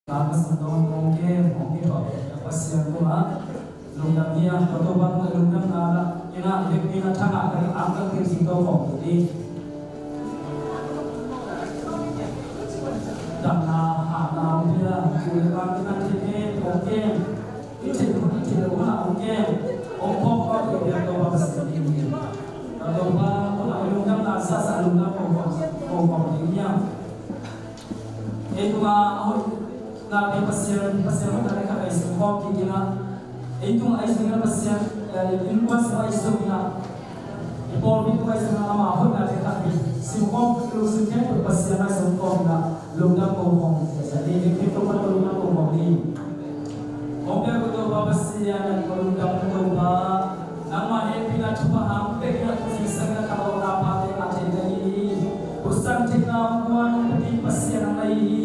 Nakasandong mungkin pasien kuma lungdamnya atau bang lungdam nara ina ina thanga dari angkat ke situ kok jadi dana hana dia kuliah kita ini oke itu mana oke ompok kok dia tahu apa sih atau bang lungdam nasa lungdam kok dia itu mah nabi pasien mereka isu kok kira itu isu mereka pasien influence isu mereka ipol itu isu nama apa mereka isu kok isu kek pasien isu kok mereka lungkap kok jadi itu kan lungkap kok ini oke betul pasien lungkap kok nama happy na coba hampir na sisa kalau apa yang ada ini urusan kita buat di pasien lagi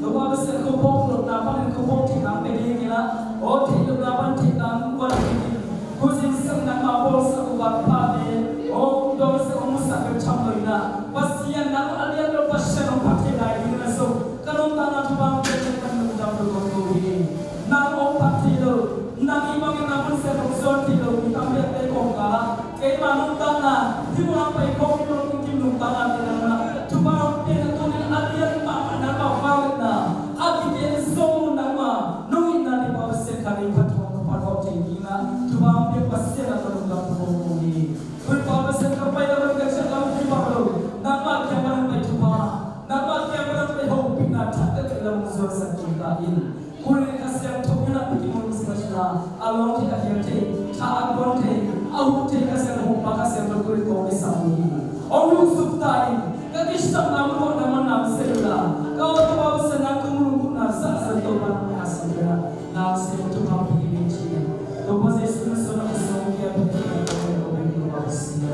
Tuhan besar kubur, nampaknya kubur tidak begini lah. Oh tidak nampaknya tidak buat begini. Kucing senang mabuk sebuah padi. Oh dosa musa bercampur lah. Pasien nak alih alih pasien pakai lagi masuk. Kalau tanah Tuhan berkata menjauh dari nak pakai lo, nak imam namun sebesar tidak kita berkata kongkar. Kemana tanah? Di mana pergi kongkar mungkin tanah dengan mana? Tuhan berkata tulen alih mana nak kawat na. Adi dia zoom nama, nungin nari bawa sekali patron patron tingginya. Tuhan berkata pasien atau dalam bumi. Berbawa sekali bayar kerja dalam hidup. Nama kiamat berjumpa, nama kiamat berhobi nak tak dalam musuh sakita ini. Kulit kasih tu nak pergi musuh sana. Along tidak hati, tak konte, awak tidak kasih hobi kasih berkulit kau bersama. Orang subtai. Kadistam namun nama sebelah. Kau tu bawa senang kumulu nasa satu orang hasilnya. Nasa itu mampu dibenci. Tu posisi sesuatu sesuatu berkaitan dengan manusia.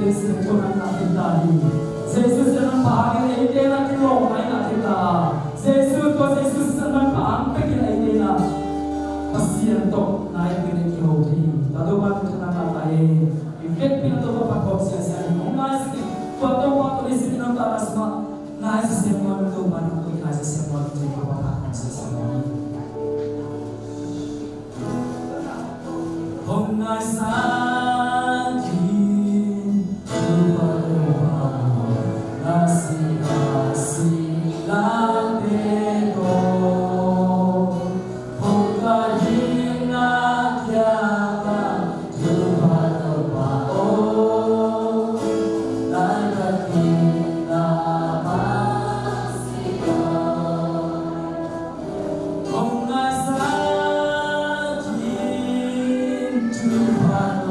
Yesus Tuhan nak kita ni. Yesus senang bahagia ide nak kilong lain nak kita. Yesus senang bahagia kita ide nak pasien tok naik kita kilong ni. Lalu mana kita nak tahu? Ifek pina tu apa kau sia-sia ni? Mengai sikit. Waktu di sini nak tahu semua. Naik semua tu mana tu naik semua tu apa semua. Hôm nay sáng khi Chúa vào đã xin lãng đế đồ hôm nay những ngã kia ta Chúa vào ô lại là khi ta bắt hôm nay sáng khi Chúa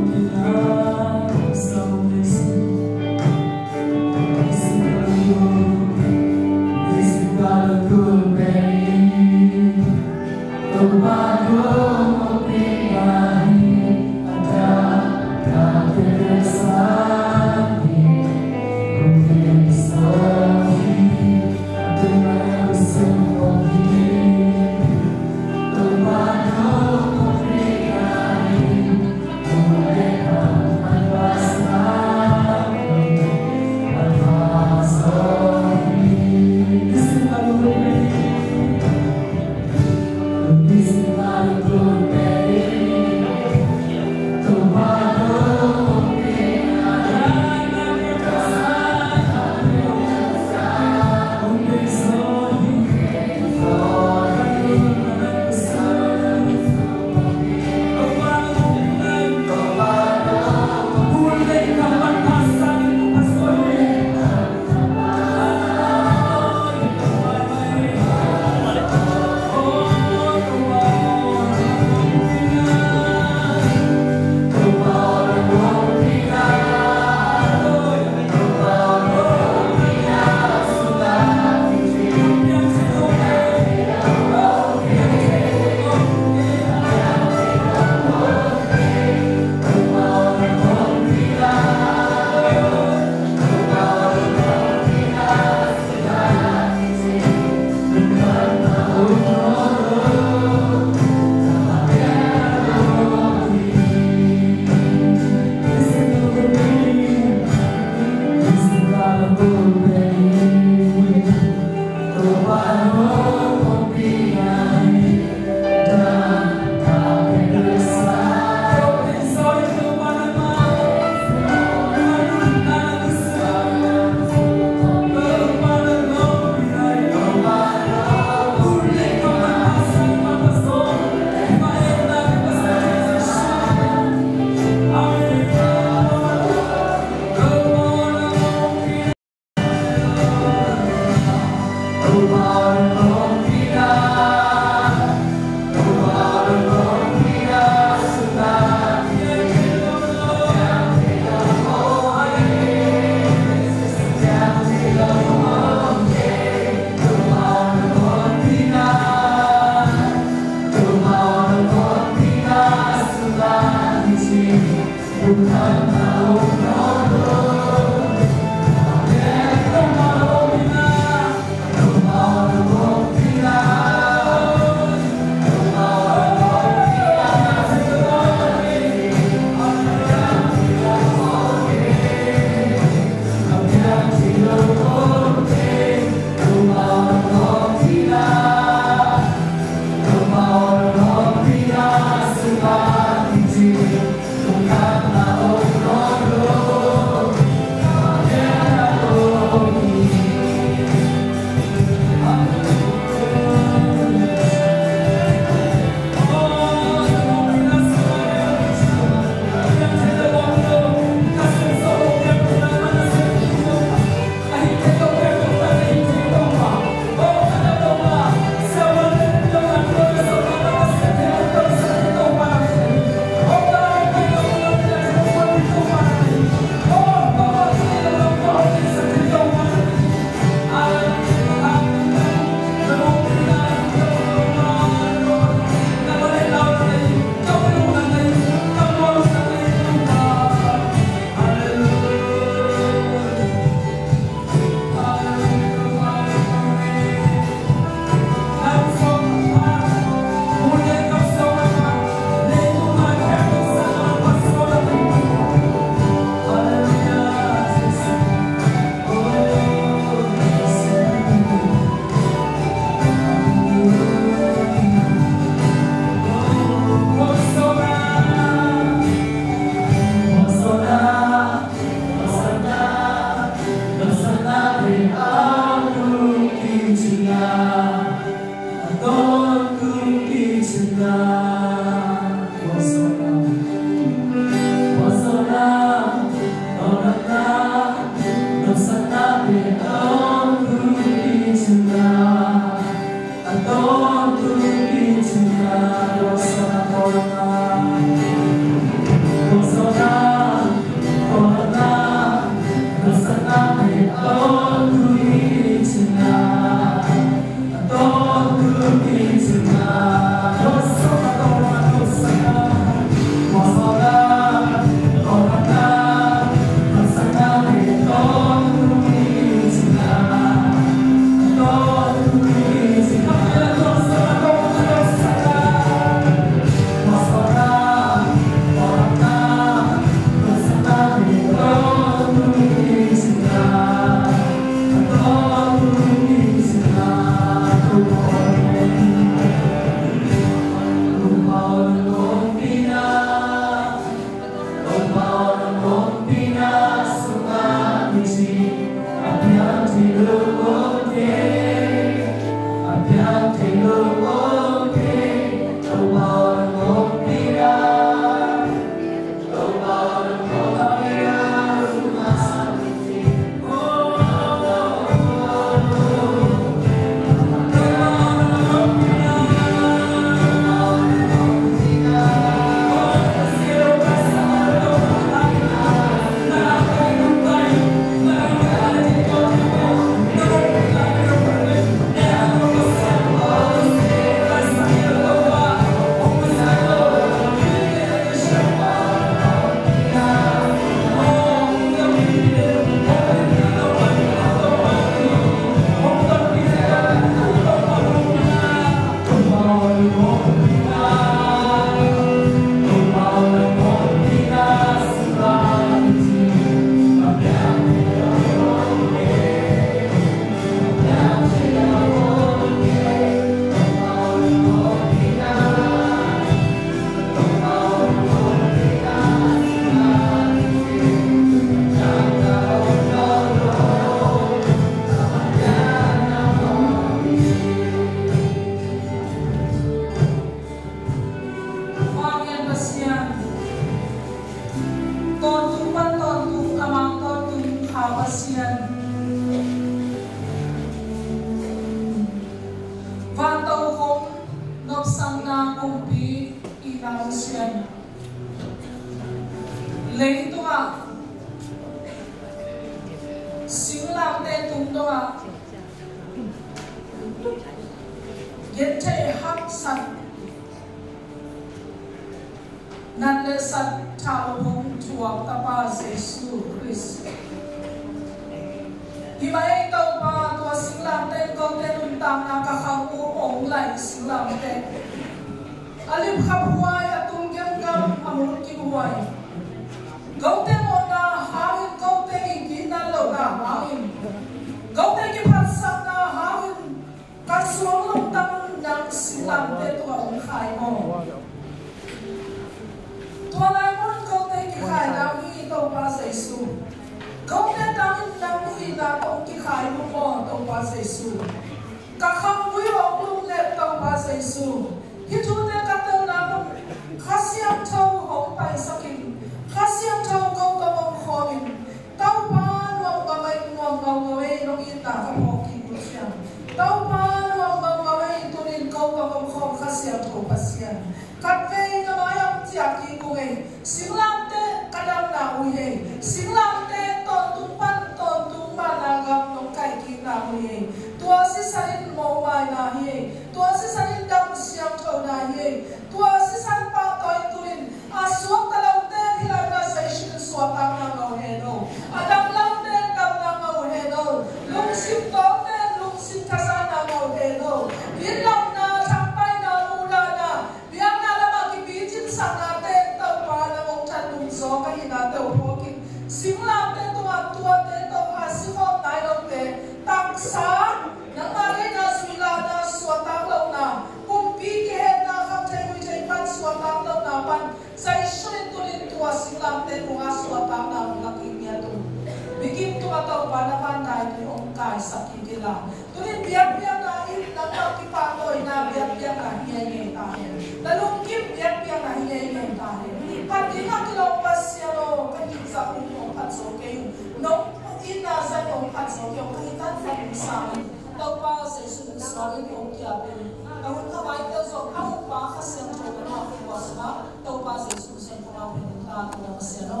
tin na sa yung patso yung kahitan sa musamin daw pa sa isunod sa yung kiapin ang kawai daw so ang pa kasi ang mga mga na daw pa sa isunod sa mga pinuntahan ng maseno.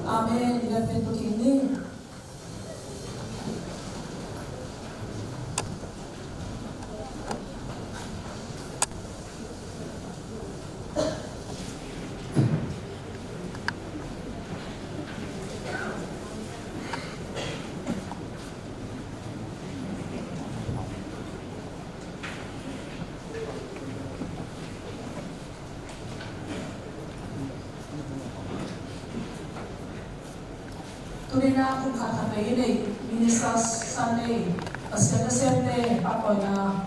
Amen. Ilapit ko kini. Turina kung kakabay ini Ministers Sunday Pasyente ako na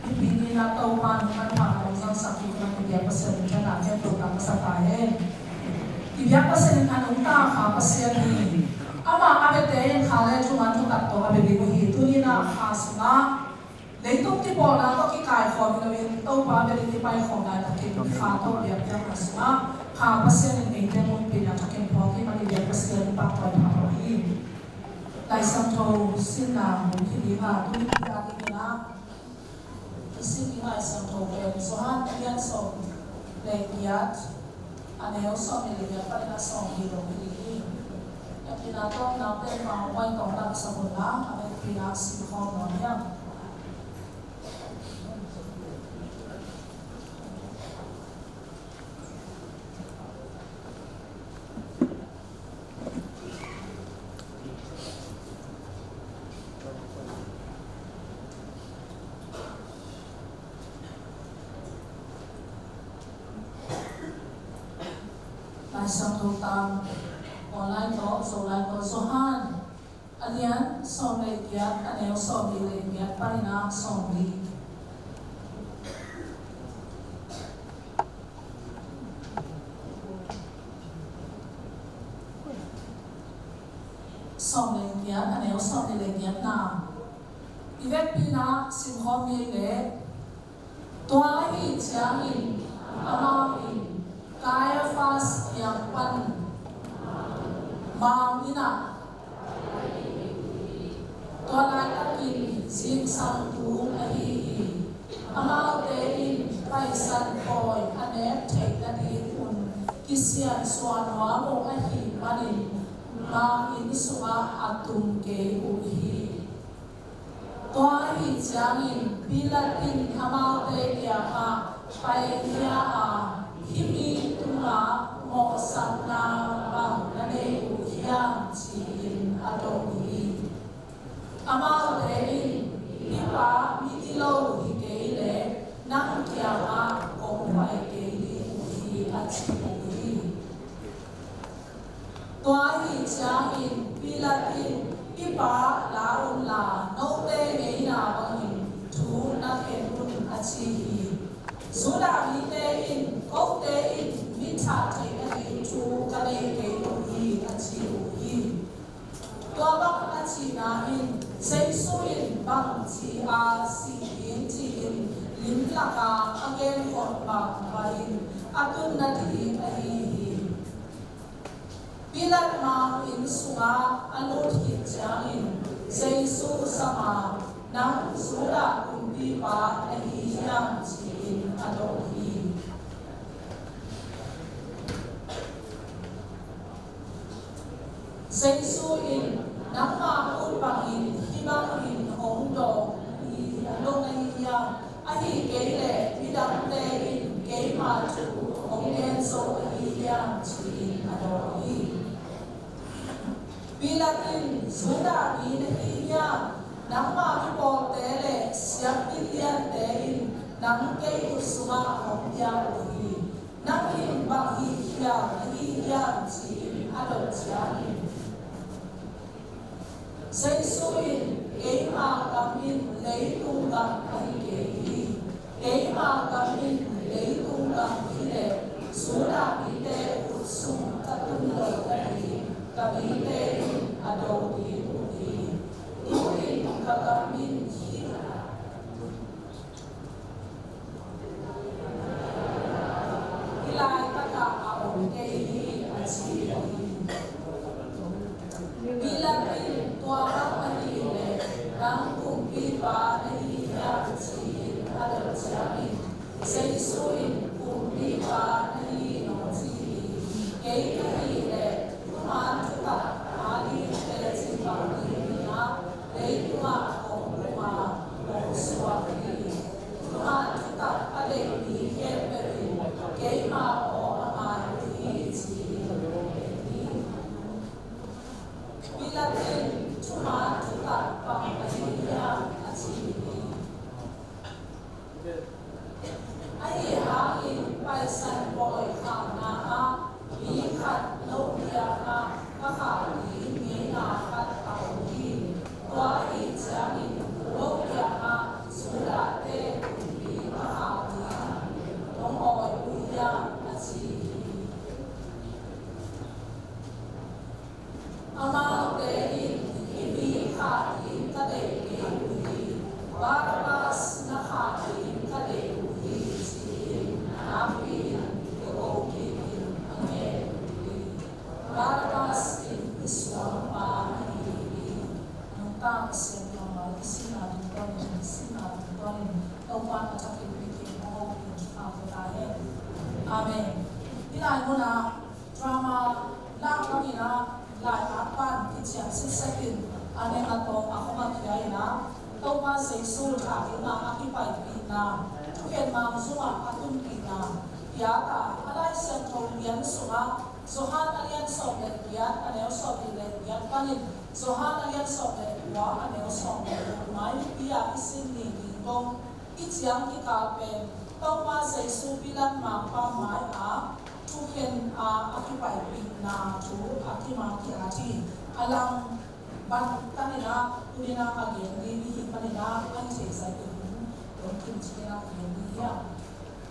ipili na tao man ang pangalangsang sakit ng ibya pasyente na natin tutang sa tayo. Ibya pasyente anong taka pasyente ama abete yung kala chuman tukat to abete ko hito nina khas na leitong tipo na to kikay ko gawin to pa abete di pa yung na takin kato biya biya khas na pasyente ng demon pinatakin po kinalibya pasyente pakwa Lai sang thâu xin là một cái điểm mà tôi đi ra cái này xin cái lai sang thâu về số han nhân số lệ kiat anh em số này lệ kiat phải là số gì rồi cái gì cái kia là tôi nắm tên vào quay tổng đặt số một lá anh em kia là xin không nói nhá sang thâu tam online to so han alian som le kiat aneo som le kiat parina som li som le kiat aneo som le kiat na ivet pina sim hom le toa hi chiang in ama in kaya fast yang pan mauna tola takin sim sang tu ahi amau te in paisan boy ane take that in un kisian swanwa mo ahi manin ma in suwa atum ke uhi toa hi changin pilatin amau te ya ma pai ya a himi tunga mo sanna bang nane uhiang chin adoni amao de in ipa mitilo hikele nang kya ma kong pai ke li uhi achi uhi toa hi cha in pilatin ipa laun la no te me na bang thu na ken un achi hi suda mi te in ok te in mitha te ani chu kane ke uhi achi uhi to bak achi na in sei so in bang chi a si in chi in lim la ka again for bang ba in atun na ti ai pilat ma in sunga anot hi cha in sei so sama nang suda kumbi pa ai yang chi in adohi sei so in nama un bang in hibang in hong do i long ai ya ahi ke le bidang te in ke ma chu hong en so ai ya chi adohi bilatin suda in hiya nama po te le siap ilian te in nang ke usuma hong ya uhi nang in bang hiya chi adot cha sei so in ke ma kamin lei tung ga ai ke ma kamin lei tung ga ile suda ite usum tatun lo ai kamin te adoti uhi uhi kakamin ilai taka aon ke hi achi bilang Say suin kumbi ba ni no ti kei ni le ma ta ali le ti ba ni na le ma ko ma ko swa ni ma ta ale ni ke pe kei ma o ma ni ti ni bila te ma ta ba ni ya ati ai ha in pai san boy kha na a bi khat no ya na ka kha ni ni na khat au ki wa i cha in no ya na su la te bi ma ha ni no oi u ya na si ama te in bi kha in ta de ki ba pas na kha in ta de Api oke ane Baratas in Iswama ini Nunta Senyama Isina Dutonin Taupan Atakin Bikin Mohok Afetahe Amen Inay mo na drama lang kami na lahat Kitsia sisakin Ane ato ako magkiyay na Taupan sa isul Akin na akipay na Tuken mang suma atun kita yata alai sentol lian suma zohan alian sobe lian aneo sobe lian panin zohan alian sobe wa aneo sobe mai pia isin ni dingong itiang kita pen taupa sei su bilan ma pa mai a tuken a akipai na tu akima ki ati alang ban tanina urina agen ni panina an sei sai Kim China India.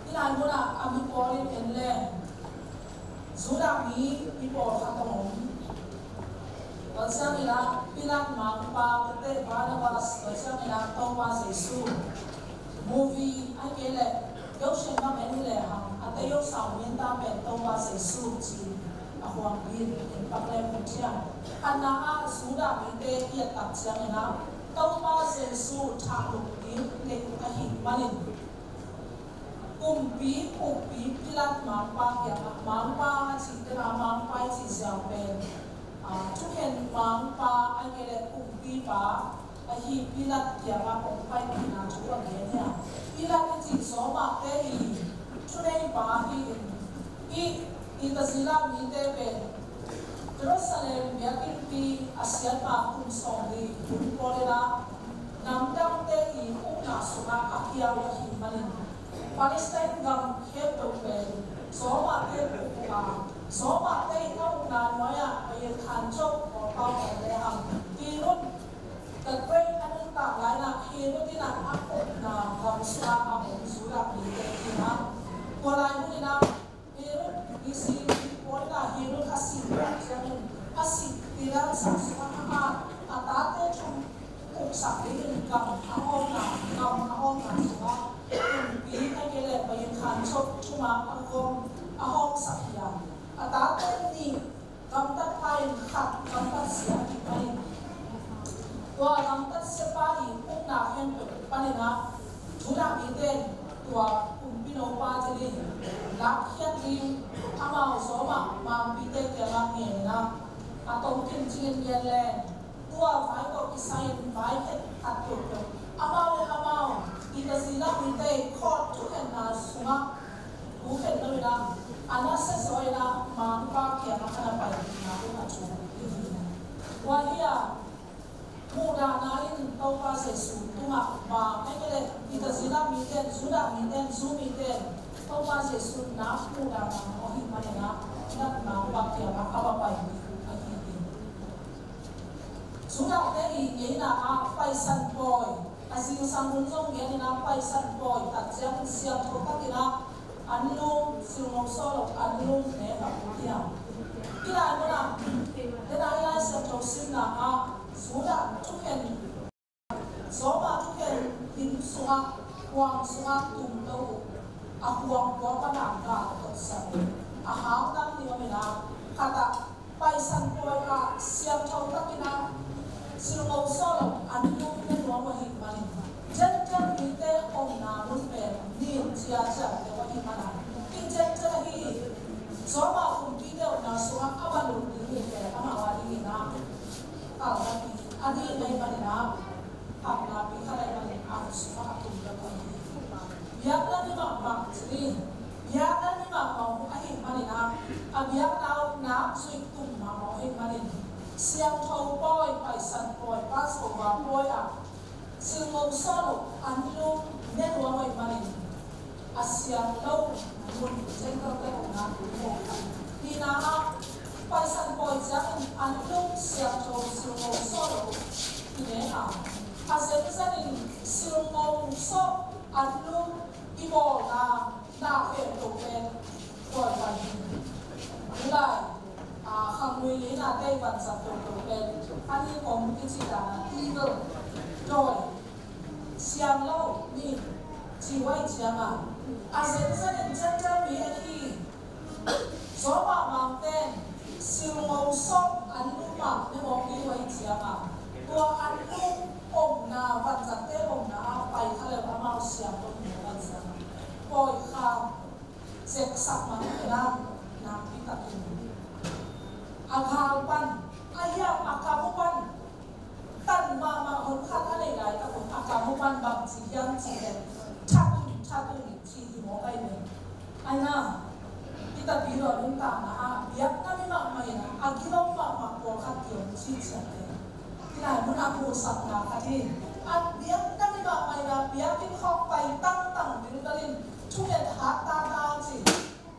Ina muna ami porin enle. Zura mi people hatomon. Walsa mila pilat mangpa kete Barnabas walsa mila tongwa Yesu. Movie akele yoshen na menile ham atayo sa minta ben tongwa Yesu chi ahuang bin in pakle putia. Ana zura mi te ia tak siangena tongwa Yesu thakuk le ahi malin kumpi pilat mangpa ya mangpa si tera mangpa si siapen tuhen mangpa angele kumpi pa ahi pilat ya mangpa na chuwa genya pilat ti soma te I tunai pa I tasila mi te pe Jerusalem yakin pi Asia pa kum songi polera Namdang te I ukna suma akia wahi malin. Palestine gam heto pen. Soma te ukna. Soma te ikaw na noya ay kanchok o pao lehang. Tirun katway anong tanglay na hiro din ang akot na gam sura among sura nite kina. Walay mo nila hiro isi wala hiro kasi kasi tira sa sura atate chung Sabihin kam ahong na suha kumpi agile bayin kanchok chuma ahong sakya atate ni kamtat pain khat kamtat siya pain wa kamtat separi ukna hen panina thura iten tua kumpino pa jeli lakhiat ring amao soma mam bite kela ngena atong kinjin yele tua vai ko isayin vai het atuk amao ita sila mite khot tuken na sunga buken na wala anase soina mangpa kya makana pai na ko achu wahia muda nain taupa se su tunga ba mekele ita sila mite suda mite su mite taupa se su na muda na ohi manena na mangpa kya makaba pai Sudah dari ini nak paisan boy, asing sambung jong ini nak paisan boy, tak jangan siap kotak ini anu silmong solo anu ne aputia. Kira mana? Kena ia siap tosin nak sudah tuken, soba tuken tim sunga, kuang sunga tumdo, aku kuang kuang panangga tosan. Aham nak ni mana kata paisan boy ka siap kotak ini Silong solo anu na luang wahid manin. Jangan kita om namun per ni siasa siang thâu boy phải săn boy pas và boy à siêu ngô solo ăn luôn nên hoa mày mày siang lâu muốn trên cơ cái hồng ngàn một đi na phải săn boy chẳng ăn luôn siang thâu siêu ngô solo thì thế nào dân gia đình siêu ngô solo ăn luôn đi bộ là hệ tổ bên của bản lại không nuôi lý là đây vẫn sắp tổ bên anh ấy có một cái gì là đi vợ rồi xiang lâu đi chỉ quay chiang dân gia đình chân chân bị khi gió bạc mang tên siêu ngô sóc anh lúc mà nếu mà đi quay chiang tua anh lúc ông nào vẫn sắp tên ông nào phải thay đổi mau xiang ông nào vẫn sắp bồi khao sẽ sắp mà người nam bị tập trung akapan ayam akamupan tan mama hon khat ane lai ta kon akamupan bang chi yang chi le chatu ni chi di mo kai ne aina kita biro ning ta na biak na mi ma mai na agilo ma ko khat yo chi chi ne kila mun aku sat na ka thi biak na mi ma mai na biak kin khok pai tang din dalin chuet ha ta chi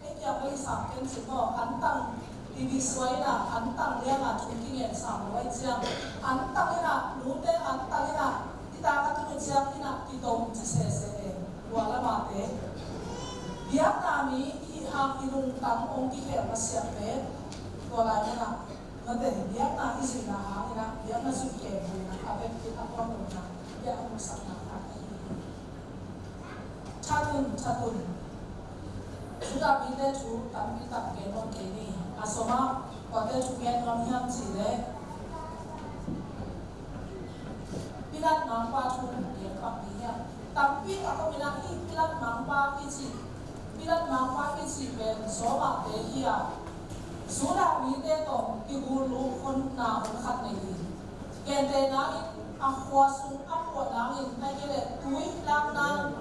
ai kya pai sa ken chi mo an tang đi xoay là ăn tăng lên là chúng kinh nghiệm sản quay chiang ăn tăng là đúng đấy ăn tăng là đi ta các chúng chiang đi là đi đông chỉ sẽ qua là mà thế biết là mi khi hàng đi đông tăng ông đi hệ mà xem thế qua lại là nó để biết là cái gì là hàng là biết là sự kiện là các bên kia các con mình là biết ông sản là cha tuần chúng ta biết đấy chú tạm biết tập cái nó cái này asoma có thể chúng em làm hiểm gì đấy pilat mang qua chúng em làm hiểm tapi aku bilang ini pilat mang qua cái gì về số bạc để kia số là vì thế đó cái guru con nào cũng khác này cái thế nào aqua nào này cái này túi lang nang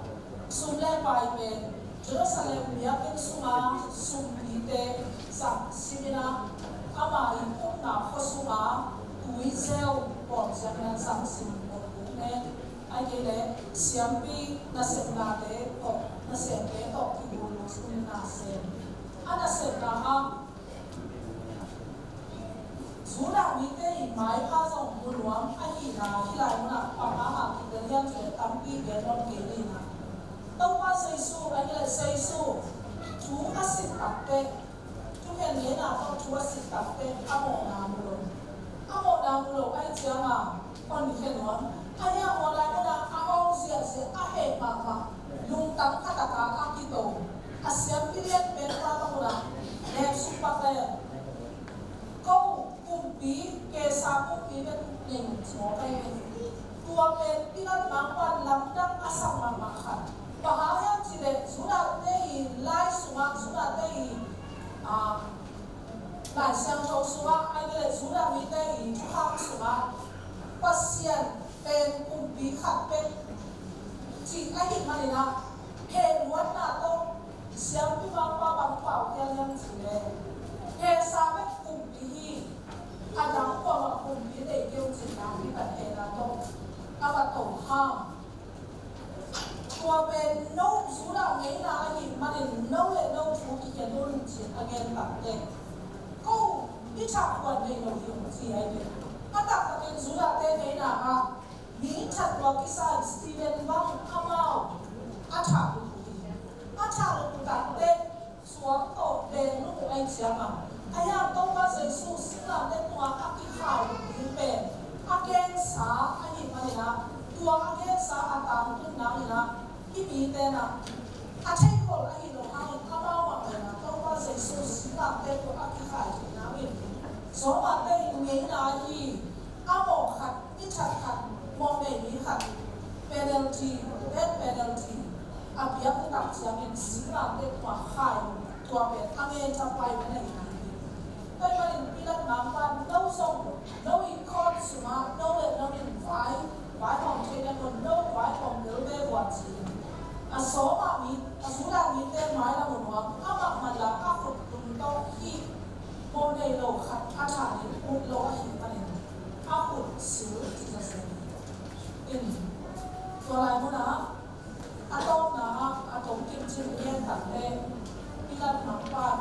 sum lên bài về Jerusalem dia pun sum ite sang simina ama ikut na khosuma tuizeo por jangan sang sim por ne ai kele siampi na semna de to na sempe to kibulu sun na sem ana semna ha zura mite mai pa song bulwang ai na hilai na pa ha kidalian se tampi de non kelina đâu qua xây su anh lại xây su chú asit tập tê chú hiện nghĩa là con chú asit tập tê amo nam lo anh chia mà con bị hiện nói anh em một lại nó là amo sẽ ahe mà lung tăng kata akito asiam pilihan bên qua nó là đẹp super đây câu cùng bí kê sa cùng bí bên nhìn số đây tua bên pilihan mang quan lắm đăng asam mà khát bahaya tidak sudah deh lai sudah deh lai siang jauh sudah ada sudah mite juhang sudah pasien pen kumpi khat pen chỉ ai mà là hệ luận là to siang tu bang pau yang sile hệ sa pen kumpi adam ko kumpi để kêu chỉ là cái vấn đề là to apa to ha qua bên nấu số đạo mấy là gì mà để nấu lại nấu chú thì hiện luôn chuyện again tập để câu đi chặt quần này nấu những gì ấy vậy các tập cái số đạo tên đấy là mỹ chặt vào cái sai Steven Bang Amao chặt được tập tên xuống tổ tên lúc của anh chị mà ai làm đâu bao giờ su xin là tên của các cái khảo những bền again xã anh gì mà là tua again xã tạm tuân nào là cái tên là thấy cô là gì đâu hàng bao mà người nào đâu bao giờ su làm tên của các cái khải thì nào vậy số mà tên nghĩ là gì amo khát ít chặt khát mong để nghĩ khát penalty death penalty biar tetap siapin siram tên của khải tua bên anh em trong vai bên này cái mà mình pilat mampan nấu xong nấu in con suma nấu lên nấu in vải hồng trên đây còn nấu vải hồng nấu về quả gì số mà mình số là mình tên máy là một món các bạn là các phục dụng to khi môn này lẩu khát ăn chả đến một lẩu hình mà Jesu Jesus inตัวอะไรมั้งนะอาตอมนะอาตอมกินจินเย็นตัดเล่พิลัดหนังปาน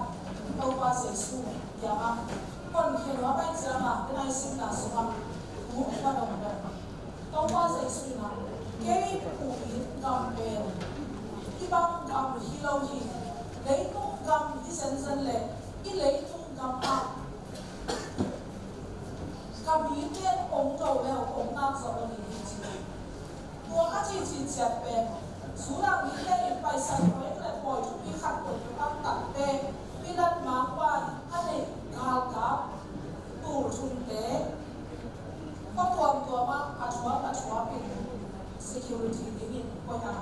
ตัวปลาเสซูอย่างอ่ะคนเขียนว่าไปเจอมาเป็นไอซิมนาสุภาพหูว่าดงเดิมตัวปลาเสซูนะเกี่ยผู้หญิงกำเป็นที่บางกำฮิโลฮีเลยตุ้งกำที่เซนเซนเลยที่เลยตุ้งกำอ่ะกำนี้เนี่ยองค์โตแล้วองค์นางสวรรค์จริงตัวอาชีพเสียเป็นสุรามีเล่ไปสั่งไว้แต่ปล่อยทุกที่ขัดผลตั้งตัดเตะพิลัดมาวันอันนี้กากับตูชุนเตะก็ตัวมาอัชวะเป็น security นี่ก็ยัง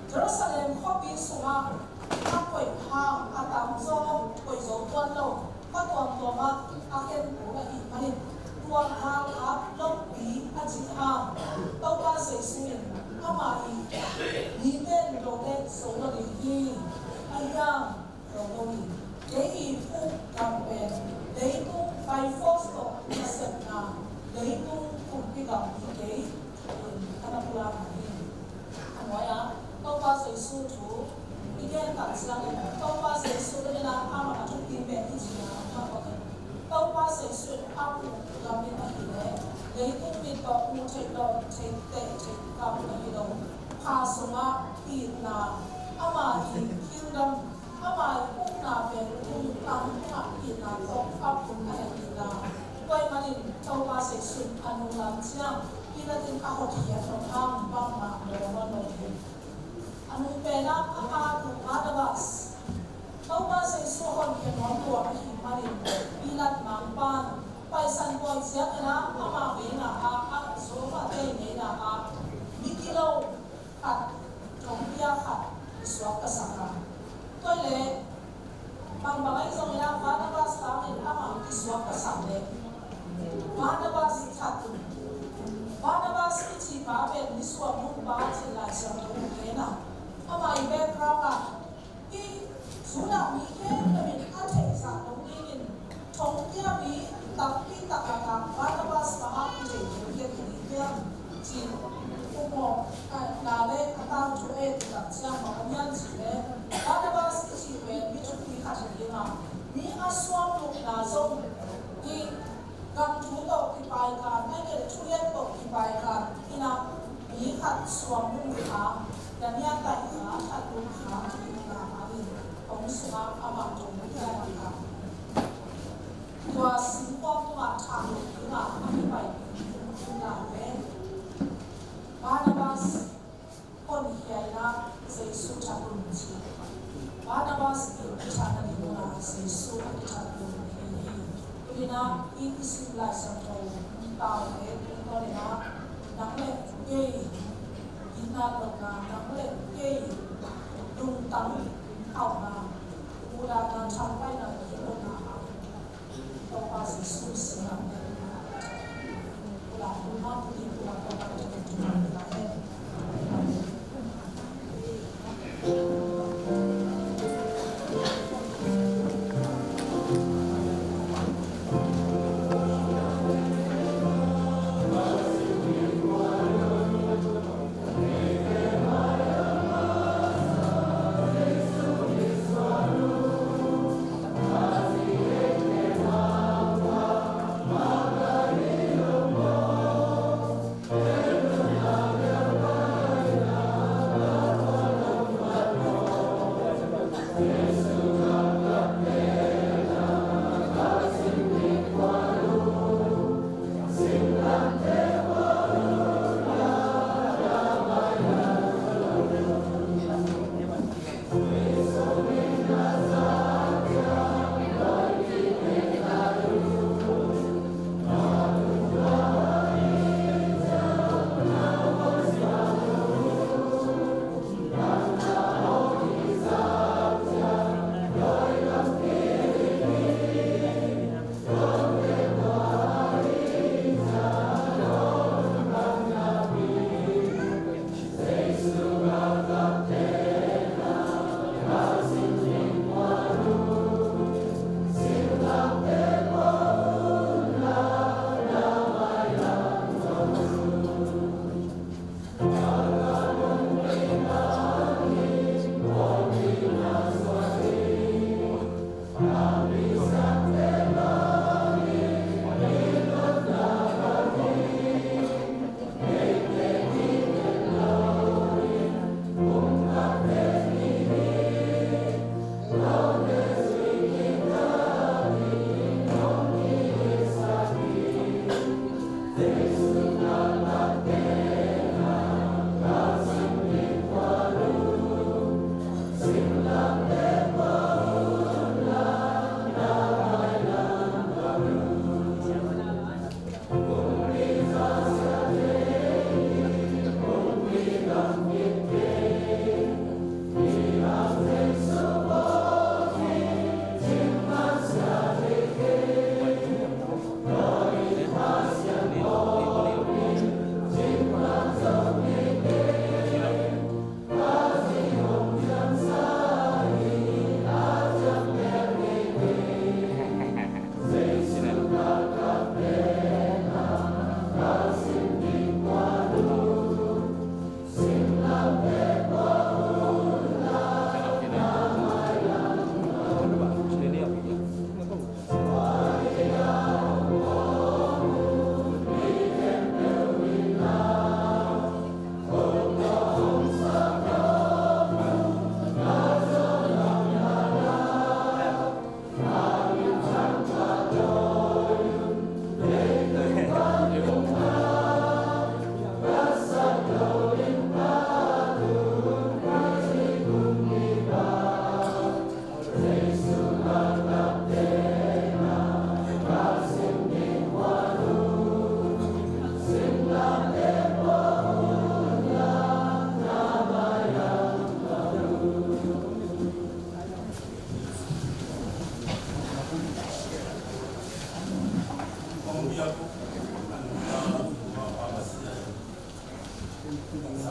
เยรูซาเล็มข้อปีสุมาถ้าปล่อยทางอาตามโซ่ปล่อยโซ่ตัวลงก็ตัวมาอาเคนหัวอีกมาเนี่ยตัวทางครับลงปีอาจิตห้างตัวปลาเสซูนเข้ามาอีกนี่เป็นโรเล็กโซโลดีฮีอายังโรโลดีเดี๋ยวผู้กำเป็นเดี๋ยวผู้ไฟฟอสโตมาเสร็จนะเดี๋ยวผู้คุณพี่กับพี่เก๋อันนั้นพูดอะไรนี่อันว่าอ่ะตัวปลาเสซูถูอีกอย่างตัดสินใจตัวปลาเสซูเนี่ยนะอามาทุกทีเป็นที่จริงนะมากกว่าตัวปลาเสซูอาผู้กำเป็นอะไรเลยเดี๋ยวผู้มีตัวผู้ใช้ตัวใช้เตะใช้กำเป็นอะไรพาสมาอีนาอามาอีคิวดำอามาผู้นาเป็นผู้ตั้งผู้อีนาต้องอับผู้ให้อีนาไว้มาดิตัวปลาเสซูอนุรักษ์เชียงอีนั่นเป็นข้าวเทียมของทางบ้านมาโดนวันนี้อนุเป็นนักอาถูกอาดบัสตัวปลาเสซูคนเขียนน้องตัวมาหิมาดิอีลัดมังปานไปสันบอยเสียนะอามาเวนะอาโซฟาเตเนนะมิกิโลขัดตรงพิยาขัดสวมกระสังตัวเล็กบางไอ้ตรงนี้วานาบาสตามเนี่ยอามาที่สวมกระสังเลยวานาบาสขัดวานาบาสที่จีบาเป็นที่สวมมุกบาที่ลายเสียงตรงนี้นะอามาอีเบคราบะที่สุนัขมีแค่เป็นอาเทศะตรงนี้นี่ตรงที่มีตักที่ตักกะวานาบาสมาที่เจอเกี่ยวกับเรื่องจีนผู้มองนาเล่ตามช่วยตัดเสียงของยันจีเล่วานาบาสที่จีเวนมีจุดที่ขัดยังไงมีอาสวมลูกนาซงที่กำชูตกที่ปลายการไม่เกิดช่วยตกที่ปลายการที่นับมีขัดสวมลูกขาแต่เนี่ยไต่ขาขัดลูกขาที่นามาดิของสุนัขอามาจงไม่ได้นะครับตัวสิงคโปร์ตัวทางที่มาที่ไปที่นาเล่บานาบาสคนเฮียนะเซซูชาบุญจีบานาบาสที่ชาณดิโมนาเซซูที่ชาบุญฮีตุลินาอีกสิ่งหลายสังโตตาวเล่ตุลินานักเล่เกย์ยินนาลนานักเล่เกย์ดุงตังเข้ามาบูดานาชาวไปนาที่โลนาตัวปาเซซูเสียงบูดาบูมาบุรีบูดาตัวปาจะเป็นจุดนั้นนะเล่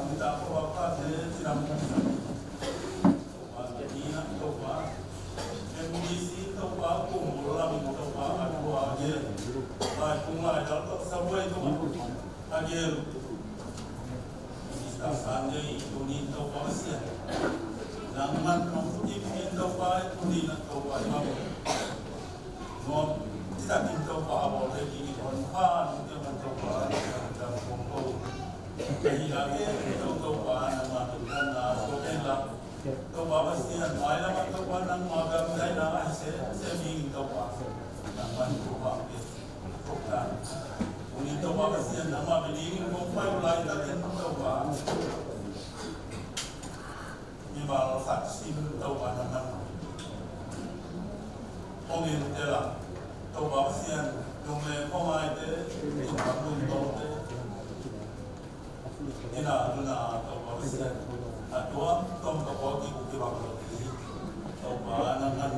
kita apa tidak ini apa MDC apa kumpulan apa aku aja aku mulai dapat semua itu aja kita sandi itu ni apa sih Naman itu apa itu ni apa mau tidak kita apa lagi ni konfan dia mencoba dalam kumpul jadi lagi itu apa nama Tuhan sebenarnya coba pastian malam coba nang magam dana saving coba naman coba bukan ini coba pastian nama beli kumpul mulai dari coba Imal vaksin coba naman Ongin telah coba pastian Nunggu pemain deh, bangun tote, ina luna coba pastian Aduan tom kapogi buki bakti toba nangan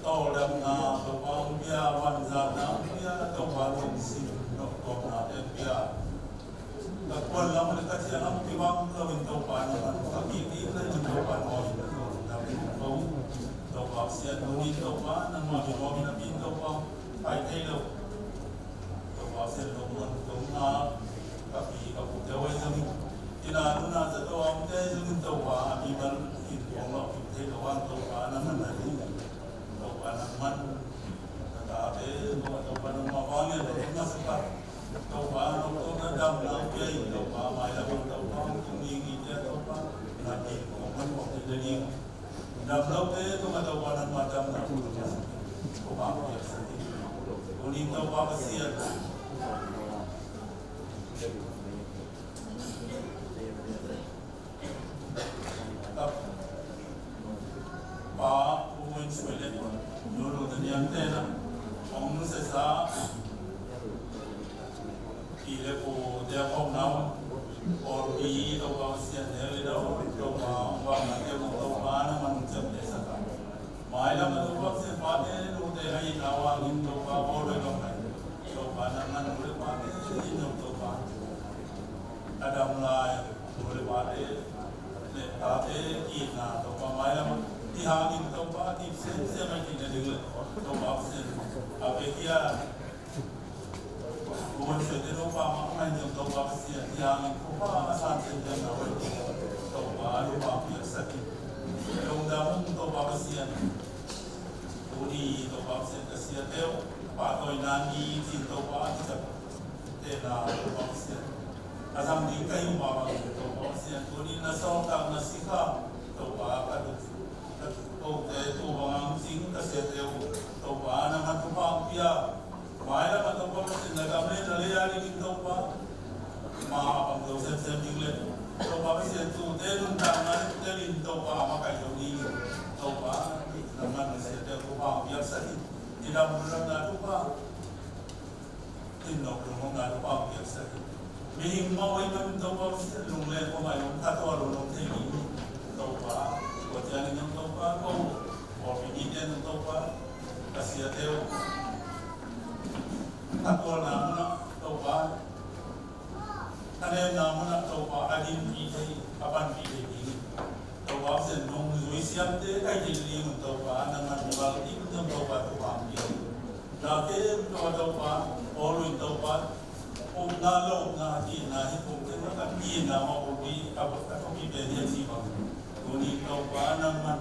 tolem na toba umbia wanzana umbia toba lungsi toba na umbia kapol lam lekat siang kiwang lawin toba nangan kakiti na toba noi toba sian nuni toba nang maju mogi na bin toba pai telo toba sian lomon toba kapi kapu jawai jami Ina nuna satu orang dia jadi tawa, iban itu orang itu orang tawa nama nari, tawa nama, tetapi tawa nama awalnya dari masyarakat, tawa nama dalam nama itu tawa maya tawa tinggi dia tawa nanti orang jadi dalam nama itu tawa nama dalam tawa biasa, ini tawa kasihan. Pak Umum Sebelah dulu dari antena, orang sesa, kira ko dia kau nama, or bi atau kau sian dia dah, kau orang dia kau mana macam desa kan, malam itu kau sepatnya lu dia hari awal itu kau boleh kau mana mana boleh pakai ini untuk kau, ada mulai boleh pakai, tapi kita atau kau malam Ihangin toba di sen macam ni dulu toba sen apa kia bukan saja toba makan jam toba sen ihangin toba asal sen jam awal toba toba biasa long dalam toba sen uni toba sen kasihan teo patoi nani sin toba tidak tena toba sen asam di kayu bawa toba sen uni nasokang nasika toba kadut Oke, tu orang sing kasih tahu, tahu apa nama tu pia, mana nama tu pia, negara mana dari hari ini tahu apa, mah apa tu sen tinggal, tahu apa sih tu, terun tangan, terun tahu apa kayu ni, tahu apa, nama kasih tahu pia sih, tidak berulang nado apa, tidak berulang nado pia sih, mihing mau itu tahu apa sih, lungle pemain, kata orang lungle ini, tahu apa. Wajan yang topa kau, opini yang topa, kasih tahu, takut nama topa, ada nama topa, adin ini, kapan ini, topa senung siap deh, kayak jadi topa, nama jual itu topa topa ini, nanti topa, orang topa, nalo nahi mungkin kan ini nama kopi, apa kopi beli sih bang. Kuni topa naman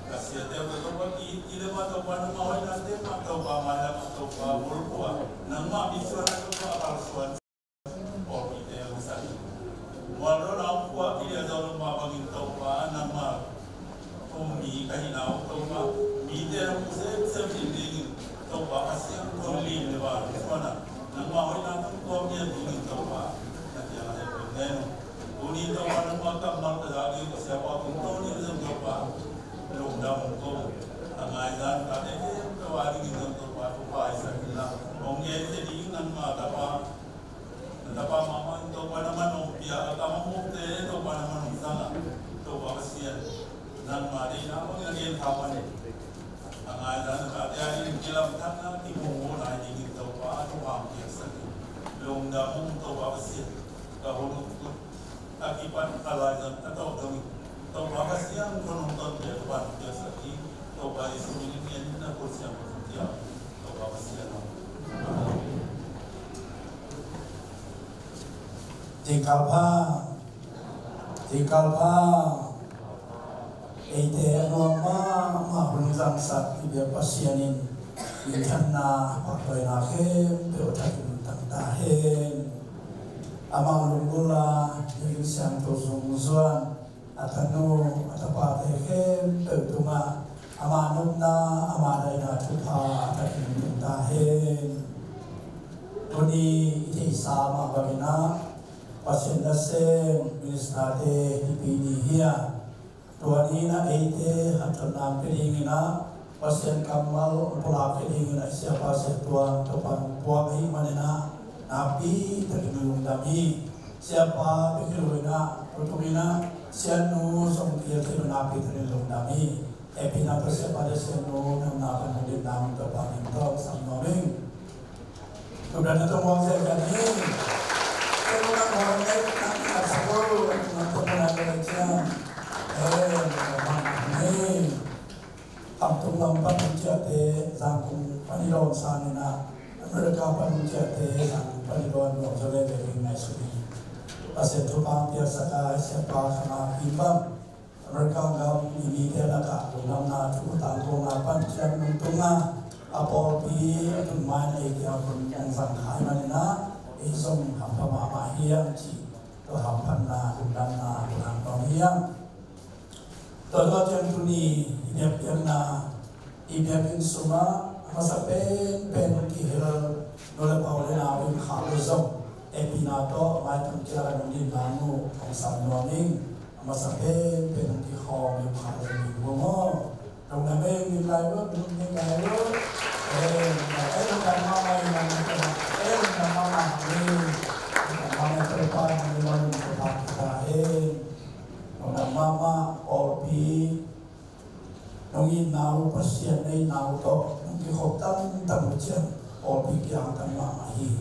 kasi tayo topa tidak topa nama awal nanti topa malam topa berbuah nama bisa topa palsuan or itu yang besar walau nampak tidak jauh mabangin topa nama kumi kahinau topa itu yang besar ini topa asyik kuli lebar mana nama awal nanti kumi ini topa nanti yang ada dengan Kuni topa nama kamal terjadi siapa pun tahu ni semua belum dah mungkin angaikan kata ni kawali kita topa topa isakila orang jadi nama tapa mama topa nama nombia kamu mukte topa nama nombia topa kasihan nama di nama yang kawan angaikan kata ni dalam tanah di bawah lagi topa topa biasa belum dah mungkin topa kasihan kahulu akibat alasan atau demi atau bagas yang penonton depan biasa di atau bayi sini ini nak kursian sosial atau bagas yang Tikalpa ite norma mahunjang sat ibe pasianin intanna pakoy na khem peotakin tantahen amang lungula yung siyang tuzungzuan atanu atapate khem peotuma amanum na amanay na tupa atakin tantahen tuni ite isama bagina pasien dasem ministrate dipini hia tuani na ite hatanam pedingina pasien kamal pula pedingina siapa setuan topan puak hi manena napi terginung dami siapa pikiruna utungina sianu songkia tiru napi terginung dami epina persiapa desenu nang mudin nam topan intok samnoming sudah datang saya kami orang orang yang tak sekolah untuk mengajar kampung lambat menjadi sangkung panilon sanina mereka menjadi sangkung panilon menjadi dari nasional pasien tukang biasa kaya siapa sama imbang mereka ngam ini dia nak dalam natu tanggung apa jangan untungnya apopi atau mana yang sangkai mana isong hampa mahiyang ci to hampan na undang na undang pamiyang to yang tuni inyap na inyapin suma masapen penki hero nolak awalnya awin khaluzom epinato mai tungkira nungin bangu kangsam nuaming masapen penki hom yung khaluzom bungo nung nameng nilayo nung nilayo bukan mama yang bukan mama ini mama terdepan memang tetap kita bukan mama opi nongin nau pasien ini nau to nongki khotan tamujan opi yang akan mama hi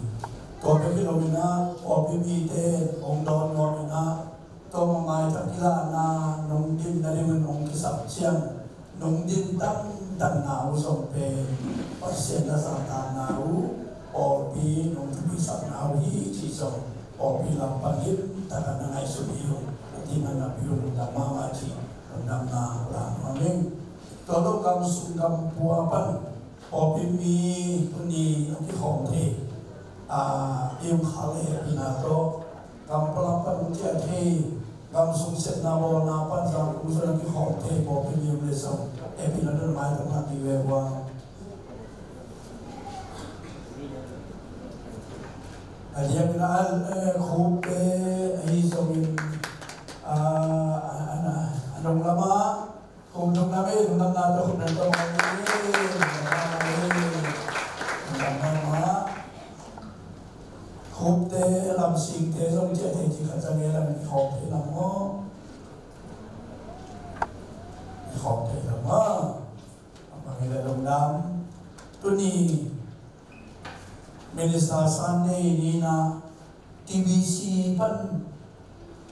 to bagi nomina opi mite ongdon nomina to mengai takila na nongdin dari menong kisapsian nongdin dan nau sampai pasien dasar nau opi nong bisa nau hi ciso opi lampangin takkan nangai sudiu di mana biru dan mama ci dan na lamang kalau kamu sungkam puapan opi mi ni opi hongte im khale pinato kamu pelampan jadi kamu sungset nawa napan sang usul opi hongte opi mi lesong epinato mai tengah diwewa aja kenal kope isongin anong lama kung nung namin nung nato kung nato kope lamsing te song jadi dikacangin lang kope namo kope namo Pangilalong tuni Minister Sunday nina TBC pan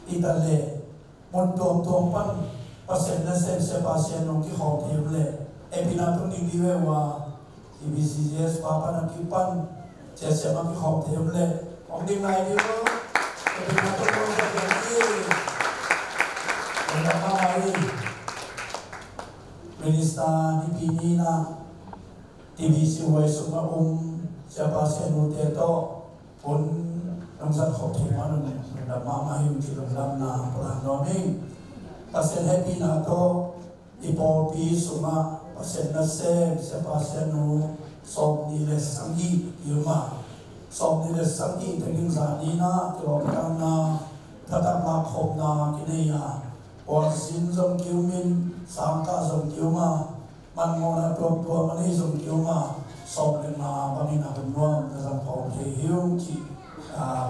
itale montong pan pasien na se pasien nong ki hok himle epinatung ning diwe wa TBCS papa na kipan jese ma ki hok himle ong ding nai diwo epinatung nong sa jadi ong mai Minister Nipinina TBC wa suma siapa senu teto pun nongsan khothi manun da mama him kilam na pelanoming pasien happy na to ipopi suma pasien na se siapa senu som ni le sangi yuma som ni le sangi tenging zani na to na tatap na khop na kineya or sin zong kiumin sangka zong kiuma mangona to mani zong kiuma som lên mà bani na benua dalam pau hiung ci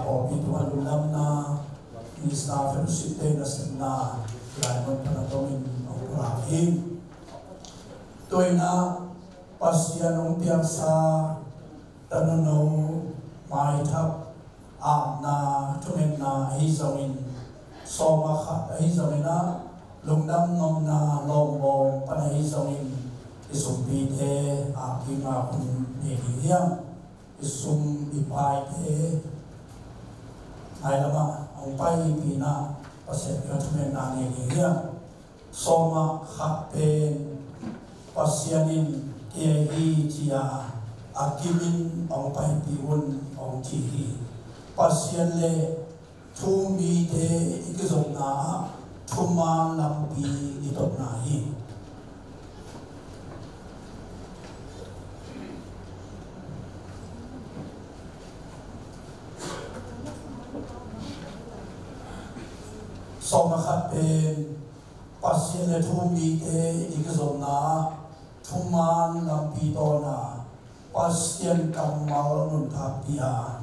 opi tuan ulam na minister fellowship te na senna lain panatomin operahin toina pasian ong piang sa tanano mai thap na tumen na hizawin soma khat hizawina lungdam nom na lombo pana hizawin isumpi the akima kun nehiam isum ipai the ai lama ông pai pina paset tumen na nehiam soma khat pen pasianin kehi chia akimin ông pai piun ông chi pasian le thumi te ikizong na thuma lampi itop na hi soma khat pen pasian le thumi te ikizong na thuma lampi to na pasian kamal nun thapia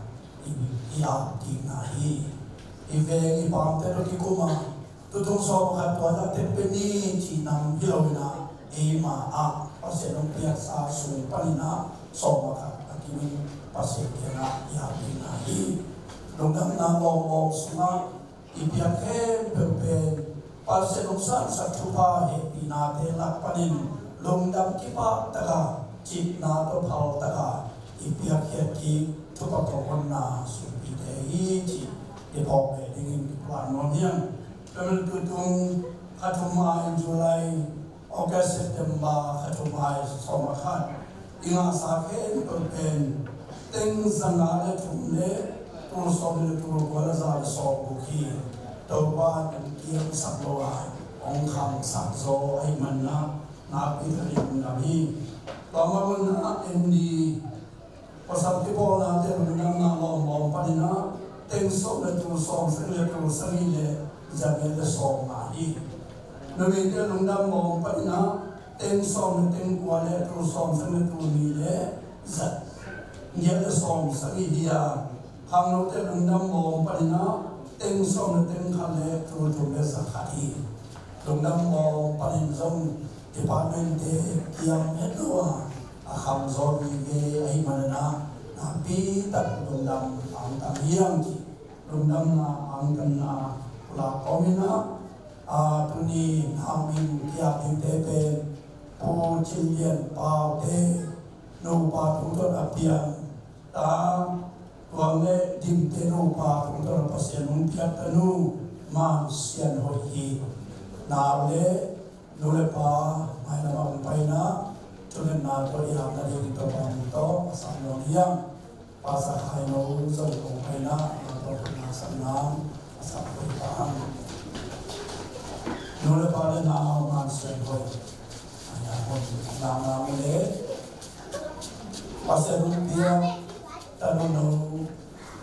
ia tingnahi iveng ipam te ro kikuma tutung so khat to na te peni chi nam hilowina ema a pasenong pia sa su panina so ma akimi pasekena ia tingnahi longam na long sunga ipia ke pepe pasenong sa thupa he pina te la panin longdam kipa taka chip na to phau taka ipia ke ki thupa thon na su pi te hi chi e pok be ding wan mon hiam pemel tutung khatuma in July August September khatuma soma khat inga sa ke to pen teng zanga le thum le tur so le tur wala za so bu ki to ba kiam sak lo a ong kham sak zo ai man na pi thari na hi Pamagun na endi pasal kipo na te runang na lom padina tengso na tu som sele tu sangile jabe le som na hi numi te runang lom padina tengso na tengkwa le tu som sele tu ni le zat nye le som sangi dia hangno te runang lom padina tengso na tengkha le tu le sakhati runang lom padin zong department de kiam etwa akham zori ge ai manana na pi tak lungdam ang tangiang ki lungdam na ang kana pula komina tuni namin kia pinte po chilien pa te no pa tutor apiang ta tuange dimte no pa tutor pasien umpiat tanu man sian hoi na le Nule pa may namang paina tulen na to iham na dito pamito asamnon hiyang pasa kaino uzol kong paina nato pinasan na asapoy paan nule pa rin na mansen koy ayakon nama muli paserong biya tanuno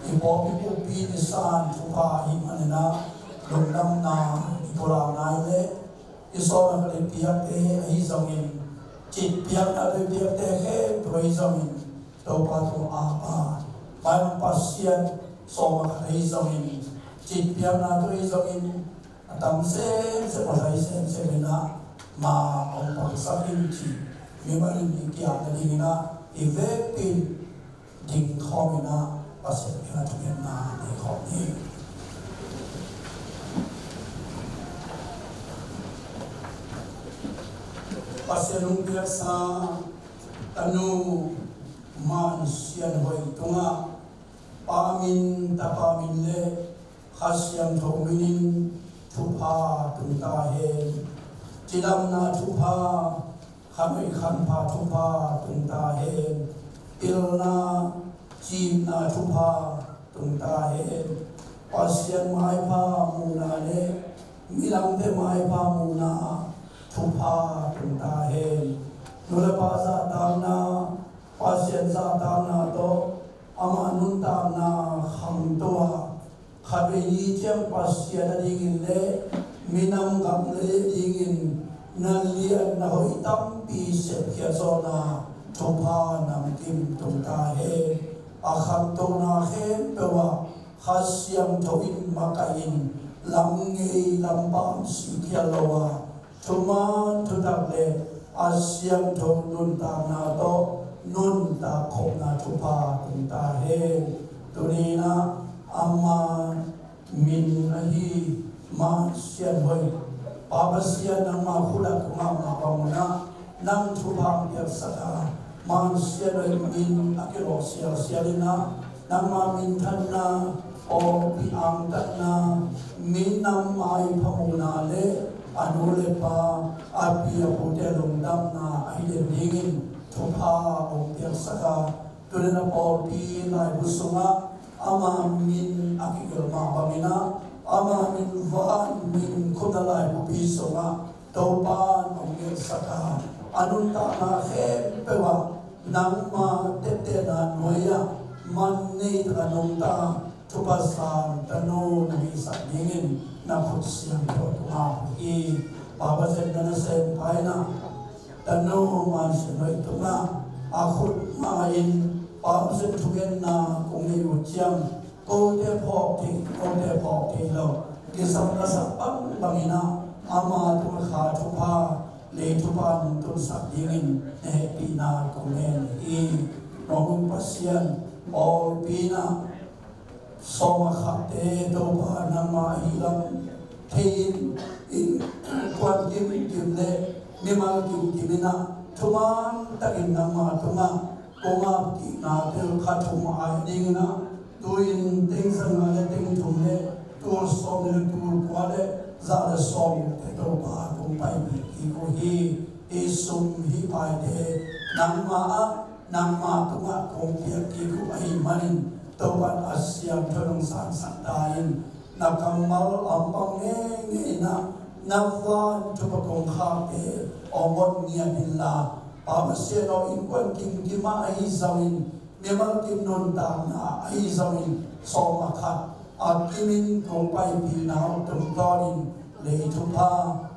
ipo pinisan tupa himanina lungdam na ipura na ile iso na kali piyak te ay zongin chit piyak na te piyak te he tuay zongin to pa to apa pan pasien so ma kali zongin chit piyak na tuay zongin atam se pasay se na ma ang pagsakin chi mimarin ikiyak na dingina ivepin ding komina pasien na tuyen na di komi pasenung biasa tanu man sian hoi tunga pamin tapamin le khasyam thominin thupa tunta he chidam na thupa khamai khampa thupa tunta he pilna chim na thupa tunta he pasyan mai pa muna le milam te mai pa muna thupa tunta he nula pa za tam na pasien za tam na to ama nun tam na kham to khabe yi chem pasien dingin le minam kam le dingin nan lian na hoi tam pi se khia zo na thupa nam kim tunta he akham to na khem pewa khasyam thoin makain lamnge lampam si khia lowa Tuman tutak le asyam thong nun ta na to nun ta khop na thupa tunta he tunina ama min ahi ma sian hoi Baba sian nang ma khula kuma ma pauna nang thubang ya saka man sian hoi min akiro sia sialina nang ma min thanna o pi ang tatna min nam mai phamuna le anule pa api apote lungdam na aile ningin thupa o ya saka turena por pi na busunga ama min akigel ma pamina ama min van min khodalai bupi songa topan ongel saka anunta na khem pewa nangma tete na noya manni tanungta tupasan tanu nabi sagingin na khutsiam thotma i baba sen sen paina tanu man senoi tunga akhut ma in Baba sen thugen na kongni uchiam ko te phok thi lo kisam na sa bangina ama tu kha thupa le thupa tu sak dingin ne pina kongen I nong pasian all pina soma khate to ba na ma hilam thein in kwan kim le mimal kimina thuman takin na ma thuma Koma ki na tel khathum ai ding na tuin ting sang le ting thum le tur som le tur kwa le za le som te to ba kum pai bi ki ko hi isum hi pai de nang ma tunga kong pia ki ku ai manin to ban asyam thong san san dain na kamal ampang nge na van to ba kong kha pe omon nia illa Baba siano in kwan kim kima ai zawin memal kim non dam na ai zawin so makhat a kimin kong pai pi na tum tonin le thupa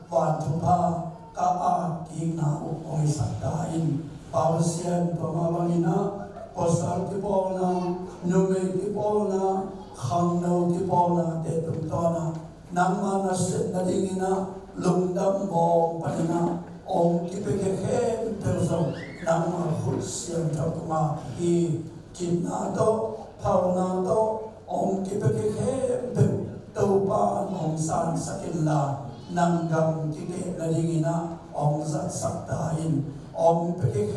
wan thupa ka a ki na oi satahin Baba sian pamawangina posal ki pona nume ki pona khangno ki pona te tum tona nangma na set na dingina lungdam bong panina Om kipeke hem terso nama khusyam thakma I kinna to pauna to om kipeke hem to pa om san sakilla nanggam kike ladingina om zat saktain om peke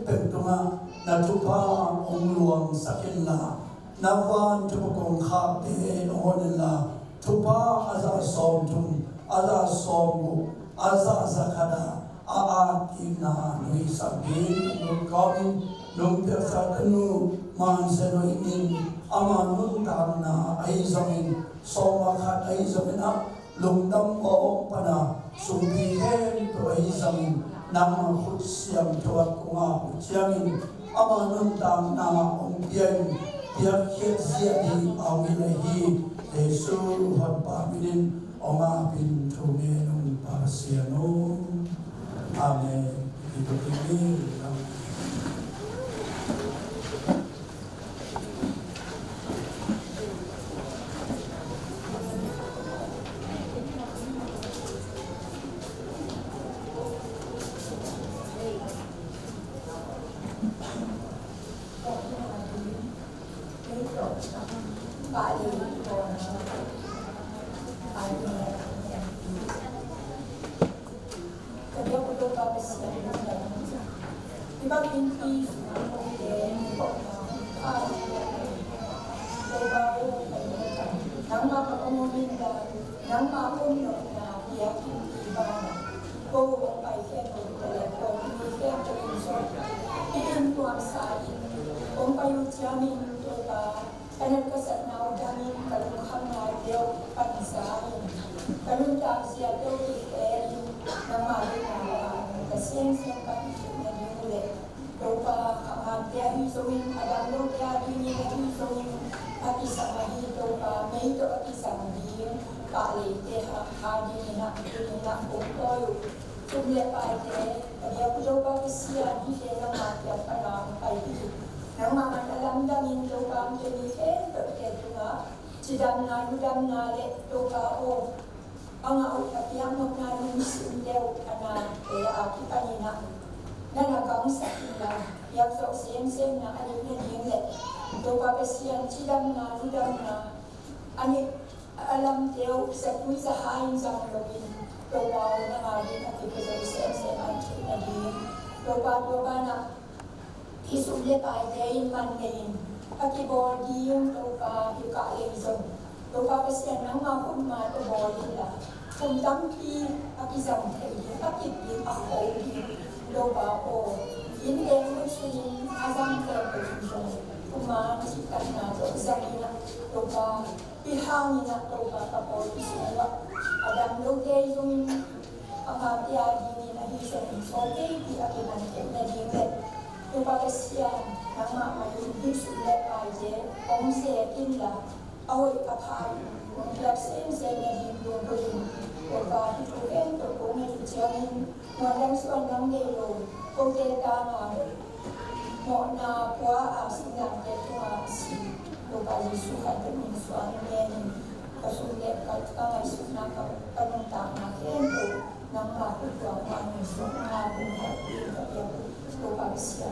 hem tuma natupa om luang sakilla nawan tupakong khapte honilla tupa aza somtum aza somu aza zakada Aakina nui sabin nungkamin nungtersa tenu man senoi in ama nungtam na ay zamin somakhat ay zamina lungdam o pana sumbihen to ay zamin nang khusyam tuat kunga khusyangin ama nungtam na ongpian tiap khet siadi awilahi Yesu hampaminin oma bin tumenung parsiano Amen. Itu ini. Ani alam teo sa kui sa hain sa login. Doba na ngari at ipesay man na di. Doba na isulit ay dayin man ngayon. Pakibor di yung doba yukaalizon. Doba pasyan ng mga kummatobor nila. Kung dampi pakisang kayo, pakipin ako doba o hindi mo siya asang terpesyon. Kumasikat na doon sa ina doba ihangin na doba kapor isuwa. Adam logay yung pangapiyagi ni nahisan so okay di akinan na dinget. Doba kasyan ng mga sulit aje om sekin la ahoy apay. Lapsin sa naging Doba itu ento kung itiyanin madang suandang gelo kung telekana mo na puwa asinang ketua si doba Yesuhan demi suandang kasulit kalkang isuna kanuntang na kento ng makutwa kami sa mga buhay doba siya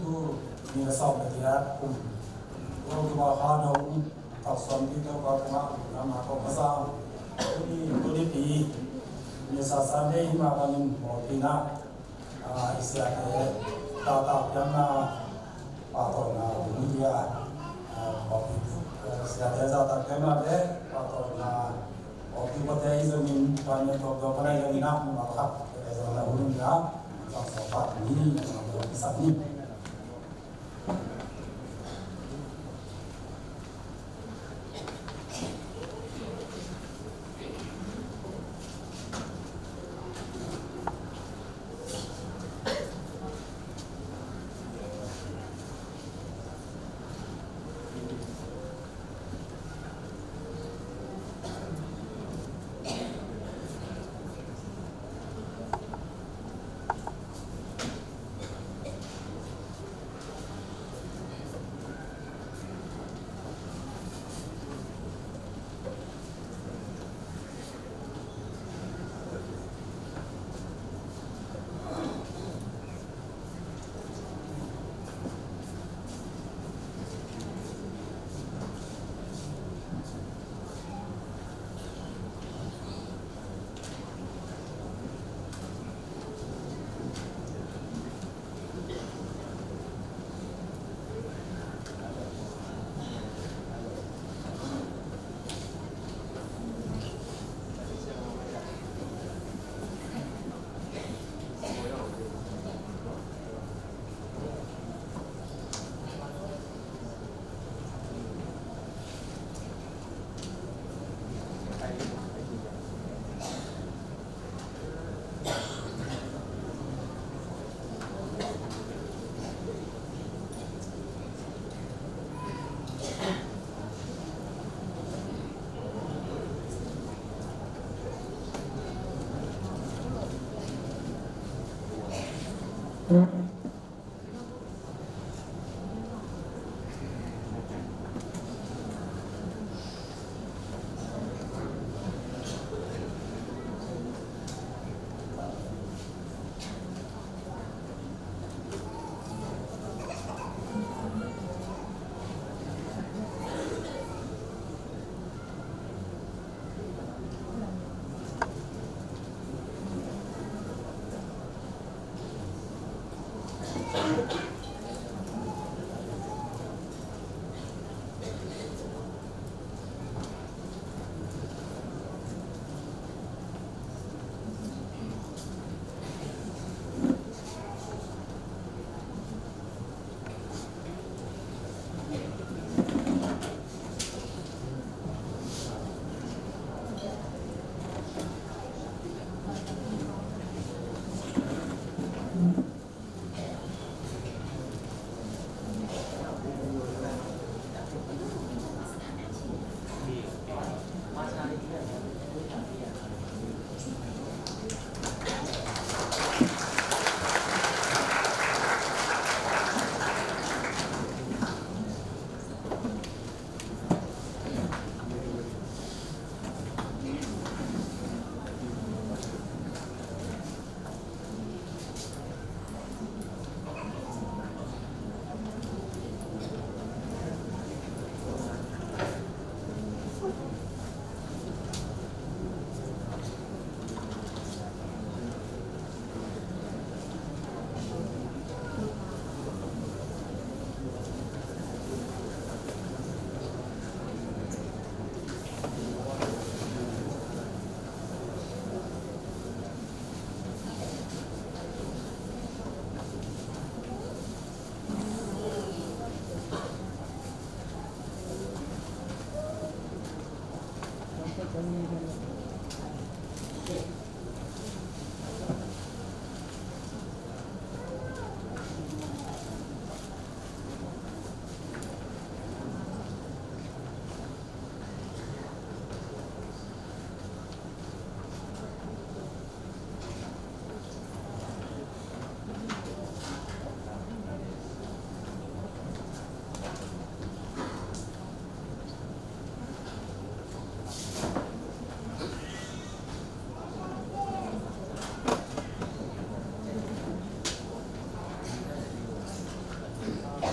tu ni rasau dia Kalau cuma ada tak sampai tu kalau nama kau pasal ini pi ni sasane ini macam mau tina istilah tata yang atau ini dia istilah tata yang atau oke pada izin banyak tu pada yang nak makan izin ulun dia tak sempat ini bisa ni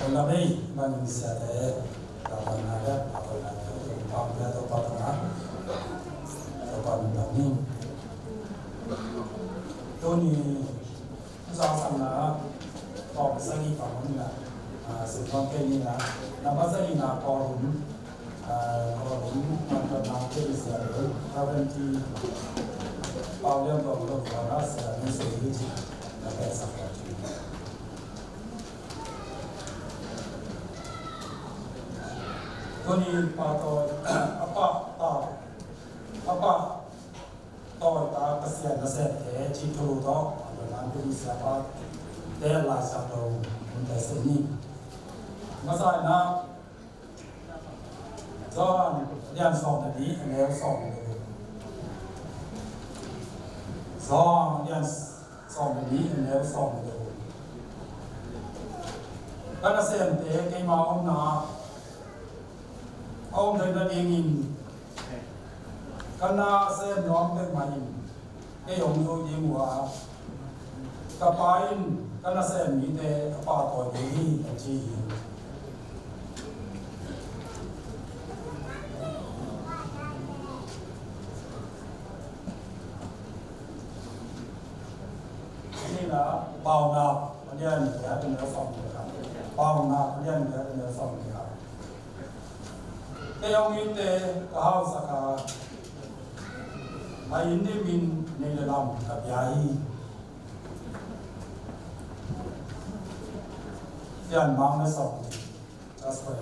คนละไม่มันมีเสียแต่เราทำงานแล้วเราทำงานแล้วความเร็วตัวปัตตานีตัวปัตตานีตัวนี้สาวสังนาตอบสกีฝั่งนี้นะสุดท้ายนี้นะนับสกีนาพอรุ่นมันก็นาเกี่ยวกับเสียเลยถ้าเป็นที่เอาเรื่องของเราเราได้เสียในสิ่งที่เราได้สักการะตัวนี้ปาตัวapaต่อตาเกษตรแต่ที่ทุรุต่อมันเป็นสิ่งที่แต่หลายสัปดาห์มันได้สิ่งนี้มาใส่นะจอนเรียนสองแบบนี้แล้วสองเลยสองเรียนสองแบบนี้แล้วสองเลยการเกษตรแต่เกี่ยมาเอาหน้าเอาเดินเองอินกันนาเส้นน้องเดินมาอินเกี่ยงดูยิงหัวกับไปอินกันนาเส้นมีแต่ป่าตัวนี้ที่นี่นะเบาหนักมันยันแค่เป็นเนื้อสองเลยครับเบาหนักมันยันแค่เป็นเนื้อสองเลยครับแต่ยังมีแต่ข้าวสักการไอ้อินดี้มินในระดับกับยายยันบางในสองจะสวย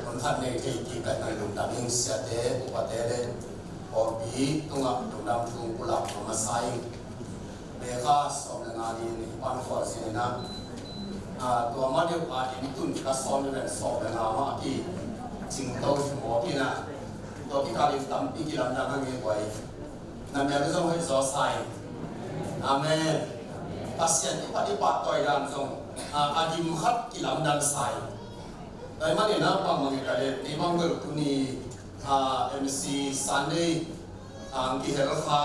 คนทันในที่กันในลุงดำยิงเสียเตะอุปเตะเลยพอปีต้องกับลุงดำทุ่งกุหลาบมาใส่เบก้าสอมงานนี้ปันขวดสินะตัวมันเดียวกันที่ตุนก็สอมเป็นสอมงานมาที่จิงโตหมอที่น่ะตัวที่การิตั้มปีกิลันดังให้ไว้นั่นแปลว่าต้องให้สอใส่อาเมนภาษาที่ปฏิบัติต่อยดังทรงอาดิมขัดกิลันดังใส่แต่มันเนี่ยนะบางมันก็เลยที่บางเรื่องตุนีMC Sunday ที่เฮลฟ้า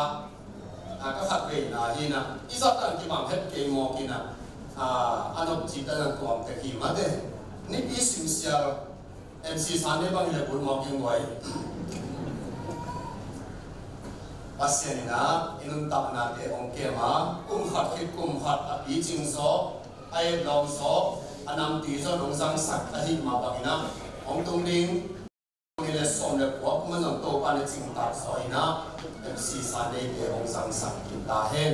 ก็ขัดเวน่าที่น่ะอีสัตว์ต่างที่บางเพชรเกมมอกิน่ะอันนั้นจิตนั้นตัวมันแต่ที่มาเด้นี่ปีสิมเสีย MC Sunday บางอย่างบุญมอกินไว้ปัสยานี่นะอินุนตักนาเตองเกมากุมขัดคิดกุมขัดปีจิงโซไอลองโซอันนั้นตีโซลงสังสักตะหิมาบางนะองตรงนี้นี่เลยส่งเลยพวกมันต้องโตปานจิงตักซอยนะMC Sunday เตองสังสักกินตาเห็น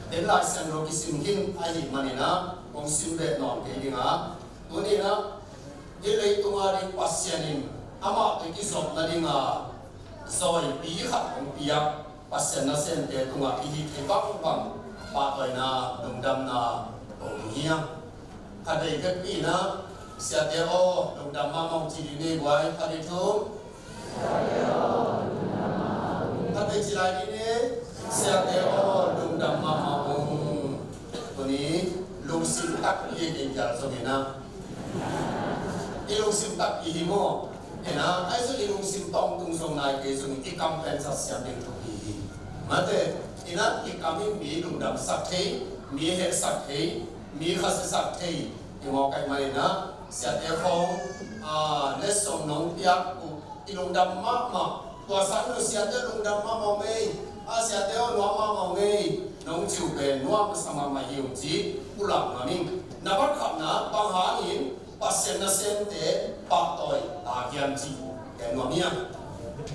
เห็นหลายเส้นโลกิสิมหินไอหิมันนี่นะองสิมเบนอนเกดิงะตัวนี้นะที่เลยตัวนี้ปัสยานี่อามาตัวที่สอบนั่นเองซอยปีขัดของปีกปัสยานะเส้นเตตัวที่ที่บังบังปาตัวน่ะดุมดำน่ะตรงนี้ถ้าได้ก็ปีนะเสียเดียวดุมดำมามองจีนี่ไว้ถ้าได้ทุกถ้าได้จีไรนี่เสียเดียวดุมดำมามองตัวนี้ลุงสิมตักยี่เองจะสมัยนะอีลุงสิมตักยี่โม่เห็นนะไอ้ส่วนอีลุงสิมตองตุงส่งนายเกส่งอีกัมเป็นสัตย์เสียเด็กทุกทีมาเถอะอีนั้นอีกัมมีลุงดำสักทีมีเหตุสักทีมีข้าศึกสักทีอีมอไก่มาเลยนะเสียเดียวของเลสส่งน้องเปียกอีลุงดำมากมาตัวสันนุเสียเดียวลุงดำมากมาไม่เสียเดียวน้องมากมาไม่น้องจิ๋วเป็นน้องสมัยมาหิวจีกุหลาบมานิ่งนับขับนะบางหาหินปัสเซนเซนเตปะต่อยตาเกียนจีแกงว่ามีอ่ะ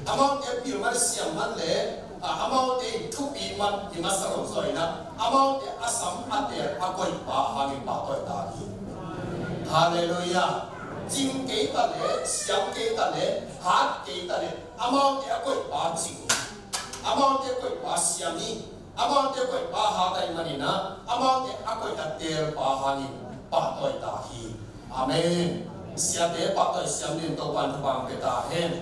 อามาเอพิลมันเสียงมันเลยอามาเอทุปีมันที่มาสรุปสวยนะอามาเออาสัมอัตเตอร์อากุยปะหามิปะต่อยตากีฮาเลลูยาจิงเกตันเลยเสียงเกตันเลยฮาร์เกตันเลยอามาเออากุยปะจิงอามาเออากุยปะเสียมีอามาเออากุยปะหาไตมันนี่นะอามาเออากุยอัตเตอร์ปะหามิปะต่อยตากีอาเมนเสียเดปะต่อยเสียงนี่ตัวปันทุบังเกตาเห็น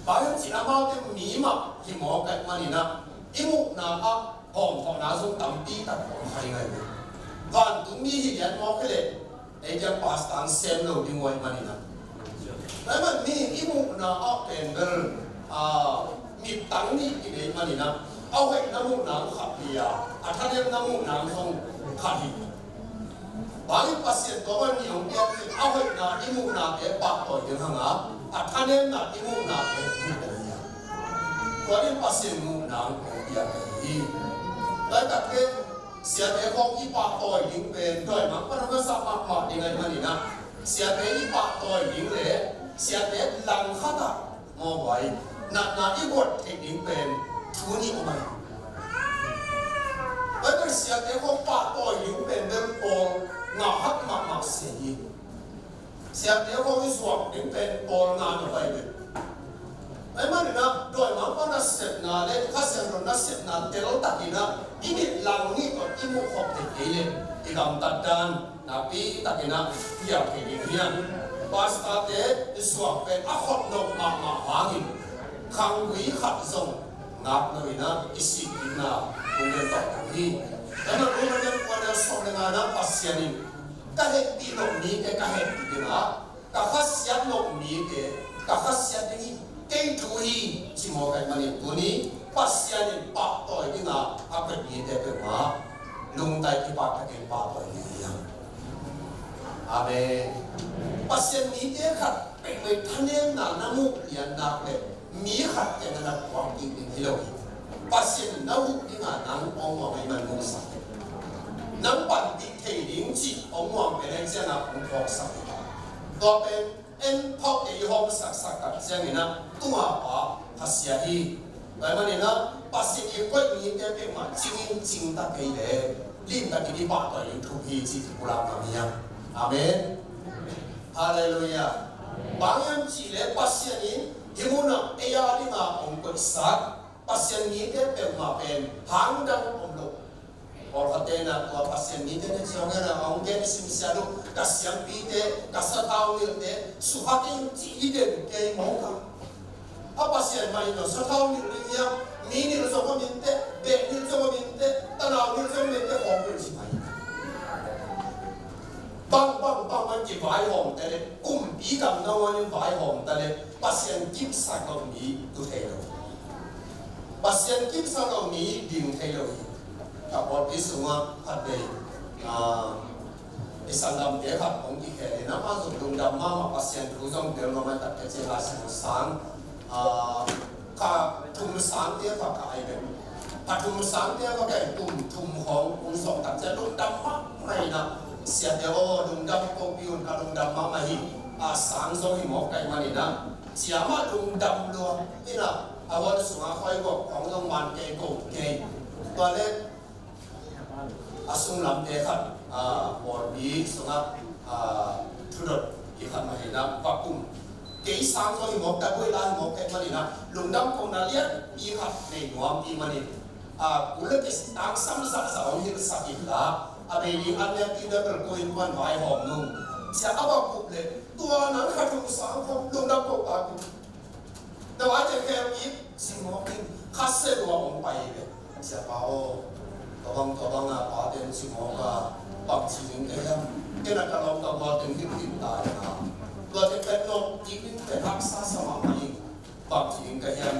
บางทีน้ำมันจะมีมาที่หมอกันมันนี่นะอิมุนาอะหอมของน้าส่งตั้มปีตัดของใครไงวันตุ้มีที่เดียนหมอกันเลยไอ้เจ้าปาสตันเซมโลดิ้งไว้มันนี่นะแล้วมันมีอิมุนาอะเป็นเบลมีตังนี่ที่เดียมันนี่นะเอาไว้น้ำมูกน้ำขับเบียถ้าเรียกน้ำมูกน้ำส่งขัดหิบางภาษาตัวมันมีองค์เดียวเอาไว้นาอิมุนาเอปะต่อยกันทั้งนั้นท่านเองนาอิมุนาเอมุกเดียวตัวนี้ภาษามุกนาองค์เดียวกันแต่แต่เองเสียเด็กของอีปะต่อยยิงเป็นด้วยมันก็ทำให้สามารถมาได้ไงมันนี่นะเสียเด็กอีปะต่อยยิงเลยเสียเด็กหลังขัดมองไว้นาอีบดเทคนิคเป็นทุนี่ออกมาแล้วก็เสียเด็กของปะต่อยยิงเป็นเดิมโป่งงาฮักมามาเสียดีเสียเดียวก็วิสวกถึงเป็นโอลงานอะไรเลยไอ้มันนะโดยมันก็น่าเสียนาเลยข้าเสียเราน่าเสียนาเดี๋ยวเราตัดอีนะอีนี่หลังนี่ก็อีมุขขบติดเลยอีกำตัดดันนับปีตัดอีนะอยากกินอีกบาสตาเตวิสวกเป็นอัคดนกมาหางินขังวิขัดส่งนับหน่อยนะอิสิกินะคงจะต่อที่แต่เรารู้มันยังควรจะส่งในงานนั้นปัสยานิก็เห็นตีนกมีก็เห็นตีนะก็ข้าเสียนกมีก็ข้าเสียนี่เก่งทุยที่มองกันมันนี่ตัวนี้ปัสยานิปากต่อยตีนะอาเป็นมีแต่เป็นมาลุงไตที่ปากตะเกียบปากต่อยนี่ยังอาเบปัสยานิเด็กขัดเป็นไปทันเองนะน้ำมุกเลียนนักเลยมีขัดแต่นั้นความจริงเป็นที่เราปัสยานิน้ำมุกตีนะนั่งมองว่าไม่มันมุสักน้ำปั่นติดเทลิ้งจีองค์มองเป็นเจ้าหน้าของพอกสักตัวเป็นเอ็นพอกเอห้องสักกับเจ้าหน้าตัวป่าภาษาฮีแต่มันเนี่ยนะภาษาอีกคนมีแต่เป็นมาจริงตะกี้เลยลิ้นตะกี้ที่ป่าตัวอยู่ทุกทีจีกุลามามีอ่ะอาเมน Hallelujah. Bangyam chỉ lệ pasien in himuna eya đi ngà ông quật sát pasien ní cái bèo mà bèn hàng đăng ông lục. Or hate na tua pasien ní cái chiong na ông cái sim sia lu kasiang pi te kasatau ni te suhatin chỉ đến cái mong ka. Pasien mai no satau ni ria mi ni so ko min te be ni so ko min te tanau ni so min te hong cái gì mai. Bang man chỉ vài hòm tại đây cùng bí cầm đâu anh vài hòm tại đây pasien kim sa cầu mỹ tu thấy đâu pasien kim sa cầu mỹ điểm thấy đâu các bạn biết không ạ hạt đây cái sản phẩm để hạt ông chỉ kể nó áp dụng đồng đam mà pasien cứu trong điều mà đặt cái chế là sáng cả thùng sáng để phát cái này hạt thùng sáng để có cái thùng hòm cũng sống đặt chế đồng đam này nè siat dia dum dam kopiun ka dum dam mama hi sang so hi mo kai mani na siama dum dam lo ina awal sunga khoi go ong long man ke ko ke toilet asung lam te khat bor bi sunga thudot ki khat mani na pakum ke sang so hi mo ta boi la mo kai mani na lum dam ko na liat bi khat nei nuam bi mani kulak istang sam sa sa ong hi sa ki la Abeli anya tidak berkoin wan vai hom nung siapa bapuk le tua nan khatung sang hom lung dam ko aku dawa je kem ip simo king khasse lo ong pai le siapa tobang pa den simo ka bang sing ke yam kena kalong ka ba den him ta na lo te pet no jikin te haksa sama mai bang sing ke yam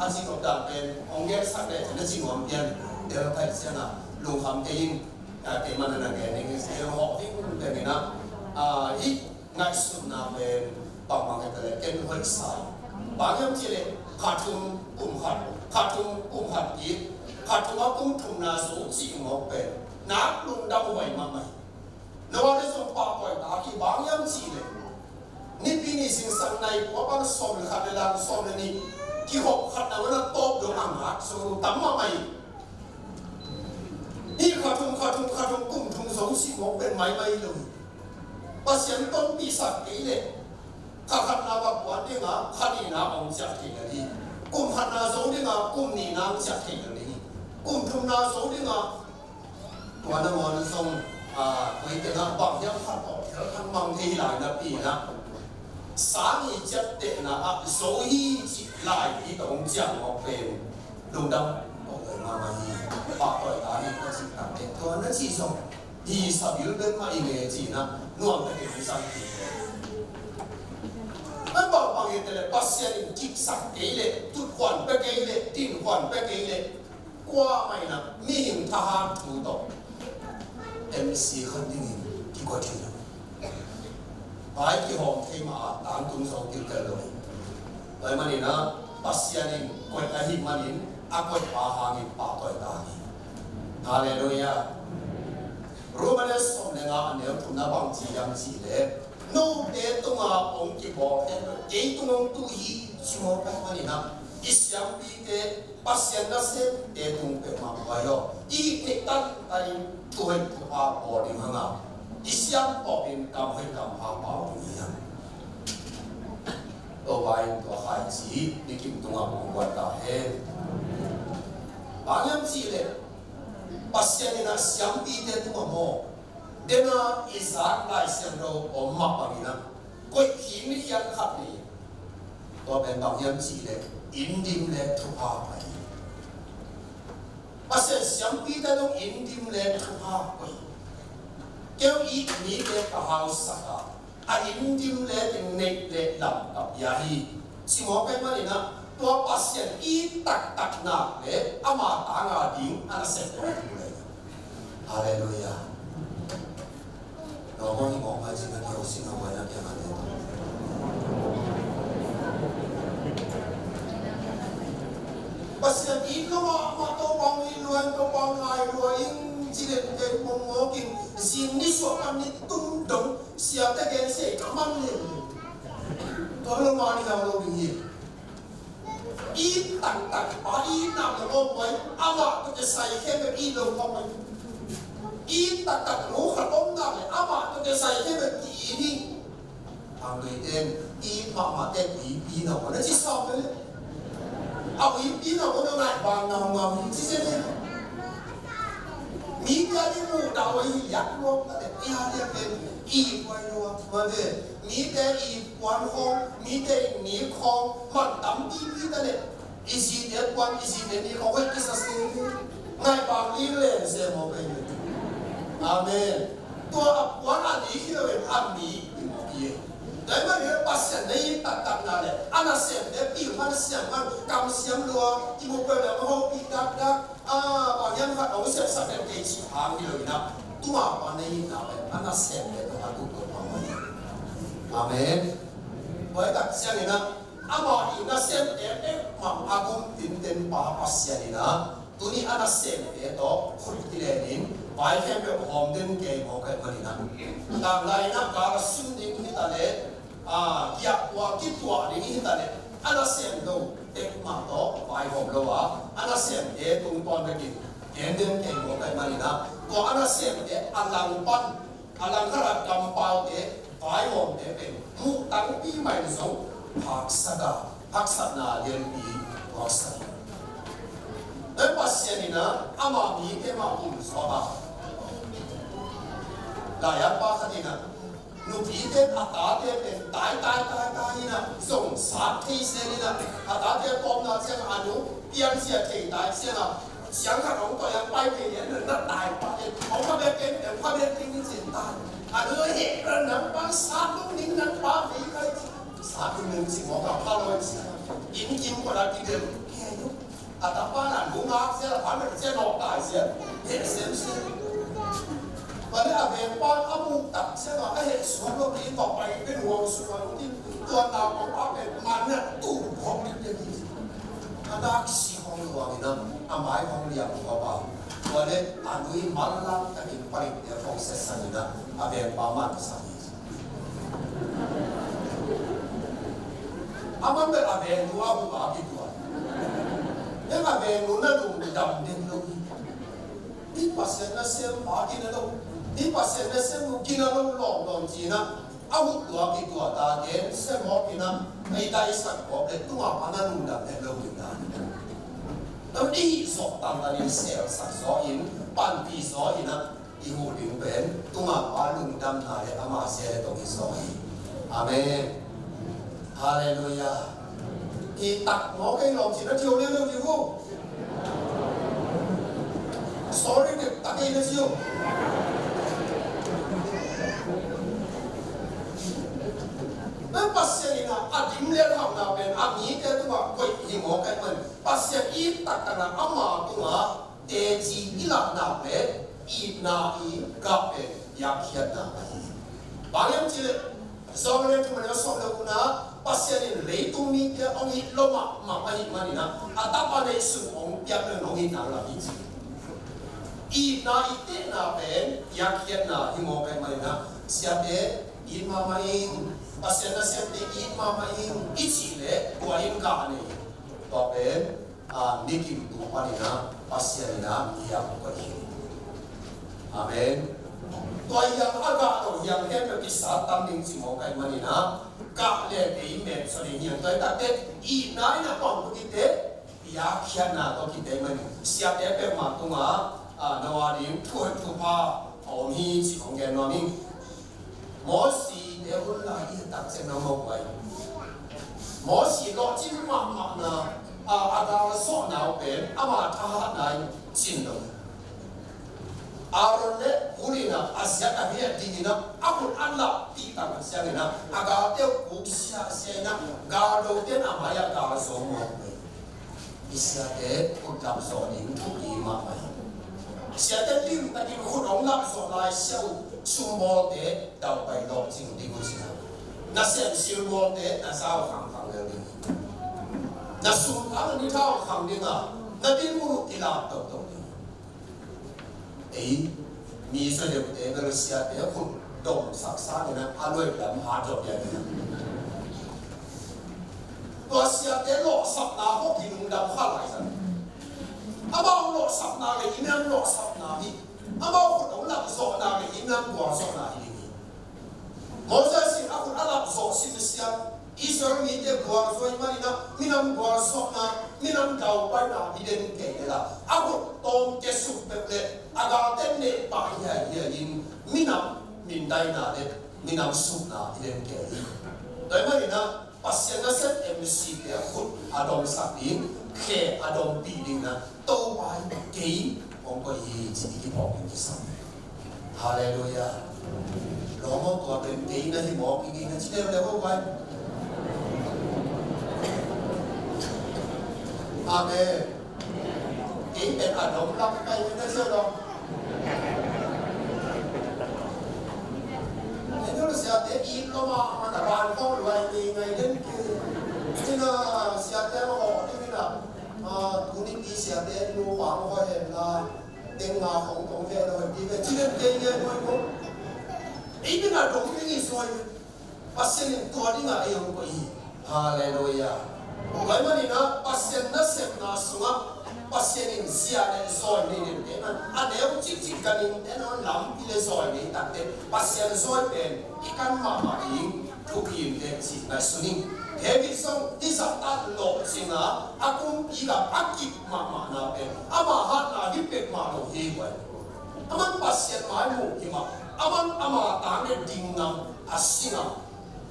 asi ko dan pen ong ye sak le ne sing om pian de pa siana lu kham te yin cái mà là cái này cái họ thì cũng cái này na ít ngay sum na về bằng cái cái hơi sai bằng em chỉ là khát cùng hạt ít khát cùng thùng na số chỉ một về nát luôn đau vậy mà mày nó là cái số ba tuổi ta khi bằng em chỉ là nít pin sinh sang này có bao xóm khát để làm xóm này khi họ khát nào nó tốt được ăn hạt số tắm mà màyนี่ขาดทุนกุ้งทุนสองสิบหกเป็นไม้เลยภาษาต้นปีศาจกี่เลยข้าขัดนาบักวันนี่งาขัดนี่นาองจักกี่เลยกุ้งขัดนาสองนี่งากุ้งนี่นาจักกี่เลยกุ้งทุนนาสองนี่งาตัวนั้นวันส่งคุยกันนะบางอย่างขัดออกแล้วทั้งบางทีหลายนาปีนะสามีจัดเตะนะโซฮีจิหลายที่ต้องจังออกเป็นดวงดำmà bạc tuổi ta đi có chỉ cảm thấy thôi nó chỉ xong thì sao biểu bên mà ý nghĩa chỉ là nuông cái hình sang thì anh bảo bằng hiện tại bác sĩ đi chích sạc cái lệ tụt khoản bé cái lệ tiền khoản bé cái lệ qua mày là mi hình tha thủ tục MC không đi thì có chuyện nào phải cái hòm thêm mà tạm tung sau tiêu cái rồi vậy mà này nó bác sĩ đi quay cái hình mà đến aku pahami patoi tani. Haleluya. Romanes som lenga anel tuna bang chi yang chi le. No te tunga ong ki bo te tung tu hi chimo pa mani na. Isyam pi te pasien na se te tung pe ma wa yo. I te tan tani tu he tu pa bo di hanga. Isyam po in kam he kam ha pa ni ya. To vai to hai chi ni kim tunga ong wa ta he. Bangyam chỉ lệ, pasien na siam pi te tu mo, dena Isaac lại siam đâu ở mặt bằng na, coi khí mi hiền khát này, to bên bangyam chỉ lệ, in dim lệ thu ha vậy, pasien siam pi te đâu in dim lệ thu ha vậy, kêu ít mi lệ cả hao saka, in dim lệ tình nệ lệ làm cặp yahi, chỉ một cái mà na. Tua pasien i tak na le ama tanga ding ana se ko le haleluya no mo ni mo ma ji na ko sin na wa na ya na le pasien i no ma to bang i luan to bang ai luan ji le ke mo mo king sin ni so kam ni tung dong sia ta gen se man le to lo ma ni na lo bi ít tặng把ít nằm ở ôm với ama tôiจะใส่แค่แบบít lông không anh ít tặngรู้ขัดôm nằmเลยama tôiจะใส่แค่แบบกี่นี่ hàng người tên y mà tên y nào mà nó chỉ sao đấy y nào có ngại bằng nào mà chỉ thế này mi cái đi mua đào ấy giặt luôn là để y tên y quay luôn mà về mi cái y quan phong mi cái mi phong mặt tắm y cái này y gì để quan y gì để đi không phải cái gì ngại bằng y lên xem một cái amen tua quan anh đi khi về anh đi đấy mà nếu bác sĩ này đặt là đấy anh xem để biểu anh xem anh cầm xem luôn thì một cái là họ bị đặt bảo nhân vật ông xem sao để cái gì hàng điều nào tua quan này nào đấy anh xem để anh cũng có bằng amen với các xem này nè anh bảo anh xem để mà anh cũng tin tin bảo bác sĩ này nè tụi đi anh xem để đó không đi lên bài thêm được hòm đến cái một cái vấn đề này làm lại nó cả suy nghĩ như thế này giặc qua kết quả như thế này anh xem đâu để mà đó bài hòm đâu anh xem để tung toàn cái gì đến cái một cái vấn đề này còn anh xem để anh làm ban anh làm cái là cầm bao để bài hòm đểเป็นมุตังปีใหม่สงพักษณะเรียนปีก็สักแล้วปัจจัยนี้นะอามามีแค่มาอุ่นสบายหลายอย่างบ้างที่นะหนุ่มผีเต้นอาตาเต้นเป็นตายนะส่งสารที่เส้นนี่นะอาตาเต้นปอมนะเสียงอานุเตียงเสียที่ตายเสียนะเสียงข้าของตัวยังไปไม่เห็นเลยนั่นตายไปของข้าเป็นเป็นแต่ข้าเป็นเป็นเสียงตายอานุเหตุระนับบ้านสารลูกนิ้งนั้นป้ามีใครสารลูกนิ้งสิ่งของข้าลอยเสียยิ้มกว่าเราที่เดิมแค่ยุอาตาบ้านหลังกุ้งอาเสียละพันเป็นเสียนอกตายเสียเห็นเสียวันนี้อาเบนป้อนอามูตัดเสียว่าเหตุส่วนโลกนี้ต่อไปเป็นห่วงส่วนที่ตัวตาของอาเบนมันเนี่ยตู้ของนี่จะดีอาดาสีของหลวงนี่นะอาหมายของเลี้ยงของเขาวันนี้อานุยมันลังแต่เป็นปริเดียของเสสนี่นะอาเบนป้ามันสักทีอามันเป็นอาเบนตัวผู้อาบิตัวยังอาเบนนู้นน่ะดูดำเด่นลงที่ปัสเซนน่ะเสียมากินแล้วที่ปัสเซนน่ะเสียมุกินแล้วหลอกหลอนจีนะเอาตัวกิตัวตาเด่นเสียหมอกินนะไอ้ได้สักบอกเลยตัวมันนั่นดูดำเด่นลงอยู่นะแล้วนี่สอบตามตอนนี้เสียสักสออินปั่นปีสออินนะอีหูดึงเป็นตัวมันลุงดำหายอามาเสียตรงนี้สออินอาเมนฮาเลลูยาอีตักหมอแกหลอกจีนะเที่ยวเร็วๆอยู่ sorry deh tak ini sih nah pasien ini adim lihat ham na ben ami ke tu ma koi himo kai man pasien I tak kana ama tu ma teji ilak na be I na I ka be yakhiat na bangyam chile soalnya tu mana soalnya kuna pasien ini leitung ni ke ongi loma ma pani manina atapa ne su ong piak ne ongi na la iji I na ite na ben yakhiat na himo kai manina siate I mamain pasien na siate I mamain ichile kuain ka ne to ben nikim tu manina pasien na yak ko hi amenตัวยังอากาศตัวยังเห็นแบบที่สาตั้งดิ่งสิมองกันมานี่นะกะเล่ไอ้เม็ดส่วนนี้ตัวตัดเด็ดอีนายนะปองตัวกิเตอยากเขียนนะตัวกิเตมันเสียเด็ดเป็นมาตัวงานวาริมทุ่งทุ่งผ้าเอามีสิของแกนวามิงหมอสีเดี๋ยวคนละอีตัดเส้นน้ำมันไว้หมอสีรอจิ้มมานะอาการสอนเอาเป็นอามาท่าไหนจินเลยอารมณ์เนี่ยผู้นี้นะอาเซียนอะไรดีนะอาบุญอันละตีต่างกันเสียงนะอากาศเดียวกุศลเสียนะกาโดเดนอามายากาสมองอิสระเดอุดมสอนิทุกีมาไหมเสียแต่ลิ้นแต่ที่คุณองค์นับสลายเสียวสุโมเดดาวไปโลกจริงดีกุศลนั่นเสียงสุโมเดนั่นสาวขังเรื่องนี้นั่นสุนทรนี่เท่าขังนี่นะนั่นเป็นมุรุติลาบตรงมีส่วนเดียวกันเสียเดี๋ยวคุณดมสักษาเนี่ยนะอร่อยแบบหาจบอย่างนี้ตัวเสียเดี๋ยวหลอกสับนาพวกที่นุ่งดำข้าไหลสันอาบ้าหลอกสับนาเลยอินน้ำหลอกสับนาที่อาบ้าคนหลงหลับโซนาเลยอินน้ำกว่าโซนาที่นี่มอเตอร์สิอาคุณอาหลับโซ so siya Israel mi te buar so imanina minam buar so na minam daw pa na hiden ke la ako tom ke su peple aga ten ne pa ya in minam min dai na le minam su na hiden ke dai manina pasien na set MC te khut adom sapin ke adom pi na to bai ke ong ko yi chi ki po ki sa hallelujah lo mo to ben ke na hi mo ki na chi le ko bai amen ki ben adom la kai na so do Itu siapa ini koma mana ban kau luar ni ngai den ke, cina siapa mau ni na, kuning ni siapa lu wang kau hendak, tengah Hong Kong ke luar ni, cina tengah kau kau, ini na dong ni soal, pasien tu ada ngai yang kau ini, haleluya. Bagaimana ni na pasien na sep na sunga. Pasien ini siapa yang soal ni ni, ada yang cik kan ini, ada lam pilih soal ni, tapi pasien soal pen, ikan mama ini, tukin dek si nasuning, hebi song disata lok singa, aku ikan akib mama na pen, amahat na hipet malu hewan, aman pasien malu hima, aman tangan dingnam asinga,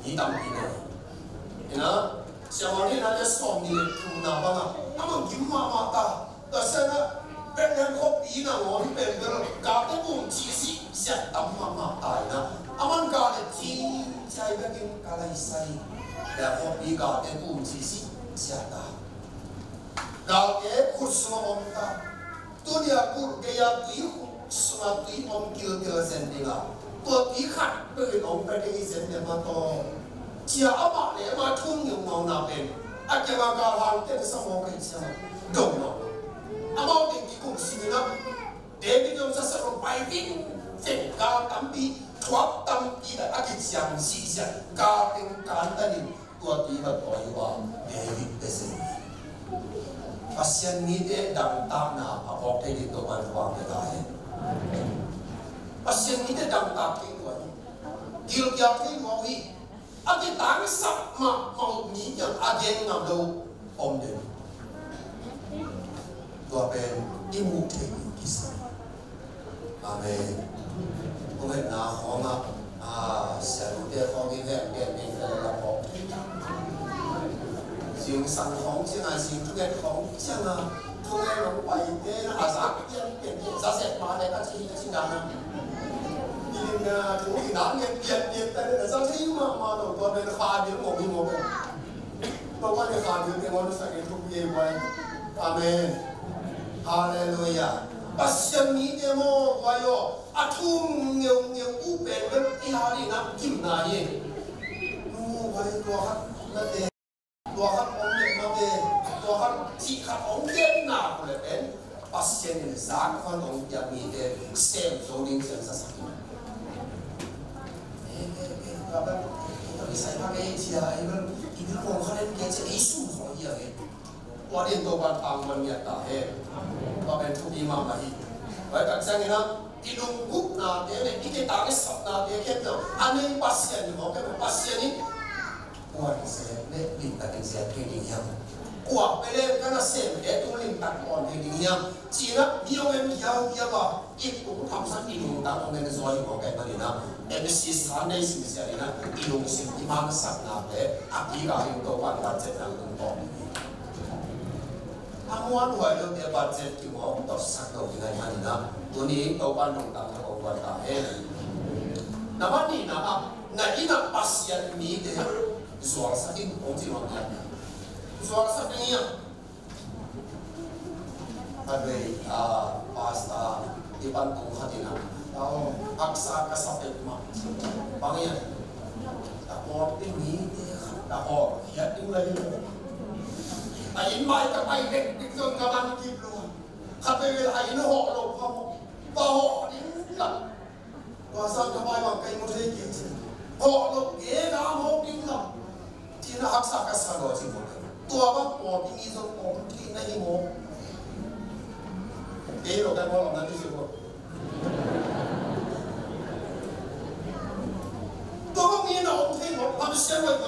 hitam ini, ina, siapa ni ada song ni tuna banga, aman gimana mata. Dasarnya pengen kopi na ngori pengen kate pun cisi siap tamam tai na aman kate cing cai bagian kalai sai ya kopi kate pun cisi siap ta kate kursus omta dunia kur gaya tui semua tui om kil sendinga tua tui kat pengen om pengen sendinga to cia apa le ma tung yang mau napen akhirnya kalang ten semua kerja dong Amau tinggi kongsi na, David yang seseorang baik kau tampi, tuap tampi dah agak siang siang, kau tinggal tadi tua tiba toiwa David bersih. Pasien ni deh dang tak na apa tadi tu bantuan kita he. Pasien ni deh dang tak kita, gil kiat kita ni, agak tang sap mau ni yang agak ngamdo om deh. Tua pen imu tegi kisah, amen. Bukan nak honga, selalu dia hongi dia dalam hong. Sing sang hong sing sing tu kan hong sing tu kan orang baik dia asal dia saset mana kan sih jangan. Ini tu nak dia tapi asal sih mana tua pen hadir mobil. Tua pen hadir dia mana sakit tu dia baik, amen. Haleluya. Pasien ni demo wayo atung ngeu upen ben ihari nak gimna ye. Nu wayo tuhan nade tuhan ongde nade tuhan jika ongde na boleh ben pasien ni zak kan ong jami de sem zoning sem sasaki. Kapan kita bisa pakai cia ini kong kalian kece isu soal dia ye. Warin toban pangman nyata he, kapan tu imam lagi. Baik tak na ilungkup na dia, ini tangis sab na dia kita. Ane pasien ni, okey pasien ni, kuat saya, ni lintakin saya kini yang, kuat pele kerana saya tu lintak on kini yang. Cina dia orang jauh bah, itu kamsan ilung tak orang zoi okey mana na. MC sana isi misalnya na ilung sim imam sab na dia, akira yang toban budget yang tumpang. Amuan walau dia budget cuma untuk satu dengan mana, tuni tahuan tentang tahuan tahen. Nama ni nama, ina pasien ni dia suara sakit onti mana, suara sakitnya. Ada pasta di bantu hati nak, tahu aksa kasapet mak, bangian. Tak mau tinggi dia, tak mau hiat tinggal dia. Ayin mai ka mai dek dikon kaman kiblo khatel ayin ho lo phamo ba ho din la wa sa ka mai ba kai mo thei ki ho lo ge na ho din la tina haksa ka sa lo chi mo tua ba po bi ni zo ko ki na hi mo e lo ka mo na ti si mo to ba mi na ho thei một năm xem rồi mà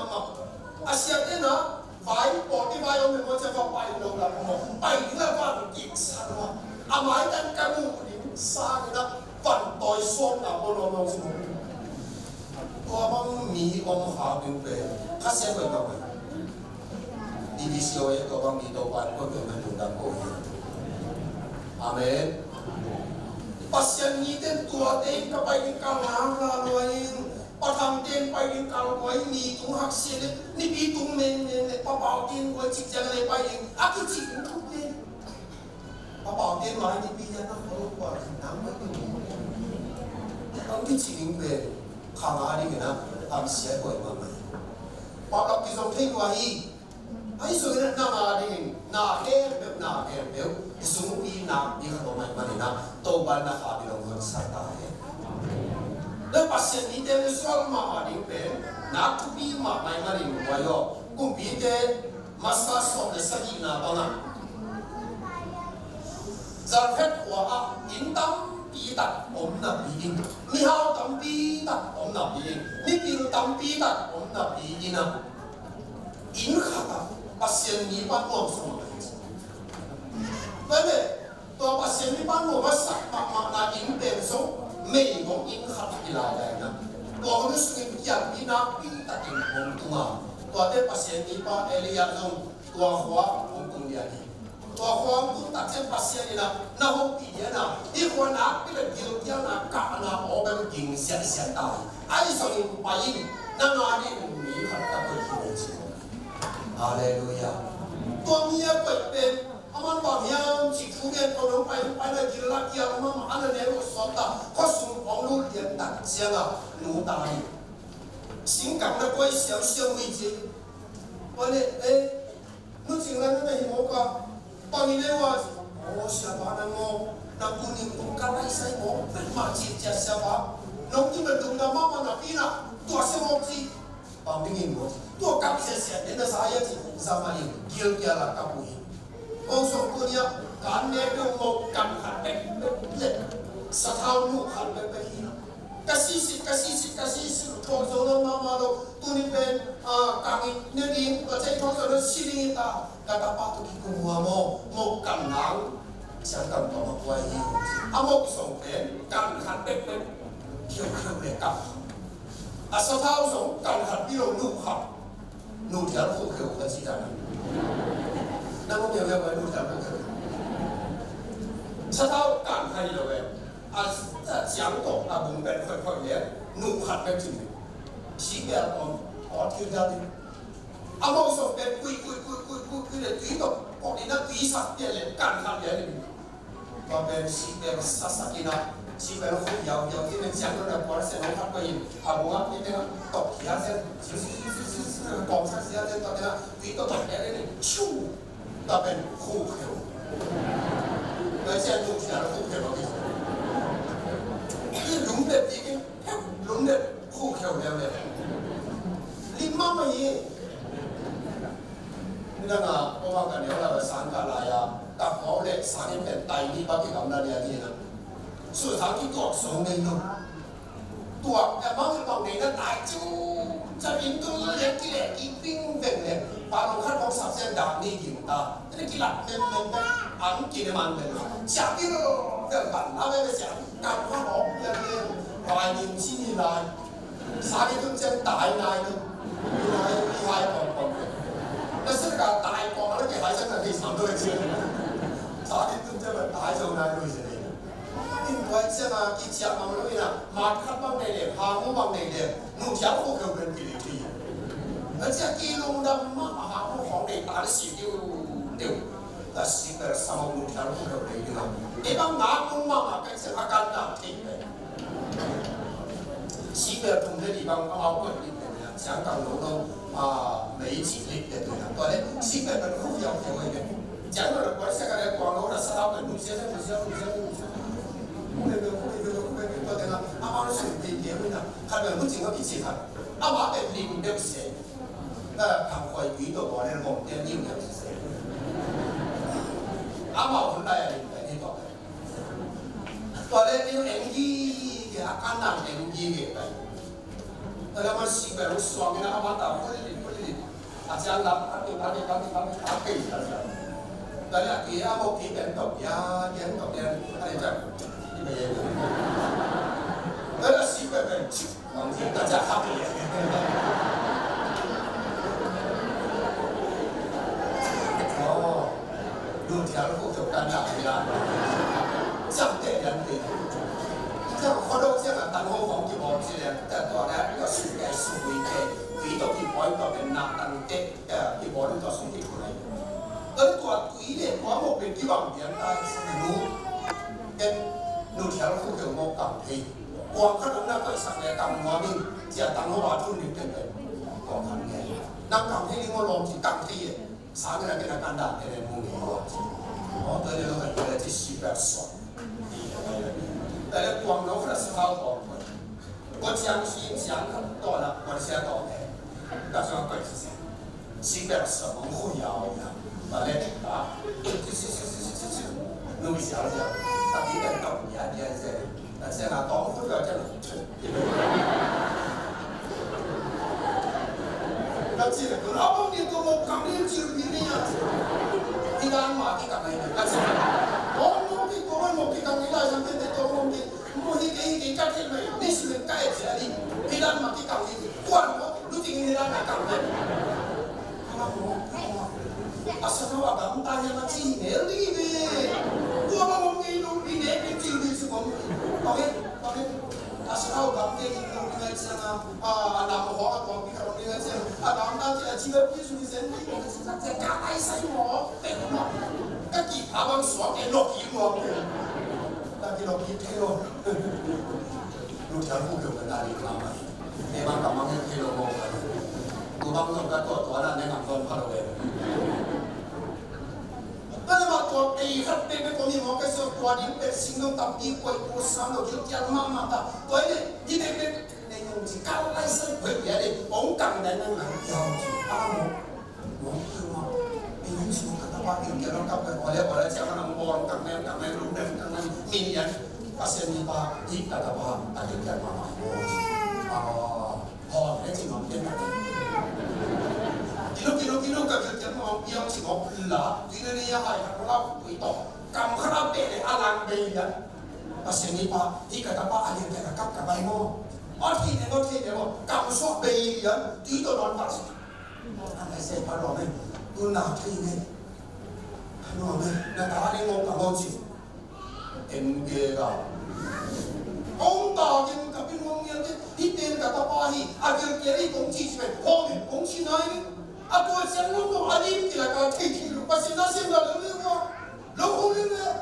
Asia thế nào phải bỏ đi vai ông mình muốn cho vào bài đầu là một bài là văn kịch sao mà mai đang cam mu đi sao cái đó văn tội xuân là bao lâu lâu rồi có bằng mi ông hà bình về các xem rồi mà đi đi siêu ấy có bằng đi đâu bạn có thể mình đang cố amen pasien ni ten tua te ka pai ni ka la noi patham ten pai ni ka koi ni tung hak se ni bi tung men ne pa pao tin ko chi jang le pai ni a ki chi tu te pa pao ten mai ni bi ya na ko kwa na ma ni ang ki chi ning be kha ma ni na am sia ko ma ma pa la ki song thei wa hi ai so na ma ni na em be sung pi na bi kha ma ma ni na to ban na ha bi lo ngon sa ta he le pasien ni te le so ma ma ni be na tu bi ma mai ma ni wa yo kum bi te masa so le sa hi na ba na za phet wa a in tam pi ta om na bi in ni hao tam pi ta om na bi in ni pi tam pi ta om na bi in na in kha ta pasien ni pa mo so ma vậy tôi bắt xem đi bán đồ bắt sạch mà là in tiền số mấy cũng in khắp đi lại đây nè tôi không biết suy nghĩ dạng đi nào đi ta in không tung à tôi để bắt xem đi bán Elia dùng tôi hoa không tung đi à tôi hoa cũng ta xem bắt xem đi nào nào không bị gì nào đi qua nào cái là điều kia nào cả nào ở bên kinh xét xét tài ai xong đi bay in nào nào đi mỹ khắp ta tôi hiểu gì Hallelujah tôi nghe vậy bên aman ba hiam chi thu gen ko long pai na jil la kia ma ma ana ne ro so ta ko sum ong lu lian ta sia ga nu ta ni xin cảm na koi xiao xiao mi ji wa ne nu jing la na hi mo ka pa ni ne wa o sia ba na mo na ku ni ku ka lai sai mo ma chi cha sia ba nong ti ba dung na ma ma na pi na to se mo ji pa mi ni mo to ka sia sia ne na sa ya ji sa ma ni gil kia la ka pu ông song cô nhá cán nè cái một cầm hạt bẹt lệ sa thao nụ hạt bẹt bẹt hi cái xí thong số nó mà đâu tu ni bên càng in nên đi ở trên thong số nó xí đi ta ta bắt tu ki cùng hòa một cầm nắng chẳng cầm to một quay hi một song bên cầm hạt bẹt bẹt kiểu bẹt cầm sa thao song cầm hạt bi lô nụ theo khu kiểu cái gì đó năng không nhiều về nuôi thả năng khởi, sau đó càng hay rồi về, giảng tổ là bùng bệt khỏi nhé, nụ hạt bên chừng, chỉ biết còn có thiếu gia đình, mong sống bên quy để tùy tục, còn đi nó tùy sạch tiền lên càng hạt nhé, còn bên chỉ biết sát kia nào, chỉ biết nó không giàu cái bên giảng nó là có sẽ nó phát cái gì, bùng áp như thế nào, tập thì sẽ còn sát sẽ tập thế nào, tùy tục tập để này, chu taเป็นคู่เขียวแล้วเช่นลูกชายเราคู่เขียวเราที่หลุมเด็ดอีกหลุมเด็ดคู่เขียวแล้วเนี่ยลิมมาไม่ยี่นี่นะเพราะว่ากันเดี๋ยวเราสารกันอะไรอ่ะแต่เขาเนี่ยสารนี่เป็นไตนี่บ้าที่กำลังเรียนนี่นะสุดท้ายที่ตัวสองเงินตัวแต่บางทีบางทีนั้นตายจูจะยิงตัวเล็กที่เล็กอีปิ้งเป็นเนี่ยปาลงขั้นของสับเส้นดำนี่ยิงตานี่กินหลับเป็นอันกินมันเป็นเสียงที่เราเดินผ่านแล้วไม่เสียงการข้าวหอมอย่างนี้วายยิงชิ้นนี้ลายสามีต้องเจนตายนายนึงนายมีหายก่อนแล้วซึ่งการตายก่อนแล้วแกหายฉันทันทีสามด้วยเชื่อสามีต้องเจนตายจนนายด้วยเสีย因为这嘛，以前嘛，我们呐，马卡帮那里，哈姆帮那里，弄条路口跟地里去，而且基隆的马哈姆房里打的是丢，但是个什么弄条路口里的嘛，一般马公嘛嘛，跟着阿干那听的，西边同这地方阿毛个里边的，香港路都媒体里的对了，对嘞，西边的路要条一点，讲到了关系个嘞，广州的十号跟路线路线。ตัวเดียวนะอามาสุดดีเดียวนี่นะขันเป็นผู้จริงก็ผิดสิครับอามาเป็นลิงเดียวเสียทำคอยปีตัวบอลในระบบเดียวยิ่งเดียวเสียอามาคนใดอะไรแบบนี้ต่อตัวเล็กนี่เอ็งยี่เกี่ยอาการหนักเอ็งยี่เกี่ยไป Dalam masih baru suami nak mata boleh. Ajar lap atau tadi apa saja. Dari akhir mau kita top ya, dia top dia ada jam. Ini bayar. Dari si baru, mungkin kita happy. Oh, dua tiada kau kan tak ada. Sampai yang ni. Jangan kalau jangan tahu orang kita orang sini, tapi orang itu suka suka kita boleh kita nak tante kita boleh kita suka kita. Tapi tuan ini tuan mau pergi bang dia tak selalu kan nutrial aku tu mau kampi. Tuan kan nak kau sampai kamu ni dia tahu batu ni kan tuan kan ni. Nak kampi ni mau lomsi kampi, sangat nak kanda ni mau ni lomsi. Oh, tu dia orang kita jadi super. Dari tuang nấu là sao đó, có trang trí trang khắp đó là có xe đó này, các trang quậy xe, xin bèo sợ mong khôi giàu nhá, và lên đó, nuôi xéo xéo, ta đi đến tổng nhà đi xe là tóm phút rồi chân, các chị là cứ nói bao nhiêu tôi một cặp đi chịu gì đi à, đi ăn mà cái cặp này các chị, một cái cặp này là làm thế này tôi một cái cách thế này, đi xin cái gì đi, đi ăn mà cái cặp này quan nó, lúc thì đi ăn cái cặp này, à sao nó bảo chúng ta như là chi nhớ đi về, tôi mà một cái lúc đi nhớ cái chi đi chứ không, ok, à sao gặp cái lúc đi ngay xem à làm một hóa còn cái lúc đi ngay xem, à làm ta chỉ là chỉ là cái gì xem đi, cái cả ai say mỏ, cái nó, cái gì thà bằng xóa cái lột gì mà. Tapi lo kita lo, lu jangan bukan dari lama. Memang kamangnya kita lo, tu bang tu kat tu ada nengang tuan paru. Kalau waktu ikat bebe kau ni mau kesel tuan ini bersinggung tapi kau itu sama tu jangan mama tak. Tuan ini bebe nengang jika lain berbeda deh, ongkang dan nengang jauh. Kamu mau ini semua kata pakai kita kata oleh jangan orang kami rumah kami minian pasien ni pak kita apa ada yang mama oh ini cuma dia nak kilo kerja mau yang cuma lah ini ni yang ayah kalau itu kamu kerap deh alang deh ya pasien ni pak kita apa ada yang nak kap kapai mo ini kamu sok deh ya itu non pas apa saya parlo ni tu nak ini nó ta đi ngô cả ngô chịu em kia cả ông ta nhưng cả bên ngô nghiêng chứ hít tên cả ta ba hi à việc kia đi cũng chỉ về hôm cũng chỉ nói à tôi xem lúc đó anh em thì là cả thì lúc bác sĩ nói xem là lớn lên không lớn không lên nữa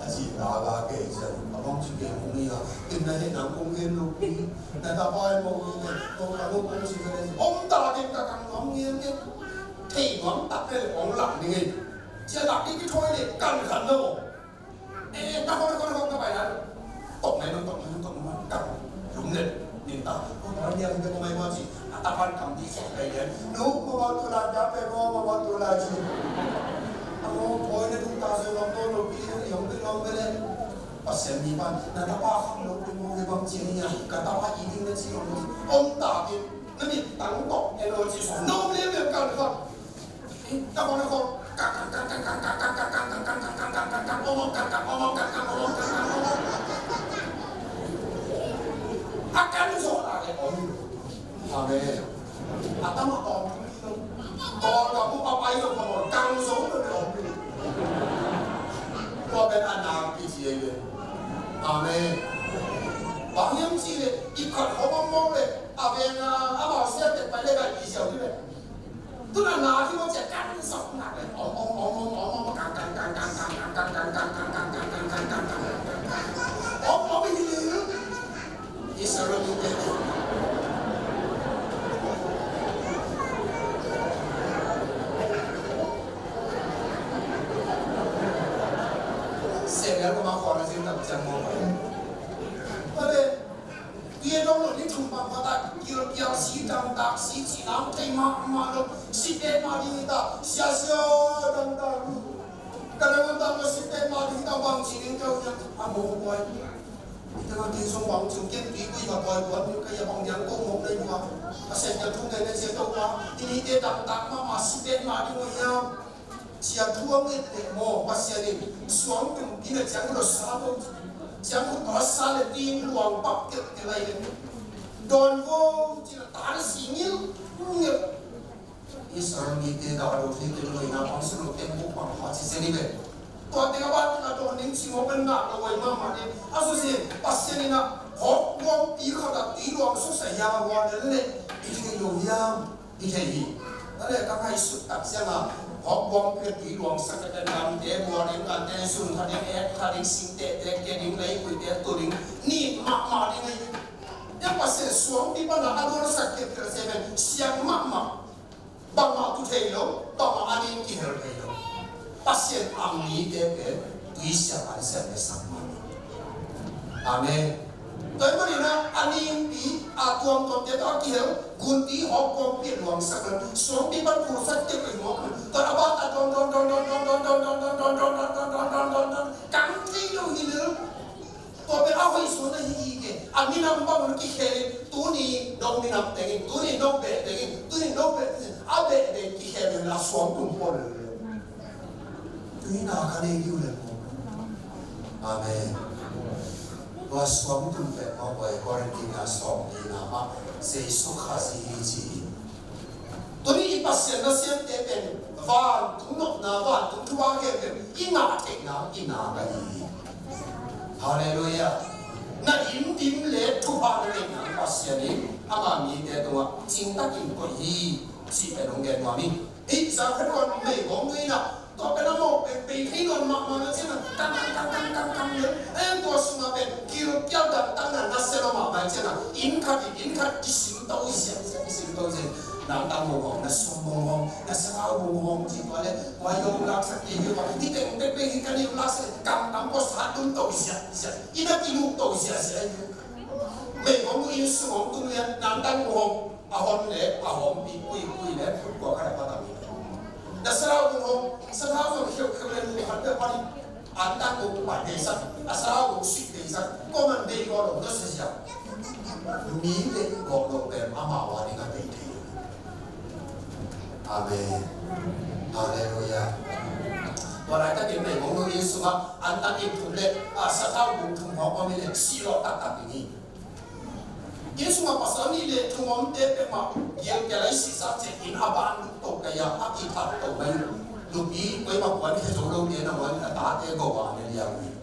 anh chị đã ba kể chứ ông chỉ kể cũng đi à tìm ra hết nào cũng nghiêng lúc đi người ta ba em một người tôi cả lúc cũng chỉ về ông ta nhưng cả càng ngó nghiêng chứ thì ngón tập lên ngón lặng đi nghỉ, chưa lặng đi cái thôi này căng khẩn đâu, ta không các bài này, tổng này nó căng đúng lên, nhìn ta, không nói nhiều cái con mày mua gì, ta quan trọng đi chạy về đấy, đúng mà bọn tôi làm giá về mà bọn tôi làm gì, ông thôi nên chúng ta sẽ làm tôi đầu tiên thì ông cứ làm cái này, và xem đi bạn, là ta ba không đâu cũng mua cái bằng tiền nha, cả ta ba ý định là gì ông ta thì nó bị tăng tốc, em nói chỉ số nông lên việc căng không. Ta bảo nó không căng akan soal ada om, amen. Atau mau om, kalau kamu apa itu kamu kang soal ada om. Kau ben anak biji aja, amen. Banyak sih le, ikat orang mau le, aben apa sih ada pada kan biji aja le. Tu nak nak kita cakap sok nak le, om kang om ini Israel ni. Saya kalau mahu orang sini tak macam mana. Tapi dia dulu ni cuma pada kira sidang tak sidang tema malu sidang mari kita sia-sia dan dalu. Kadang-kadang sidang mari kita bang sidang kau yang amu boy. Dengan kisah bang jungkit ibu ibu boy buat mereka yang bang yang kau mau dari buat asyik jantung dan asyik tahu ini dia tak masih dia mari mulia siapa tuang itu mau pasien ini suam tu kita jangan satu jangan asal tim luang paket lain don wo tidak tahan singil Islam ini dah ada itu loh ina bangsa loh tempo bang hati seni be tuan tengah bawa atau ning singo benar loh mama ni asosiasi pasien ina hok wong ikut ada tiruang susah yang awal le itu yang itu ini ada kakak isu tak siapa hok wong ke tiruang sakit dan dia buat yang ada sun ada ada sinte dia keding lagi dia turing ni mak ini yang pasien suam di mana ada sakit tersemen siang mak bama tu thelo bama anin ki hel thelo pasien amni de tuisya alsa bersama amen toy na anin di atuam tom de ta ki hel gunti hokom pi luang sakal som di ban kursa te ko mo tora ba ta don kam ti lo hilil to be awai so na hi ke amin am ba ki hel tu ni dong ni nam tengin tu ni dong be tengin tu ni dong be abe de ki hel la som tum por tu ni na ka ne yu le amen wa som tum be ma boy quarantine na som ni na ma se su kha si ji tu ni pasien na sian te ben van tu no na van tu tu wa ke ina te na ina ga ni haleluya na im dim le tu ba le na pasien ni ama mi de to jing ta kin ko hi chỉ phải đồng tiền mà mình ít ra cái con mày có người nào có cái nó một bị khi còn mặc mà nó chỉ là căng nữa em có sự mà bên kêu kéo đặt tăng là nó sẽ nó mà bài chứ là in khát cái sinh đâu gì nằm tăng một vòng là xong một vòng là sao một vòng chỉ có là ngoài dùng lạc sắc gì như vậy thì cái cái điều lạc sẽ cầm nắm có sát đúng đâu gì ít là cái lúc đâu gì mày có người yêu sự ông tu luyện nằm tăng một vòng ahon le ahom pi kui le ko kada pata mi da sarau ko hiu le ni hatta pani anta ko pa de sa asarau ko si de sa ko man de ko lo do se ja mi de ko lo pe ama wa ni ka de de amen haleluya wala ta ke me mo ni su ma anta ni pu le asarau ko tum ho ko mi le si lo ta ta ni Yesus ngapasal ni le tungom te pe ma yang kelai sisa che in aban to kaya aki thap to mai lupi koi ma kwan he jolo ni na wan ta te go wa ne ya ni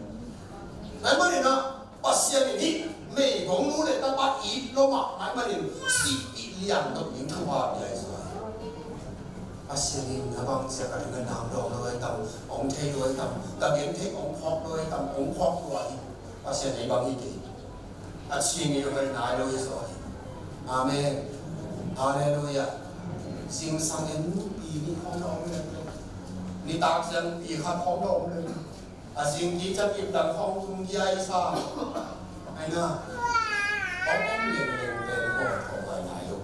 mai ma ni na pasien ni me gong nu le ta ba i lo ma mai ma ni si i liang to ning thu wa ya sa pasien ni na bang se ka ngan nam do lo tam ong the lo tam ta gen the ong phok lo tam ong phok lo pasien ni bang i Asyik orang naik lagi soal, amen, haleluya. Sing sangen ini kong le, ni tak sang ini kong le. Asyik di cakap dan kong tung jai sa, aina, kong leng kong naik lo,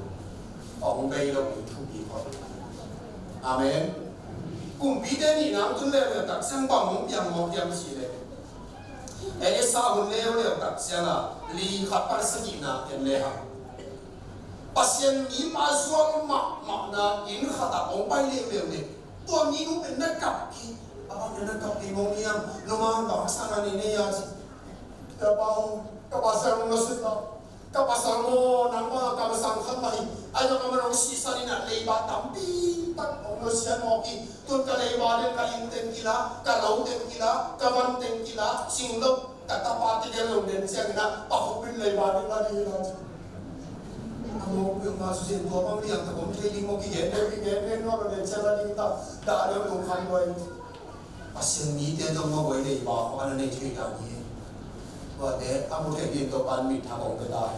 kong bay lo itu bikot, amen. Kumpi ni nam tu le tak sang bangun yang mau jam sile. Ini sahun leo tak siapa li kapal segina yang leha. Pasien ni masuk mak na in kata ompai leo ni. Tuan ni nu benar kaki, abang benar kaki mongiam, lumayan bahasa ni ya. Kapal kapasar ngasita, kapasar mo nama kapasar khamai. Ayo kamu sisa ni nak lebat tampi tak onosian moki. Tuan kalaiba dan kainten kila, kalauten kila, kavanten kila, singlok. Kata pati dia lo dan siang na pakupin lay balik lagi lagi. Kamu yang masuk sini tua pang liang tak kamu training mau kigen no dan siang lagi kita dah ada yang kamu ini. Pasien ni dia tu mau boleh lay bawa mana ni cerita ni. Wah deh kamu training tu pan mit thang orang kedai.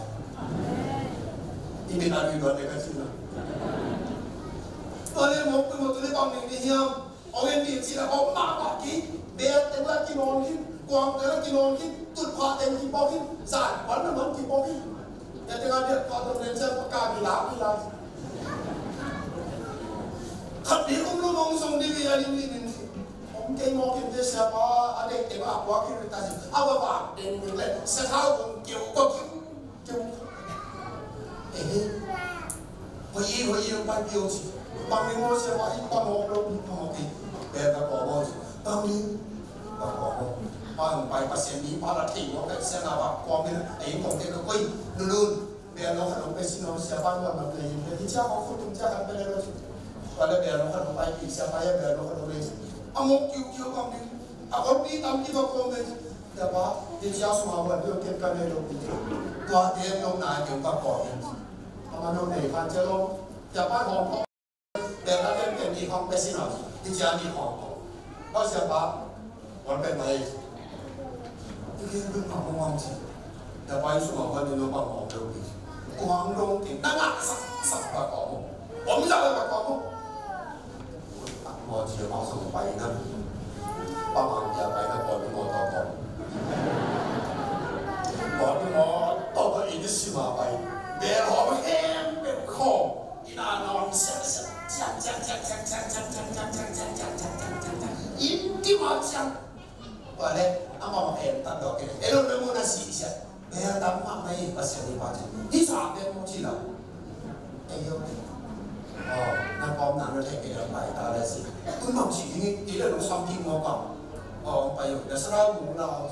Ini lagi dua dekat sini. Oleh mau tu ni bang ni hiam orang ni cerita kau mak kaki biar tengah kinon Quang tới kinon ki tụt khoa tem ki bao ki giải quán là món ki bao ki để tiếng Việt có đồng đến xem cả bị lá khát đi cũng luôn mong xong đi về đi ông cây mò kiếm thế sao mà anh để cái mà quá khi người ta gì áo bà bà đến những cái sẽ tháo cùng kiểu có kiểu hồi yêu bao nhiêu gì bằng những ngôi xe máy bằng một đâu bằng gì để ta có bao gì bằng những và có bằng bài bác sĩ mỹ ba là thì có cái xe nào bác có mình ấy một cái quay luôn luôn bây nó không phải xin nó xe ban mà này thì chắc họ không tung chắc ăn bên đây và bây giờ nó không phải thì xe bay bây giờ nó không lên một kiểu bằng những còn đi tắm đi vào con mình để bà thì cháu số mà vẫn được tiếp cận này được qua thêm lâu nay chúng ta có mà lâu này phan chơi lâu để bà hòm để ta đem tiền đi không bé xin nào thì cha đi hòm bao giờ bà còn bên này cái đừng học ngon gì để bà số mà vẫn được bằng hòm được quang đông thì đang ngã sắp bà có ông ra bà có không mọi chuyện bao giờ bay năm bà mang nhà bay nó còn ngồi to còn nó to có ý gì mà bay để họ hem để khom đi nào nó sẽ ít mà chẳng và đây anh mà em tao đó cái em nó muốn là gì chứ bây giờ tao mà mấy bác sĩ đi bắt đi sao để mua chi nào em yêu nó bom nặng nó thấy cái đó bài ta là gì tôi mong chỉ nghĩ là nó xong thì ngon bằng bây giờ nó sẽ ra ngủ nào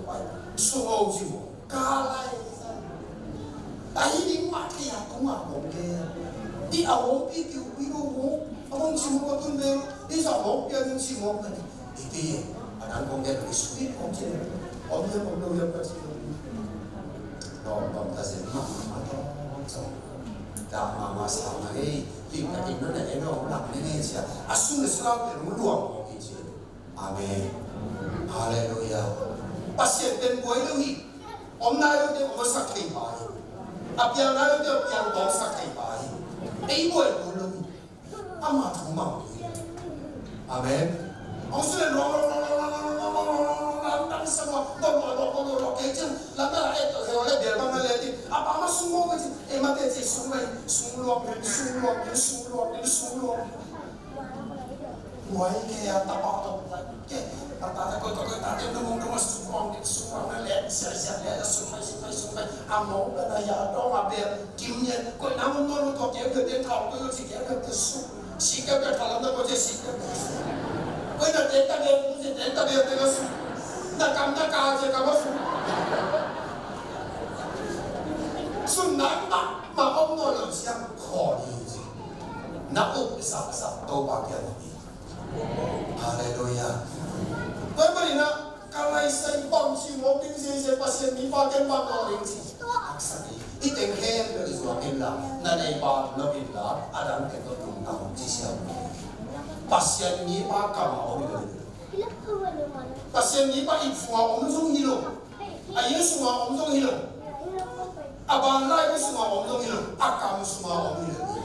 bài số gì cá lại tại vì mặt thì cũng mà một cái đi ở một cái kiểu ví dụ ông chỉ một con về đi dạo một cái những chỉ một cái thì anh không nghe được cái suy nghĩ ông chỉ ông như một đôi em cái gì đó còn ta sẽ mà trong mà sao này thì cái gì nó để nó làm cái gì chứ as soon as nó nó luồng cái gì amen hallelujah pasien tên cuối lưu ý hôm nay tôi có sắc thầy bài áp dụng nay tôi có sắc thầy bài ấy buổi tôi lưu ý ama thủ mỏng amen ông sẽ lo làm sao đó cái chân làm cái này tôi là để bằng cái gì apa mà sung cái gì em mà cái gì sung luôn ngoài cái ta bảo cái ta coi ta đem nó muốn sung nó lẹ sẽ sung phải amo cái này đó mà về kim nhân coi nắm nó có kéo được đến thòng cái gì kéo được cái sung xí cái thằng làm nó có cái xí coi nó đến ta về cái sung na cầm na cao chứ cầm sung sung nặng mà ông nói là xem khó đi gì nó úp sập đâu bao giờ hallelujah tôi bây giờ cái này xây bằng chỉ một tiếng gì sẽ phát sinh những phát triển bằng nó đến gì ít tiếng khen được rồi em là nên này bà nó biết là Adam cái có đúng không chỉ xem phát sinh những phát cảm ông được phát sinh những phát ít phù ông dung hiểu ai số mà ông dung hiểu abang lai semua orang hilang, akam semua orang hilang.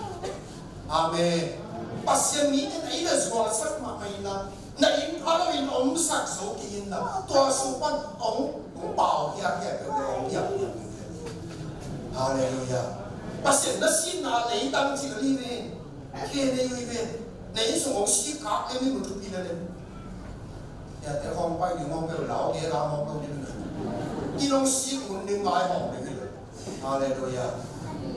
Amen. Pasien ni ini dah semua sak makna. Na in kalau in om sak so kiin na, tua supan om bau ya ke orang ya. Haleluya. Pasien dah sin na lei tang ci li ve, ke ne yu ve. Nei so om si ka ke ni mutu pi le. Ya te hong pai ni mong pe lao ke la mong ko ni. Ki long si kun ni mai hong ni. Hallelujah.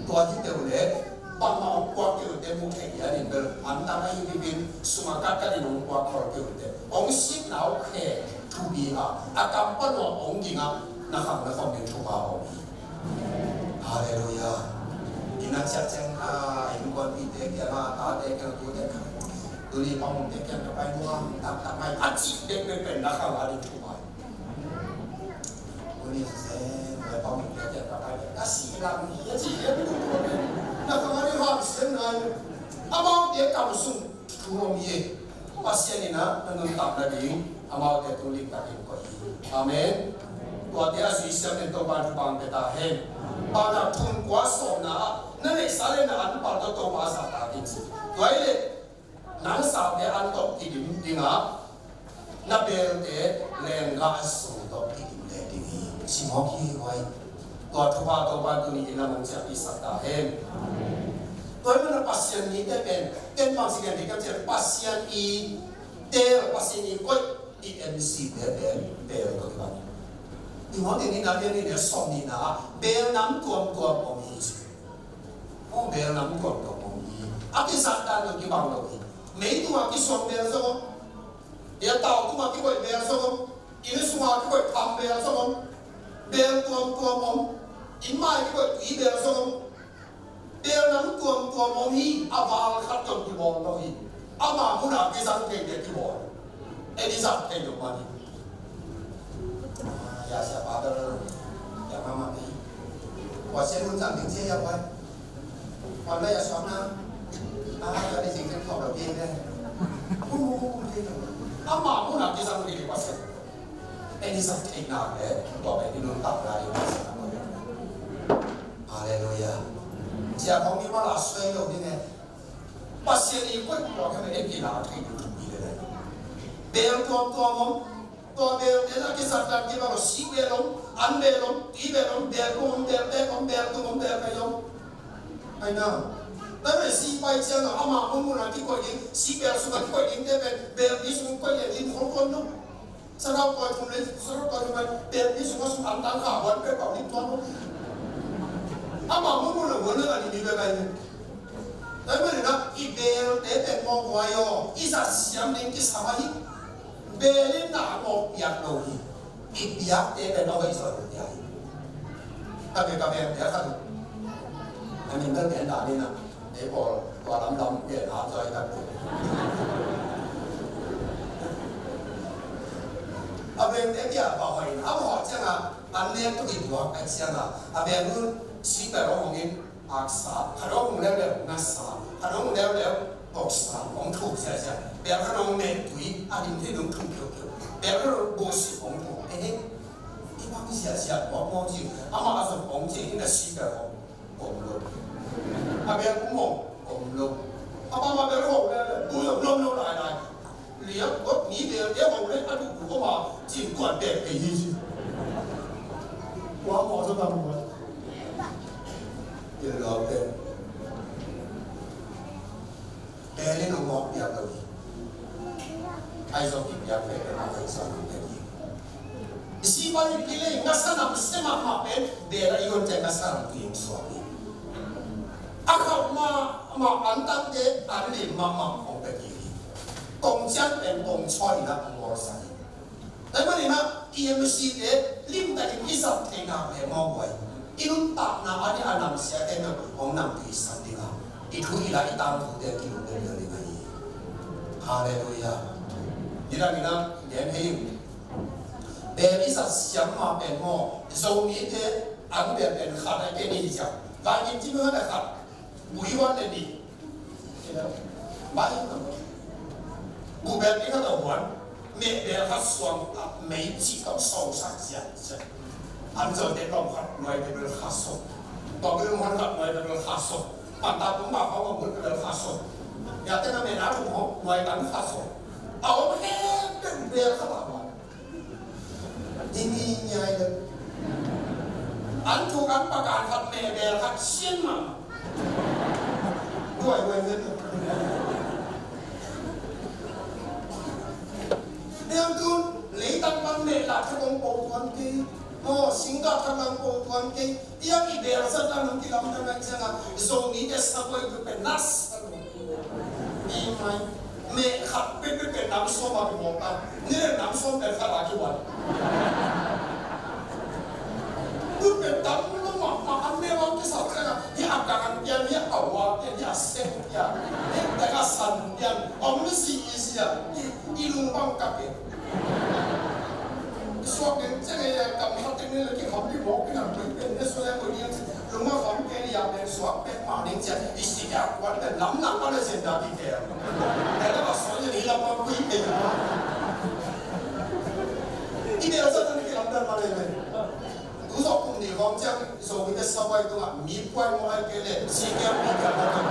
Tuhan kita boleh bangau kuat kita mungkin ya ni berantara ini bin sumakat kan ini kuat kuat kita. Orang sih nau ke tu biha. Akan penuh orang jinga nak yang cuba orang. Hallelujah. Ina cacing ini kuat kita kita ada kita tu kita. Tuli pang kita kita pakai muam tak main acik dek pen nak ada cuba. Tuli saya pang kita pakai kasih lagi ya sih ya betul. Nak kemarin harus senang. Abang dia kausung turun ye. Pasien ini nak menentang lagi. Abang dia tulis tadi kau. Amen. Tuhan dia sistem itu bang kita hen. Pada pun kuasa na, nanti salen na anpal tu bahasa tadi. Tuhan ini nang sahaja antok tidim dengar. Nabel dia lengah suntok tidim lagi. Simoki kau. Tuhan Tuhan tu ni ina menjadi sakta hen. Tuhan mana pasien ni dia ben bangsikan dia kan pasien i pasien i koi EMC bel to ba ni mo ni na ni ne som ni na bel nam tuam om hi o bel nam tuam om hi a ki sa ta no ki bang lo hi mấy tu mà cái som bel so ko ya tao tu mà cái gọi bel so ko ini semua cái gọi tham bel so ko bel tuam om in mai cái gọi tùy bel so ko bel nam tuam om hi aval khat ton ki bol lo hi ama mu na cái sang ke ki bol Elisa thay đổi mà đi, ya sẽ bắt đầu ya mama đi, và sẽ luôn rằng tiếng chia vậy, còn đây là xóm nào, giờ đi chính thức học đầu tiên đây, mà muốn làm cái gì thì quá sẽ, Elisa thay nào để bảo vệ cái đường tập ra đi quá sẽ làm Hallelujah, chỉ có những mà là suy yếu như này, bác sĩ đi quay qua cái này em là thay đổi bel tuam bel dia nak kisah tak kita kalau si belom, an belom, ti belom, bel bel kayong, ay na. Tapi si pai siya na ama mo muna ti ko yung si bel suka ti ko yung bel di suka ko yung hongkong no. Sarap ko yung bel di suka antang kawan pe pau ni tuan no. Ama mo muna wala ni bel kayong. Tapi na ibel te mo kwayo isa siyam din kisah Belin na mo piak no hi, ipiak te no hi so ya. Kami dia kan, kami kan dia dah ni na, dia lam dia dah so ya. Abang dia bawa ini, apa macam aneh tu itu apa macam abang tu si berorangin aksa, kalau orang nasa, kalau orang boksa, orang tu saja. Biar orang mentui, ada yang tidak tuntut. Biar orang bos orang tu, ini bang siapa orang tu, ama asal orang tu ini siapa orang lu. Biar orang lu, apa biar orang lu lai. Lihat kok ni dia orang lu ada buku apa, cintuan biar ini. Wah mau coba buat. Dia lalu. Ini nombor biar tu. Ai so ki biar pe na ai so na pe isi ba ni pile ngasa na sistema ma pe de ra yon te ngasa na ti so ni aka ma antang de ani ma ko pe ki kong chan en kong choi na ngor sa ni dai ma ni na EMC de lim da ni isa te na pe mo wai inun ta na ani anam sia te na ong nam pi sa ti ga itu ila itang tu de ki lu de ni ngai hallelujah. Kita dia ni, dari siapa penmo, zomi te, ambil pen khana ke ni jam, bagi cuma ada khat, buiwan ni, bagi tu, bukan ni kata buan, dia khat suam,每几个手上讲着，按照这种khat，来这个khat suam，到这种khat来这个khat suam，按大东马好我们这个khat suam，ya这个没拿住好，来咱khat suam。เอาแค่เป็นเบียร์ขนาดนั้นที่นี่ไงเลยอันถูกอันประกาศขัดเบียร์ขัดเชี่ยนมาด้วยเงินเรื่องทุนหลีตั้งบังเนหลักขนมโปรตวนกีโอ้สิงคโปร์ขนมโปรตวนกียังอีเบียร์สัตว์นั่งที่ลำดับนั้นใช่ไหมโซนี่จะสบายเป็นนัสอีไหมเมฆขับเป็นน้ำส้มมาเป็นหมอกกันนี่น้ำส้มเป็นขนาดกี่วันดูเป็นดำมันต้องมาอันเดียวที่สักแค่ที่อาการยังยังเอาว่ายังเซ็งยังแต่ก็สั่นยังเอาไม่สิยังอีลุงบังกับเป็นส่วนหนึ่งจะไงกับเขาที่นี่เลยที่เขาไม่บอกกันเป็นในส่วนของนี้ลุงว่าเขาไม่ได้อยากเป็นส่วนเป็นมาหนึ่งจะอีสิยาวันเป็นน้ำหนักก็เลยเสียดายที่เดียวแต่ถ้าว่าส่วนนี้เราไม่คุยกันอีเดียวจะต้องที่ลำดับมาเลยกูสอบคุณดีของจังส่วนที่สบายตัวมีป่วยมั่วเกลือสิแกมีกันแล้วกัน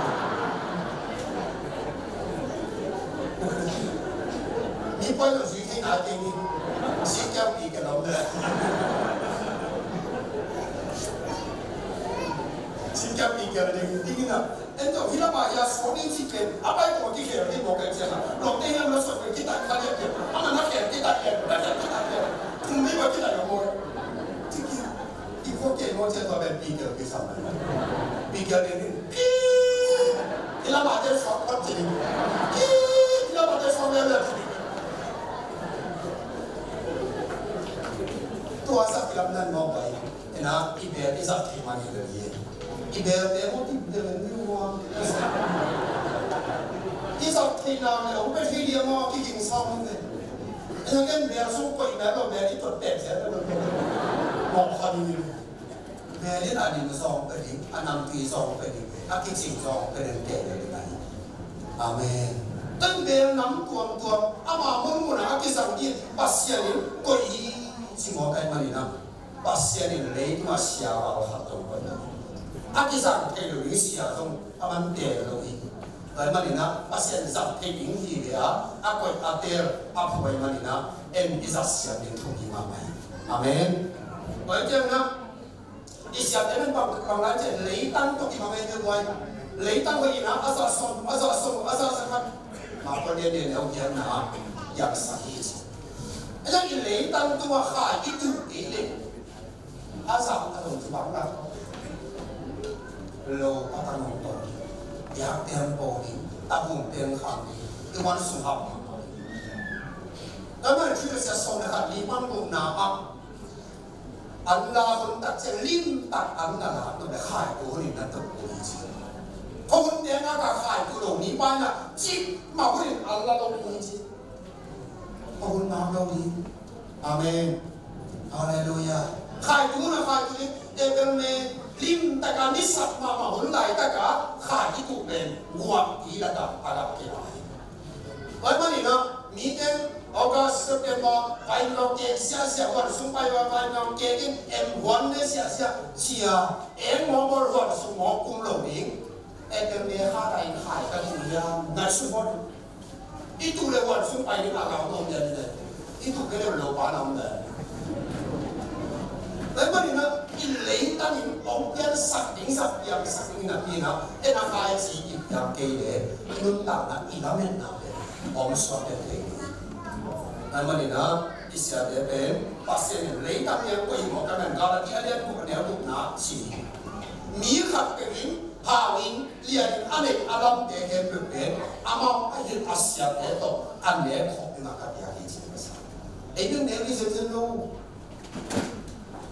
มีป่วยต้องสุดที่ไหนเองสิแกมีกันแล้วเลยsiapa ikan yang tinggal, entah kita bayar sekali sikit, apa itu kita kira di bawah kerja, lokal yang masuk kita kaya dia, anak nak kita la ma de so ko ti la ma de so le le to asa kilam nan mo bai ena ibe isa ti ma ni le ye ibe de mo ti de ni wa isa ti na le o pe ti dia mo ki jing sa mo ne ena gen be so ko ina lo be ni to te se lo mo kha ni be ni a ni so pe ni anam ti so pe ni a ki jing so pe ni te le ni amen tan be nam tuam tuam ama mo mo na ki sang ki pasya ni ko i si mo kai mani na pasya ni le ma sia wa ha to ko na a ki sang te lo ni sia tong aman te lo i kai mani na pasya ni sang te ing hi le a ko a ter a phoi mani na em is a sia ni thong ki ma mai amen bởi cho nên đi xem đến bên bằng lá trên lấy tăng to ki ma mai ke wai lấy tăng cái gì nào asa sang mà con đi đến đâu kia nào yang sahih anh ấy lấy tăng tua khai cái tu cái này asa anh đồng chí bảo là lâu ta tăng hồng tổ yang tiền bổ đi ta hùng tiền khang đi cái quan sung học cái mà khi sẽ xong là lý mang cùng nào anh là con đặt trên lim đặt anh là nó để khai của mình là tập của mình không tiền nào cả khai của đồng ní ban là chỉ mà của mình anh là đâu đi chứ không nào đâu đi amen hallelujah khai của là khai của để bên mình lim tất cả nít sạch mà hôn lại tất cả khai cái tụ bên ngoan ý là cả cái này vậy mà nó mỹ tên August September vai no ke sia wan sung pai vai no ke kin em wan ne sia chia em mo bor wan sung mo kum lo ning em me ha dai khai ka ni ya na su bon itu le wan sung pai ni ka ga no ya ni itu ke le lo ba na ne vậy mà nó in lấy ta ni ông cái sắc định na pi na em na khai chỉ yang ke de nun ta na i na men na ông so de anh mà nè Israel để bên pasien lấy tâm yang quay một cái mình gọi là cái này cũng đều đúng nát chỉ mỹ khắc cái mình hawin liền anh ấy Adam để hem được bên among anh ấy Asia để to anh ấy học được cái gì cái gì mà sao ấy đừng nếu đi dân luôn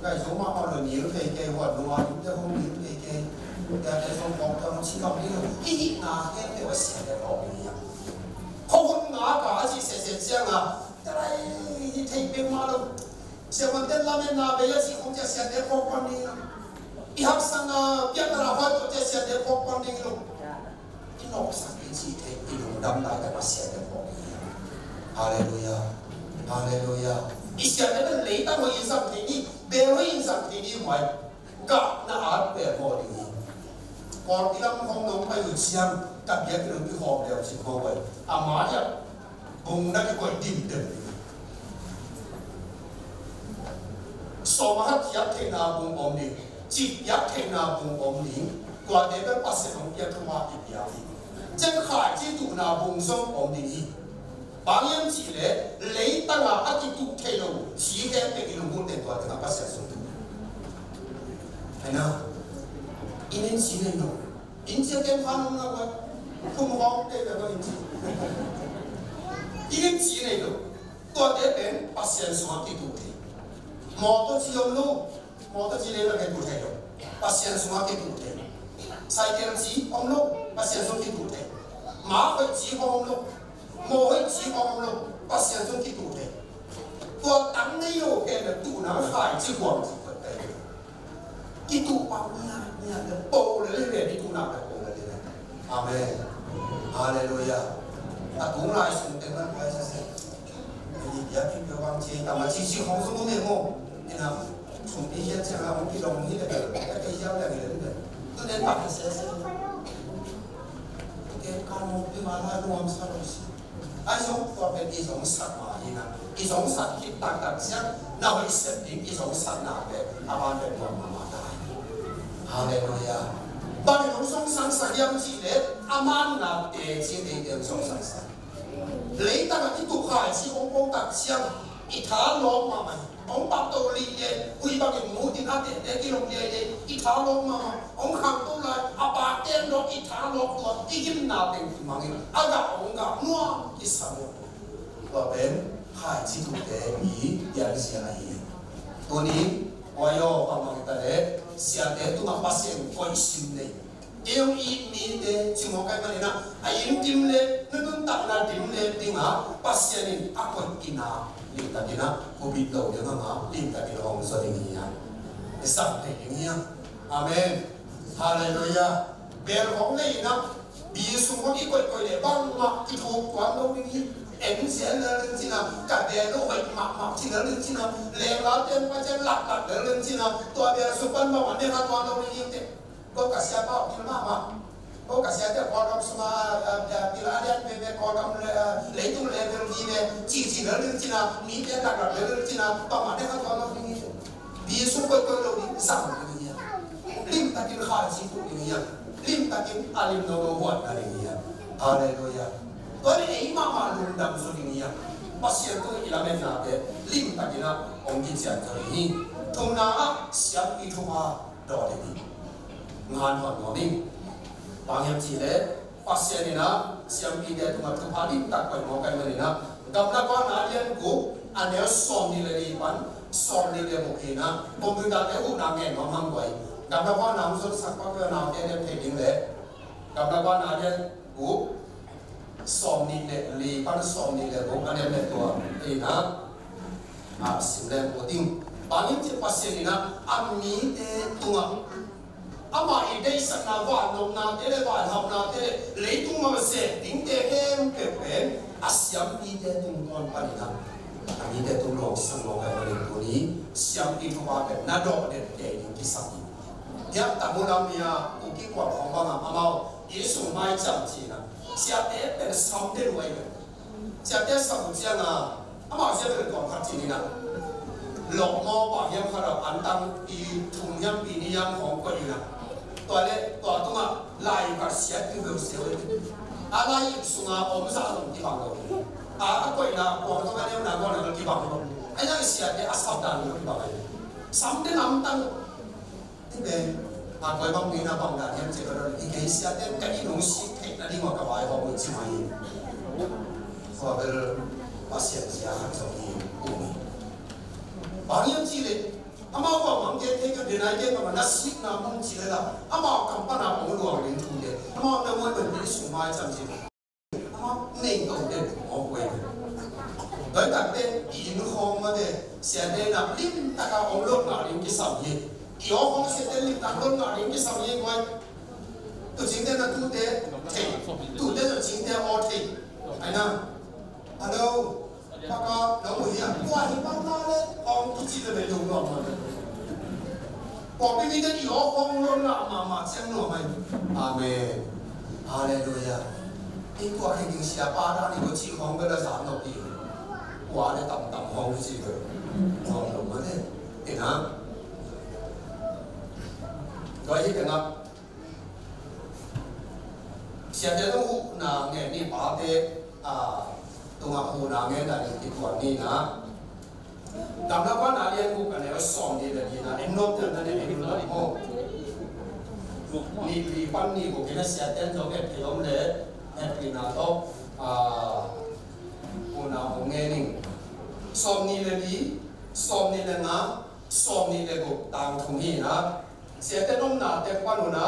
cái số mà họ là nhiều cái hoạt động họ cũng không nhiều cái số phòng trong chỉ có cái ít nào cái đều sẽ để học đi không ngã cả chỉ sẽ xem à cái gì thấy bên mà đâu xem mà tên làm nên là bây giờ chỉ không chỉ xem để học quan đi đi học sang biết là phải có chỉ xem để học quan đi luôn cái nó sang cái gì thấy cái nó đâm lại cái mà xem để học hallelujah hallelujah đi xem để mình lấy ta một yên tâm thì đi bề với yên tâm thì đi ngoài cả nó áp bề mọi đi còn cái năm không nông phải được xem đặc biệt cái đường đi học đều chỉ có vậy mà nhá bùng nó cái gọi tìm được số mà hát giáp thế nào bùng ôm đi chỉ giáp thế nào bùng ôm đi qua để cái bác sĩ không biết thông qua cái gì chân khai chỉ tụ nào bùng sông ôm đi bằng em chỉ lấy tăng là ác tụ thế nào chỉ cái cái đường buôn tiền toàn là bác sĩ sống thấy nào in chỉ nên đâu in chỉ cái phan không nào vậy không học đây là cái in chỉ 이는 지네요. 또 대변 파시안스와 기도해. 모두 지용로 모두 지내는 게 도해요. 파시안스와 기도해. 사이견지 엄로 파시안스 기도해. 마의 지hom로 모의 지hom로 파시안스 기도해. 또 땅내요 해는 두나 하이 지광 지거든. 기도 방이야. 그냥 보를 해 기도나 보를 해. 아멘. 할렐루야. à cũng lại xuống tiếng Anh phải sẽ thì giá trị của bằng chỉ tầm là chỉ không số này không nên là xuống đi hiện sẽ là một cái đồng như là cái giáo là người lớn tôi nên bắt sẽ cái con một cái mà là đồ ăn sao rồi ai sống qua bên cái giống sạch mà như nào cái giống sạch cái tăng tăng sẽ nào phải xếp đến cái giống sạch nào để bạn để mà đại hallelujah bạn không sống sáng sạch em chỉ để aman là để chỉ để em sống sáng sạch lấy ta là cái tục hải chỉ không công tác xem ít thả lốm mà ông bắt đầu đi về quy bắt cái mũi thì nó để cái lồng về ít thả lốm mà ông khang tôi là bà tên đó ít thả lốm đó ít kim nào tiền thì mang cái gặp ông gặp mua cái sao và bên hai chỉ thuộc để ý giờ sẽ là gì tôi đi quay vô và mang cái đấy sẽ để tôi mà pasien coi xin này yêu ý mình để chỉ một cái này na ai tim le nó cũng tạo ra tim le tiếng à pasien này áp lực kina liên ta kina covid đầu tiếng à liên ta kina hong so tiếng nhá cái sắc này tiếng nhá amen hallelujah bèn hong này na bị sung có cái coi để băng mà cái thuộc toàn đâu đi em sẽ lên trên nào cả bè nó vậy mặc chỉ nó lên trên nào lẹ láo trên qua trên lặt lên trên nào tua bè sung quanh bao anh em toàn đâu đi thế có cả xe bao nhiêu mà có cả xe để con ông mà bila dia về con ông lấy tung lấy về gì về chỉ nó lên trên nào mỹ để đặt lên trên nào bao mà anh em toàn đâu đi đi sung quanh đâu đi sao đi nhỉ lim ta kinh khai chỉ cũng đi nhỉ lim ta kinh alim đâu hoạt là đi nhỉ hallelujah tôi này mà luôn đâm số đi nhỉ bác sĩ tôi ý là bên nào thế lim ta kinh ông kinh sẽ cho đi thùng nào xem đi thùng à đó đi ngàn hoàn ngõ đi bằng em chỉ đấy phát hiện này na xem video tụi mình phát đi đặt quay màu cái này na gặp là con nào liên cũ anh ấy xóm đi lấy bán xóm đi lấy một khi na bông người ta lấy u nàng nghe nó mang quay gặp là con nào xuất sắc có cái nào để thấy tiếng đấy gặp là con nào liên cũ xóm đi lấy bán xóm đi lấy một anh em lấyตัวthì na xin lên một tiếng bằng em chỉ phát hiện này na anh nghĩ để tụi ama idei sana wa nom na tele wa ham na tele leitung ma se ding te hem pe pe asyam ni te tung kon pa ni na ani te tung lo sang lo ka ni ko ni siam ni thwa pe na do de te ni ki sa ni ya ta mo nam ya ku ki kwa khong ba ma amao yesu mai cham chi na sia te pe sam de wai ne sia te sa bu sia na ama sia pe ko kha chi ni na lok mo ba yam kha ra an tang i thung yam pi ni yam khong ko ni naตัวเล็กตัวตัวลายกับเสียที่เบลเสียเลยอะไรสุงาอมซาลงที่บังเราก็อีน่ะผมต้องไปเรียนหนังก่อนเลยที่บังเราไอ้นั่นเสียที่อาศัยดันที่บังเราซ้ำที่น้ำตั้งที่เป็นไปบางปีนะบางด่านยังเจอเราอีกเสียที่กันที่หนุ่มสิเทคนั่นที่มันกับไอ้บางคนชิมายเพราะเป็นภาษาเสียหันสมีอุ้มบางยังจีเลยอามาว่ามันเกิดที่เดินอะไรกันมันน่าสิบน้ำมันจีเลยล่ะอามาคำพูดน้ำมันหลวงลิ้นทุ่งเดียอามาเป็นวันเป็นที่สุมาจำจีอามาเน่งเอาเด่นเอาไว้โดยแต่เป็นอินโฮมมาเดเสียเด่นนับลิ้นตะการองค์โลกหนาลิ้นที่สามยี่อีอ๋อของเสียเด่นลิ้นตะการหนาลิ้นที่สามยี่ไว้ตัวจริงเด่นนั่นตัวเด่นเท่ตัวเด่นตัวจริงเด่นโอเท่ไอ้น่ะฮัลโหลปากกาน้องหมูเนี่ยว่าที่บ้านน่าเลยองค์ที่จีนจะไปดูหรอมาบอกไม่มีกันอีกอ๋อของโลกหนามาเสียงหน่อไหมอาเมนฮาเลลูยาไอ้ตัวให้ดิงเสียป้าด้านนี้ก็ชี้ของก็ได้3 นาทีว่าได้ต่ำห้องที่เลยห้องลงมาเนี่ยเห็นนะก็ยิ่งกันนะเสียเดี๋ยวต้องหูนางเนี่ยนี่ป้าเด็กตัวหูนางเนี่ยแต่ที่ตัวนี้นะตามแล้วว่านาเรียนหูกันเนี่ยสอนดีเลยนะไอ้นกเนี่ยนั่นเองไอ้นกโม่นี่ปีปั้นนี่กูกินเสียเต้นจบเก็บที่ล้มเลยแอบปีนาโต๊ะหูนางหูเงี้ยนี่สอนนี่เลยดีสอนนี่เลยนะสอนนี่เลยกูตามทุ่งนี้นะเสียเต้นน้องนาเต้นปั้นหูนะ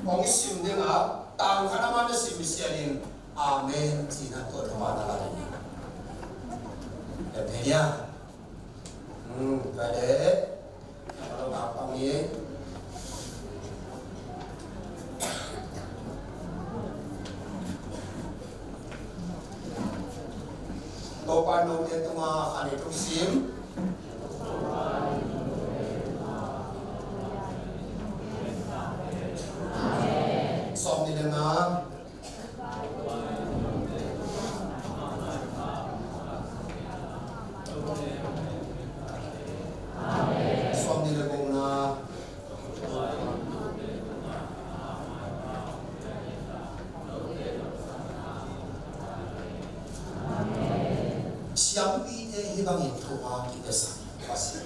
ของสิมเนี่ยนะตามคณะมันจะสิมเสียดินอาเมนจีน่าตัวธรรมดาอะไรแบบนี้ไปเด้เราตามตรงนี้ตัวปานโนเตตุมาอันนี้ทุกสิ่งสอบนี่เลยนะเ siam pi te hi bang in thua ki te sa pasi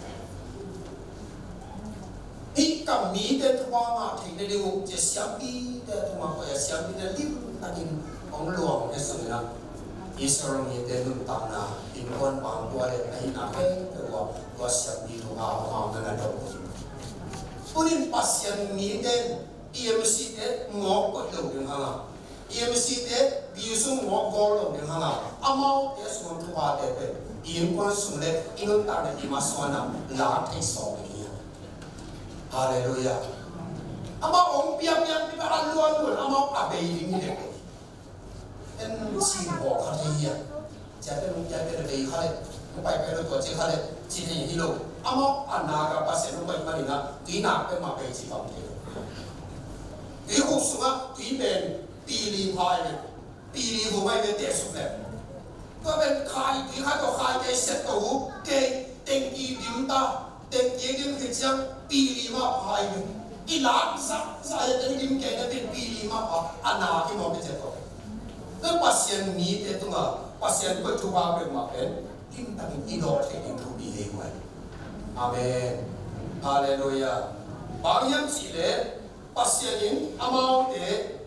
hi kam mi te thua ma thei ne lu je siam pi te thua ko ya siam pi te lim takin ong luang ne sa na Israel ni te nun ta na in kon bang tua le ai na ke te wa siam pi thua ma na na do punin pasien mi te EMC te ngok ko lo ding ha EMC te bi su ngok go lo ding ha amao te su thua te te in kon su le in ta ne ma so na la thei so ni hallelujah amao ong piam yang ti ba luan luan amao a be ding ni te en si ho kha te ya ja te lu ja te de kha le pai pe lo to che kha le chi te hi lo amao ana ga pa se no pai ma ni na ti na pe ma pe chi fam te cái cuộc sống á, tùy bên bì lì phai này, bì lì hồ mai bên địa xuống này, có bên khai tùy khai có khai cái set tủ cái tên kỳ điểm ta, tên kỳ điểm cái chăng bì lì mà phai này, ít lát sa tên điểm cái này tên bì lì mà phai, anh nào cái món cái set tủ, cái pasien mi cái tung à, pasien bữa chụp vào bên mà bên, kim ta cái đồ thì điểm thu bì lì vậy, amen, hallelujah, bao nhiêu chỉ lệ pasienin amau te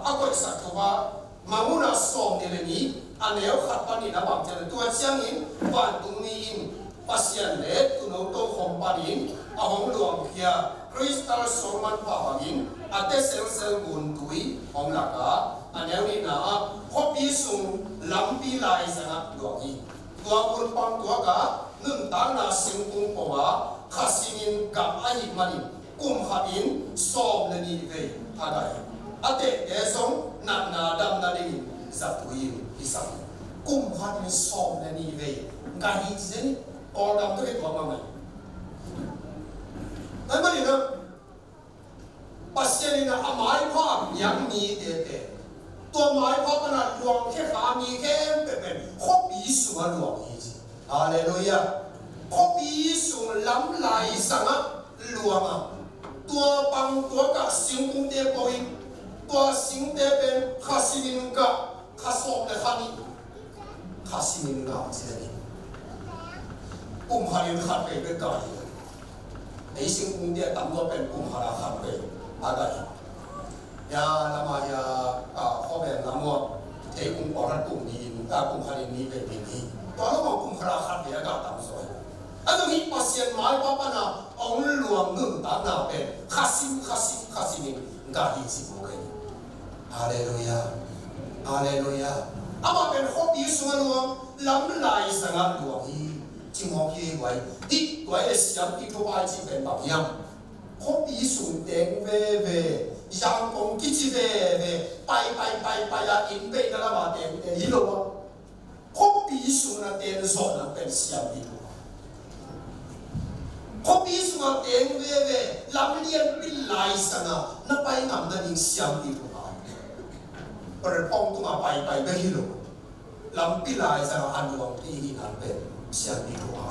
akoi sakwa mamuna som ne ni aneo khatpani na bang chen tu chiangin ban tung ni in pasien le tu no to khompanin ahong luang khia crystal sorman pa bangin ate sel sel gun tui hong laka aneo ni na hopi sung lampi lai sana luangi tua pun pang tua ka nun ta na sing kung pawa khasingin ka ai mani kum hain som le ni ve adai ate e song na na dam na ni zatui isam kum hain som le ni ve ga hi zen or dam to ke to ma mai ai ma ni na pasien na amai pha yang ni te te to mai pha na luang ke kha mi ke pe pe khop bi su ma luang hi hallelujah khop bi su lam lai sanga luang a tua bang tua ka sing kung te koi tua sing te ben khasinin ka khasok le khani khasinin ka cheni harin khat pe be ka ei sing kung te tam lo ben hara khat pe agai ya lama ya ho ben lamo te kung oran ni ta harin ni be ni to lo hara khat ya ka tam so ano hi pasien mai papa na ong luang nun ta na pe khasim ga hi si mo kai hallelujah hallelujah ama ben hobi sunga luang lam lai sanga luang hi ching ho ki wai di wai le siam ki to ai chi ben ba yam hobi sun deng ve yang kong ki chi ve pai ya in pe na ma deng hi lo hobi sun na den so na ben siam ki hobi sunga deng ve lam lian bil lai sanga na pai ngam na ning siam ki to ha per pong tu ma pai be hi lo lam bil lai sanga han luang ti hi nan pe siam ki to ha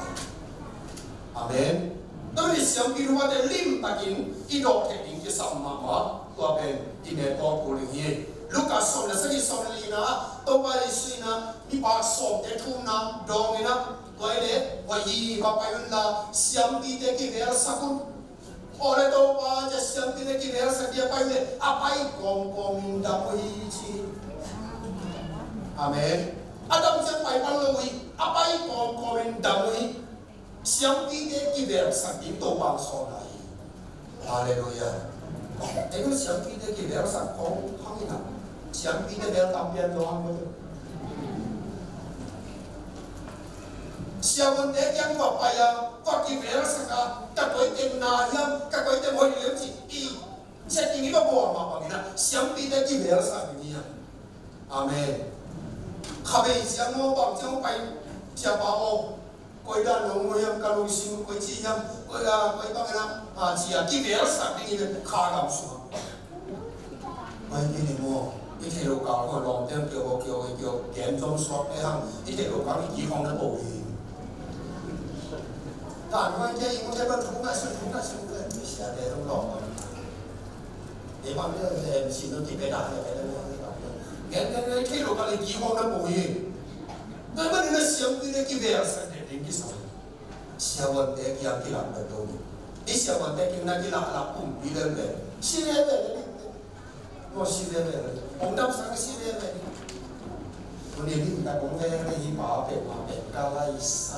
amen no ni siam ki to ha de lim takin I do te ding ki sam ma ma to ben ti ne to ko ri hi Lucas som na sagi som li na to ba li sui na mi pa som te thu na dong ina Wai le wai ba pa yun la siam pi te ki ver sakun ore to pa ja siam pi te ki ver sak dia pai le apai kong da oi chi amen adam jan pai pan lo wi apai kong da oi siam pi te ki ver sak din to bang so na hallelujah ai ko siam pi te ki ver sak kong thang ina siam pi te ver tam pian lo hang mo siapa yang yang bapa ya, kau kira saka, tak kau itu naham, tak kau itu mau lihat sih, saya tinggi bawa apa ni, siapa tidak kira saka ni ya, amen. Kabe siapa mau bang siapa pai siapa mau, kau dah nunggu yang kalau sim kau ciam, kau bang na, cia kira saka ni kagam semua. Ini mau, ini lokal kau long term kau game zone shop ni hang, ini lokal ini hong na boleh. Tàn hoang chơi không chơi bắn thúng lại mình sẽ để trong lò để bằng cái em xin nó thì cái đại này cái khi lúc cái gì không nó bùi Tôi mới nói xem cái cái về sản để đến cái sao xem vấn đề kia cái làm được đâu đi xem vấn đề cái này cái làm cũng bị đơn về xí về đấy nó xí về đấy ông đâm sang cái xí về đấyวันนี้ที่การผมให้ฮิบาเป็นมาเป็นกาไลไซ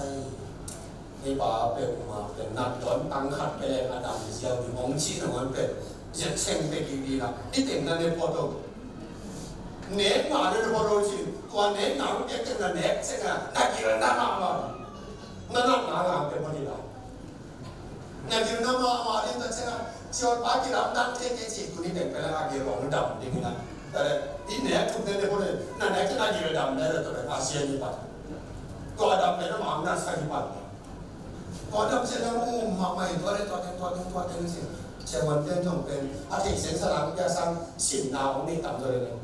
ฮิบาเป็นมาเป็นนัดตอนตั้งขัดไปเลยอาดัมเสียวที่มองชี้หน่อยเป็นเจ็ดเช่นไปกี่ดีละที่เต็มนั่นเนี่ยพอตัวเน็ตมาเนี่ยพอตัวจริงตัวเน็ตหนังเอ็กซ์นั่นเน็ตเช่นน่ะนักกีฬาหน้ามานั่นหนาเป็นพอดีละนักกีฬาหน้ามาเล่นแต่เช่นน่ะชวนปากีฬาดันเท่ๆจีคุณนี่เป็นไปแล้วอาเกลองดับดีมั้ยนะแต่ที่เน็ตทุกเน็ตเนี่ยพอดีนั่นเน็ตจะนักกีฬาดับได้เลยตัวเป็นอาเซียนญี่ปุ่นก็ดับเป็นน้ำมันน่าใช้ญี่ปุ่นก็ดับเช่นนั้นโอ้มาใหม่ตัวเต็มสิเชื่อวันเป็นต้องเป็นอาทิตย์เสียงสลังจะสร้างสินนาของนี่ต่ำตัวเลย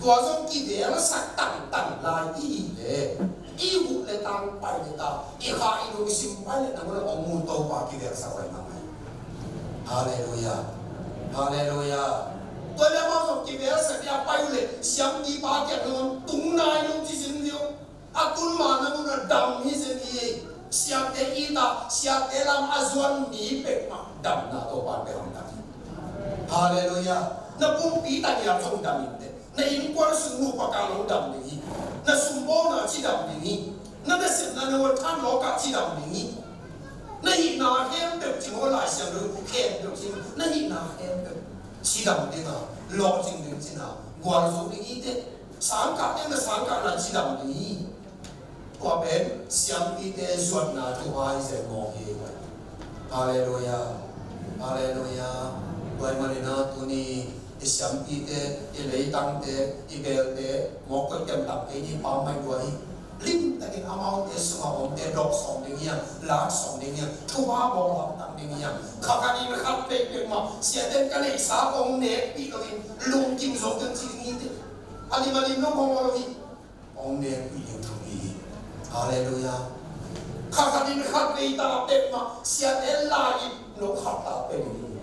ตัวส่งกี่เดียวสักตั้งลายอีเลยอีบุเลยตั้งไปเลยตาอีข้าอีดูสิมไปเลยนั่งเลยองมุนโตกว่ากี่เดียวสักวันมั้งฮาเลลูยาฮาเลลูยาตัวเดียวมาส่งกี่เดียวสักเดียวไปเลยเสียงกีบาเกี่ยวกับตุ้งนายลงที่สินเดียวอากุลมานั่งเลยดำที่สินเดียวsiap te ita siap elam azuan ni pek mak dam na to pa pe hong dam haleluya na pung pi ta ya chong dam inte na in kwar su nu pa ka lo dam ni na sumbo na chi dam ni na da sin na no tan lo ka chi dam ni na hi na hem pe chi mo lai siam lu hem pe chi na hi na hem pe chi dam ni na lo jing ni chi na gwar zo ni te sang ka te na sang ka na chi dam ni qua bên xem đi để suốt na tu hai sẽ ngồi gì vậy Hallelujah Hallelujah vậy mà nên na tu ni xem đi để lấy tăng để bèo để một cái kem tập cái gì bao mai đuôi lim tại cái amount để số ông để đọc song đi nha lá song đi nha tu ba bỏ làm tăng đi nha khắc cái này khắc bê mà sẽ đến cái này sao ông nè bị cái lung kim giống cái gì như thế anh mà lim nó không có gì ông nè bị nhiều thứ gì Hallelujah. Kakak ini kat ni tak tema siat elai no kat tak peni.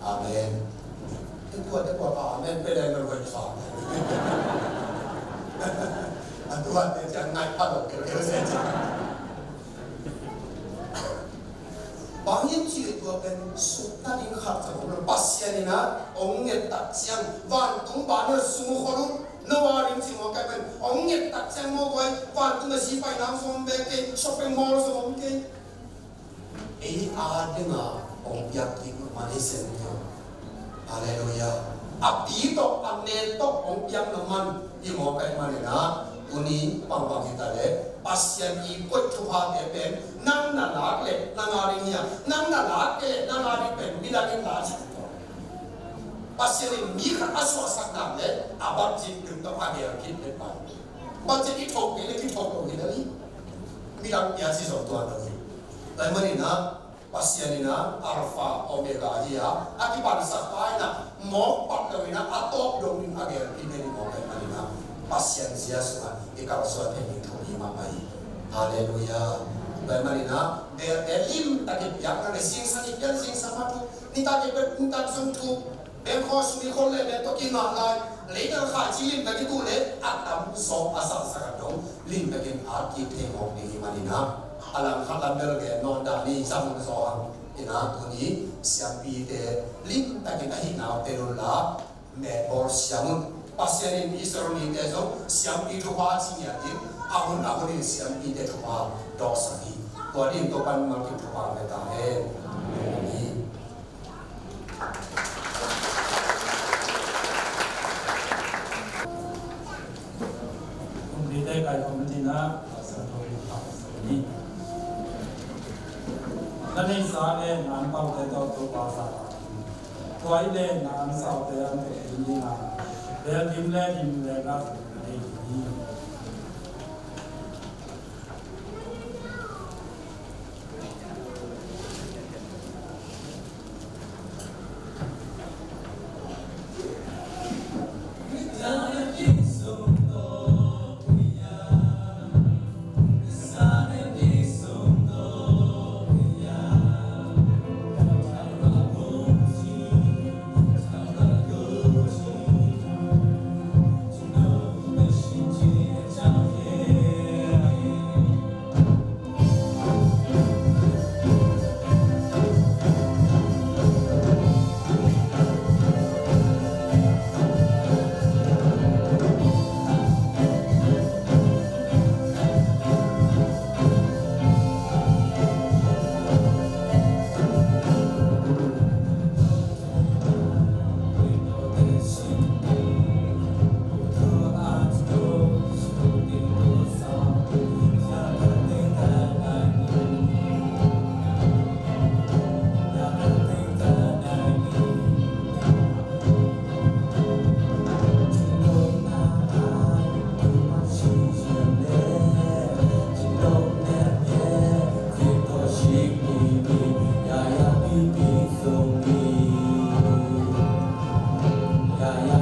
Amen. Itu ada apa? Amen. Pernah berbicara. Tuhan jangan naik pada kira-kira saja. Banyak ciri itu ben sultan ini kat tak pasien ini na onget tak siang vantung banner semua korun. Nawarin si mo kay ben ongit tak sang mo koy fan tu na si pai nang som be ke shopping mall som ke e ade nga ong yak ki mani sen yo haleluya api to amne to ong yak naman i mo kay mani na uni pang kita le pasien i ko tu ha de ben nang na lak le nangaring ya nang na lak le nangaring ben bidakin la pasien ni kan aswa sakam le abang jinถึงต้องพาเดียคิดเป็นไปบัดจะที่ถกนี่เลยที่ถกตรงนี้นะนี่มีดังยาสีสองตัวนั่นเองแต่เมื่อนี้นะpasienนี่นะอัลฟาโอเมก้าที่อ่ะอธิบายสักไปนะหมอปัดเลยนะอัตโตดงนี่อาเดียคิดเป็นหมอไปมานี่นะpasienเสียสุดอีกการสวดเพลงถูกที่มาไปฮาเลลูยาแต่เมื่อนี้นะเดี๋ยวลิมตะเกียบยักษ์นั่นสิ่งสันนิษฐานสิ่งสมาธินี่ตะเกียบเป็นตะสมทุกเป็นข้อสุนิคนเลยเป็นตัวกินอะไรเลยก็ขาดชีลิมตะกี้ตู้เลยอัตตามุสออาสาสกัดดงลิมตะกี้อาร์กิเทงของนี่มานี่นะอาลังขัดลำเบลเกนนอนดานี่ซ้ำมุสออันนั้นตัวนี้เสียงปีเตลิมตะกี้ตะหินาเตลุลาแม่บอร์เสียงปัสยานิอิสราเอลเตจงเสียงปีทุกวันสิ่งอย่างนี้อาหุนนี่เสียงปีเตทุกวันดอกสักีตัวนี้ตัวปันมันทุกวันเลยตาเองนี่ได้ไก่ของมันจีนะสะท้อนความสนิทนั่นเองสาเนี่ยงานเป่าแต่ตัวภาษาตัวไอ้เล่นงานสาวแต่ยังเป็นนี่นะเดี๋ยวยิ้มเล่ก็ในนี้ 주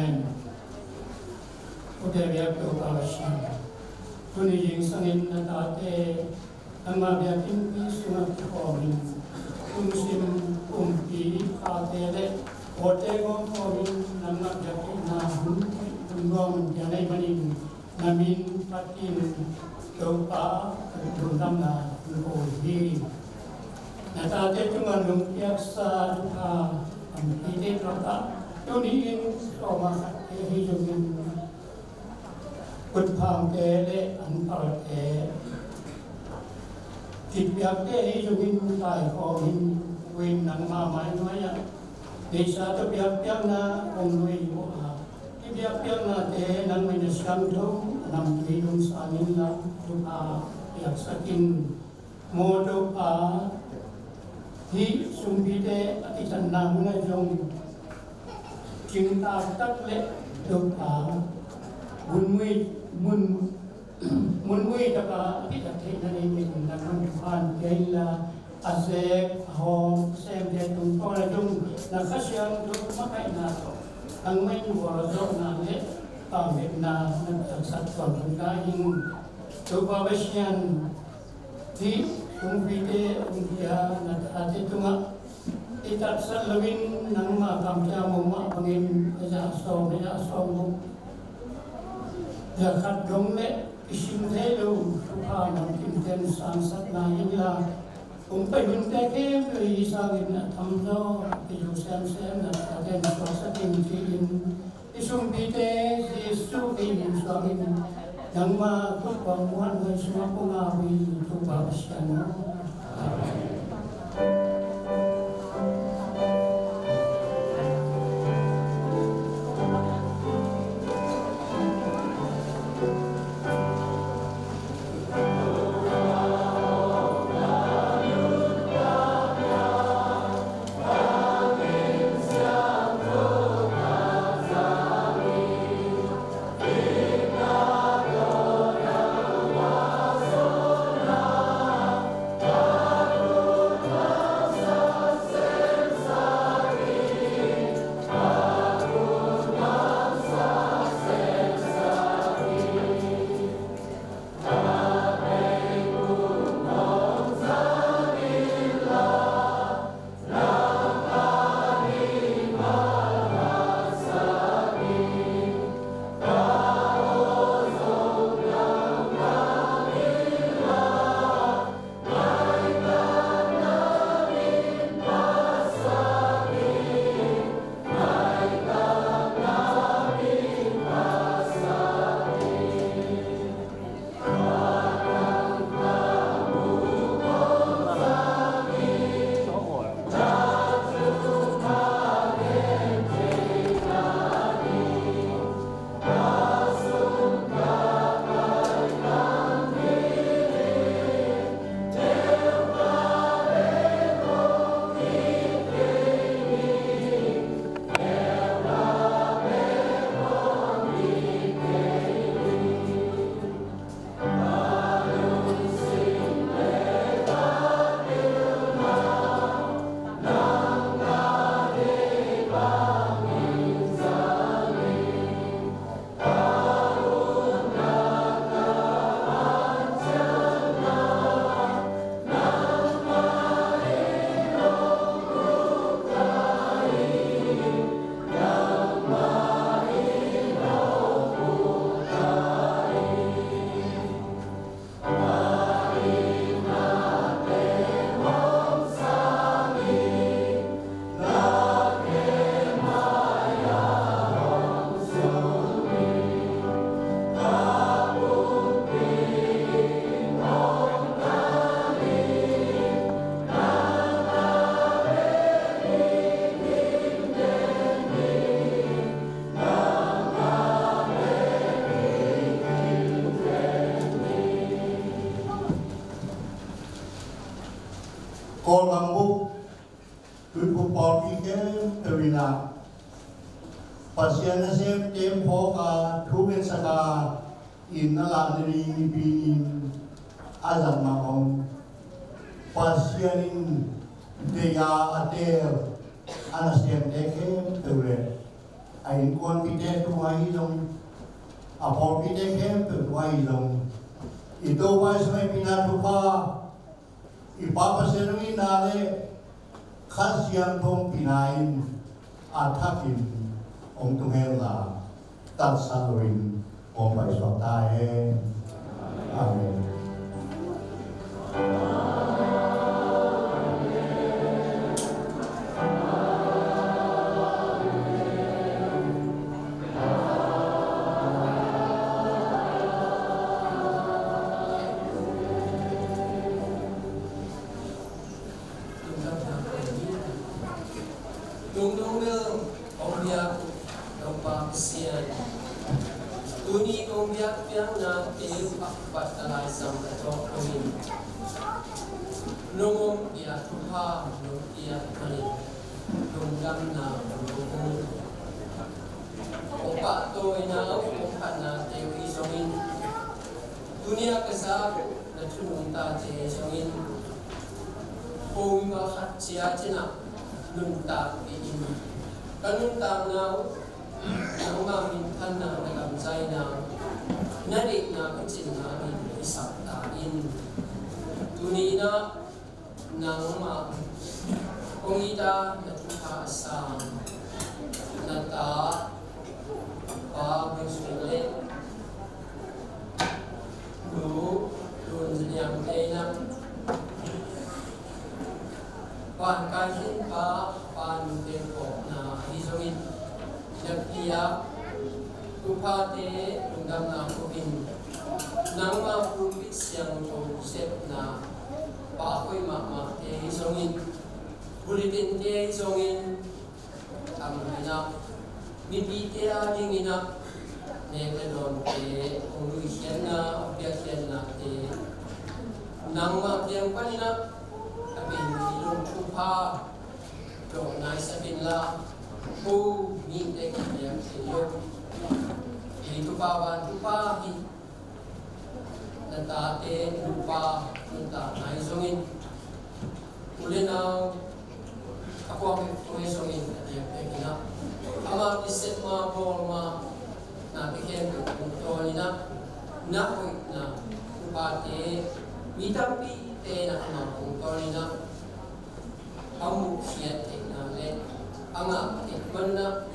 Amen. Udah biar berkawasi. Kuni yang sangin natate, ama biar impi sunat komin, kumsim kumpi katele, ote komin nama biar nahun, tunggong janai maning, namin patin, dopa, dundam na nuhi. Natate cuma lumpiasa duka, ampide rata, tuniin oma hijungin. Kut phang ke le an par ke kit biak ke hijungin tai ko hin win nang ma mai noi ya desa to biak biak na ong noi mo ha ki biak biak na te nang mai na sam thong nam thi lung sa nin la tu a yak sakin mo do a hi sum bi de ati chan na mu na jong king ta tak le do a mun mui taka kita kita ni min naman fan kaila asek hom sem dia tung kora jung nakasian tu makai na to ang may warazo na le pamit na nagsat kon kain tu babasyan di kumpite dia na ate tunga itat sa lawin nang makamya mo ma pangin ja so mo Jakat dongme isim thelu suha mantin ten sansat na ila umpai hunte ke beri sangin na thamjo isu sem na aten swasa tin tin isum pite isu kin swangin dhamma kupamuan ngai semua pengawi tu babasyan Pasiana sem tempo ka tumen saka inala dari bin azam maong pasianin dega ater anasem teke tuwe ai kon pite tu ai long apo pite ke tu ai long ito wai samai pinatupa ipapasenungi nale khasian pom pinain athakin om tumela tan saluin om bai so tae amen. Nung ia tuha, nung ia kani, nung gamna, nung opa to ina opa na tayo isongin. Dunia kasab na tununta tayo isongin. Pumi makat siya tina nunta iin. Kanunta na ang mamintan na nagamsay na narik na kutsin namin isang tain. Tunina nang pangita na tuha nata pagsulit lu yang tenang pangkasin pa pantempo na hisongin nagtiyak tupate lungdam na kuhin nang mapupit siyang konsep na pakoy mama isongin bulitin te isongin ang ina nipite aling ina nekedon te ungluisyan na obyasyan na te nang mapiyang panina abin ilong tupa do na isabin la po minte kanyang sinyo ini tupawan tupahi natate lupa nunta na isongin uli na ako ang isongin kaya ama isip mga forma na bigyan kung nina nakoy na upate mitampi te na kung nina pamukiyat na le ang ikman na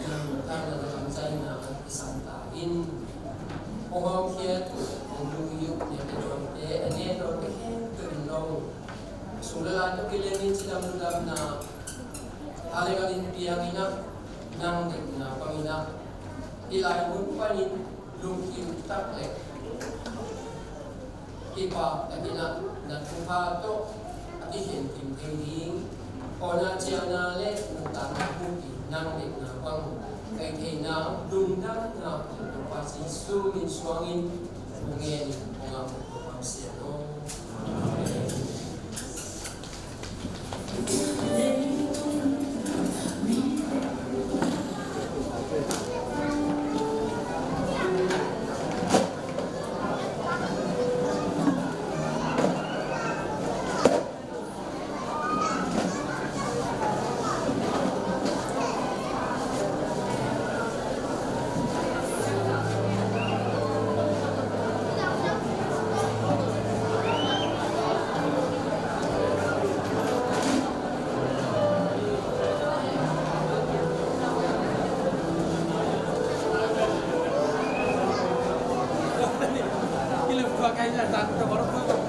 tanda na kansay na isang tain pumamukiyat Luyuk niya kajong aneto kenong sulalan ko kilenin silang lulab na halikalin piyang ina nang na pangina ilay mo panin lungkin taklek ipa tagina natuhato at ihentim tinging o na siya na le nagtatakuti nang na pang kay na lungdan na pagpasisumin suwangin mungkin orang manusia tu. Kailan satu baru